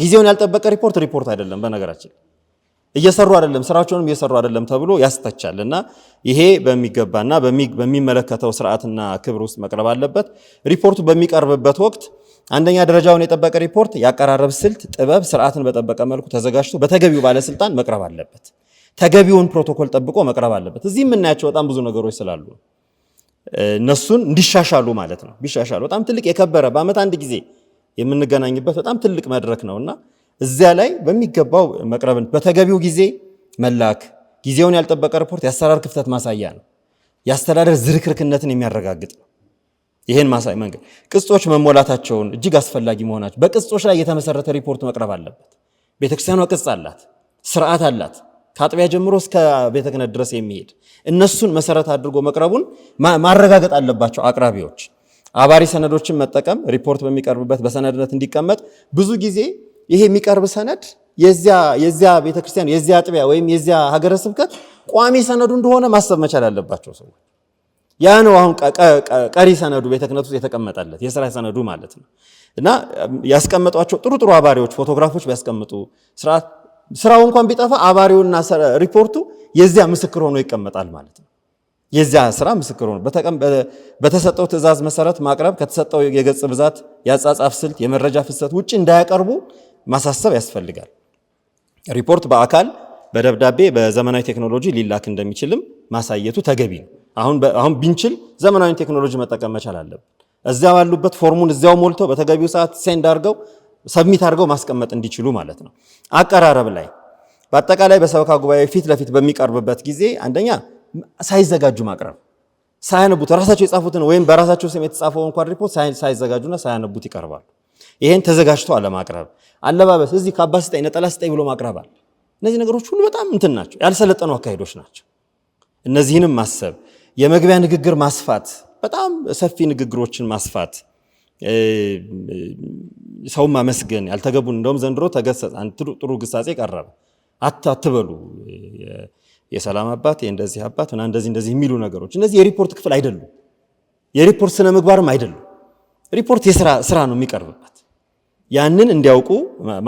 ጊዜውን ያልጠበቀ ሪፖርት አይደለም። በነገራችን እየሰሩ አይደለም፣ ስራቸውንም እየሰሩ አይደለም ተብሎ ያስተቻል እና ይሄ በሚገባና በሚመለከተው ስርዓትና ክብር ውስጥ መቅረብ አለበት። ሪፖርቱ በሚቀርብበት ወቅት አንደኛ ደረጃውን የጠበቀ ሪፖርት ያቀራረብ ስልት፣ ጥበብ፣ ስርዓትን በጠበቀ መልኩ ተዘጋጅቶ በተገቢው ባለስልጣን መቅረብ አለበት። ተገቢውን ፕሮቶኮል ጠብቆ መቅረብ አለበት። እዚህ የምናያቸው በጣም ብዙ ነገሮች ስላሉ እነሱን እንዲሻሻሉ ማለት ነው። ቢሻሻሉ በጣም ትልቅ የከበረ በአመት አንድ ጊዜ የምንገናኝበት በጣም ትልቅ መድረክ ነውና እዚያ ላይ በሚገባው መቅረብን በተገቢው ጊዜ መላክ። ጊዜውን ያልጠበቀ ሪፖርት የአሰራር ክፍተት ማሳያ ነው። የአስተዳደር ዝርክርክነትን የሚያረጋግጥ ነው። ይሄን ማሳይ መንገድ ቅጾች መሞላታቸውን እጅግ አስፈላጊ መሆናቸው በቅጾች ላይ የተመሰረተ ሪፖርት መቅረብ አለበት። ቤተክርስቲያኗ ቅጽ አላት፣ ስርዓት አላት፣ ከአጥቢያ ጀምሮ እስከ ቤተ ክህነት ድረስ የሚሄድ እነሱን መሰረት አድርጎ መቅረቡን ማረጋገጥ አለባቸው አቅራቢዎች። አባሪ ሰነዶችን መጠቀም ሪፖርት በሚቀርብበት በሰነድነት እንዲቀመጥ ብዙ ጊዜ ይሄ የሚቀርብ ሰነድ የዚያ ቤተክርስቲያን የዚያ አጥቢያ ወይም የዚያ ሀገረ ስብከት ቋሚ ሰነዱ እንደሆነ ማሰብ መቻል አለባቸው ሰዎች። ያ ነው አሁን ቀሪ ሰነዱ ቤተ ክህነት ውስጥ የተቀመጠለት የሥራ ሰነዱ ማለት ነው። እና ያስቀመጧቸው ጥሩ አባሪዎች ፎቶግራፎች ቢያስቀምጡ ስራው እንኳን ቢጠፋ አባሪውና ሪፖርቱ የዚያ ምስክር ሆኖ ይቀመጣል ማለት ነው። የዚያ ስራ ምስክር ሆኖ በተሰጠው ትእዛዝ መሰረት ማቅረብ፣ ከተሰጠው የገጽ ብዛት፣ የአጻጻፍ ስልት፣ የመረጃ ፍሰት ውጪ እንዳያቀርቡ ማሳሰብ ያስፈልጋል። ሪፖርት በአካል በደብዳቤ በዘመናዊ ቴክኖሎጂ ሊላክ እንደሚችልም ማሳየቱ ተገቢ ነው። አሁን ብንችል ዘመናዊ ቴክኖሎጂ መጠቀም መቻል አለብን። እዚያው ያሉበት ፎርሙን እዚያው ሞልተው በተገቢው ሰዓት ሴንድ አድርገው ሰብሚት አድርገው ማስቀመጥ እንዲችሉ ማለት ነው። አቀራረብ ላይ በአጠቃላይ በሰበካ ጉባኤ ፊት ለፊት በሚቀርብበት ጊዜ አንደኛ ሳይዘጋጁ ማቅረብ፣ ሳያነቡት ራሳቸው የጻፉትን ወይም በራሳቸው ስም የተጻፈው እንኳን ሪፖርት ሳይዘጋጁና ሳያነቡት ይቀርባሉ። ይሄን ተዘጋጅቶ አለማቅረብ፣ አለባበስ እዚህ ካባ ስጠኝ ነጠላ ስጠኝ ብሎ ማቅረባል። እነዚህ ነገሮች ሁሉ በጣም እንትን ናቸው፣ ያልሰለጠኑ አካሄዶች ናቸው። እነዚህንም ማሰብ፣ የመግቢያ ንግግር ማስፋት፣ በጣም ሰፊ ንግግሮችን ማስፋት፣ ሰው ማመስገን ያልተገቡን እንደውም ዘንድሮ ተገሰጸ። አንድ ጥሩ ግሳጼ ቀረበ። አትበሉ የሰላም አባት የእንደዚህ አባት እና እንደዚህ የሚሉ ነገሮች እነዚህ የሪፖርት ክፍል አይደሉም። የሪፖርት ስነ ምግባርም አይደሉም። ሪፖርት ስራ ነው የሚቀርብበት። ያንን እንዲያውቁ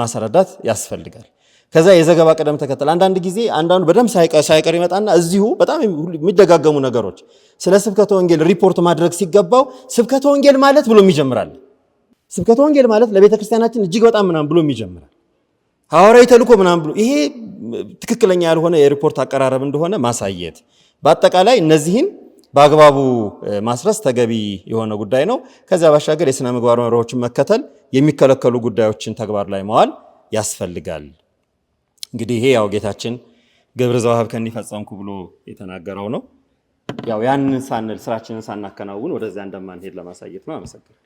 ማስረዳት ያስፈልጋል። ከዛ የዘገባ ቅደም ተከተል አንዳንድ ጊዜ አንዳንዱ በደንብ ሳይቀር ይመጣና እዚሁ በጣም የሚደጋገሙ ነገሮች ስለ ስብከተ ወንጌል ሪፖርት ማድረግ ሲገባው ስብከተ ወንጌል ማለት ብሎ ይጀምራል። ስብከተ ወንጌል ማለት ለቤተ ክርስቲያናችን እጅግ በጣም ምናምን ብሎ ይጀምራል። ሐዋርያዊ ተልእኮ ምናምን ብሎ ይሄ ትክክለኛ ያልሆነ የሪፖርት አቀራረብ እንደሆነ ማሳየት፣ በአጠቃላይ እነዚህን በአግባቡ ማስረስ ተገቢ የሆነ ጉዳይ ነው። ከዚያ ባሻገር የሥነ ምግባር መርሆችን መከተል፣ የሚከለከሉ ጉዳዮችን ተግባር ላይ መዋል ያስፈልጋል። እንግዲህ ይሄ ያው ጌታችን ግብረ ዘወሀብከኒ ፈጸምኩ ብሎ የተናገረው ነው። ያው ያንን ሳንል ስራችንን ሳናከናውን ወደዚያ እንደማንሄድ ለማሳየት ነው። አመሰግናለሁ።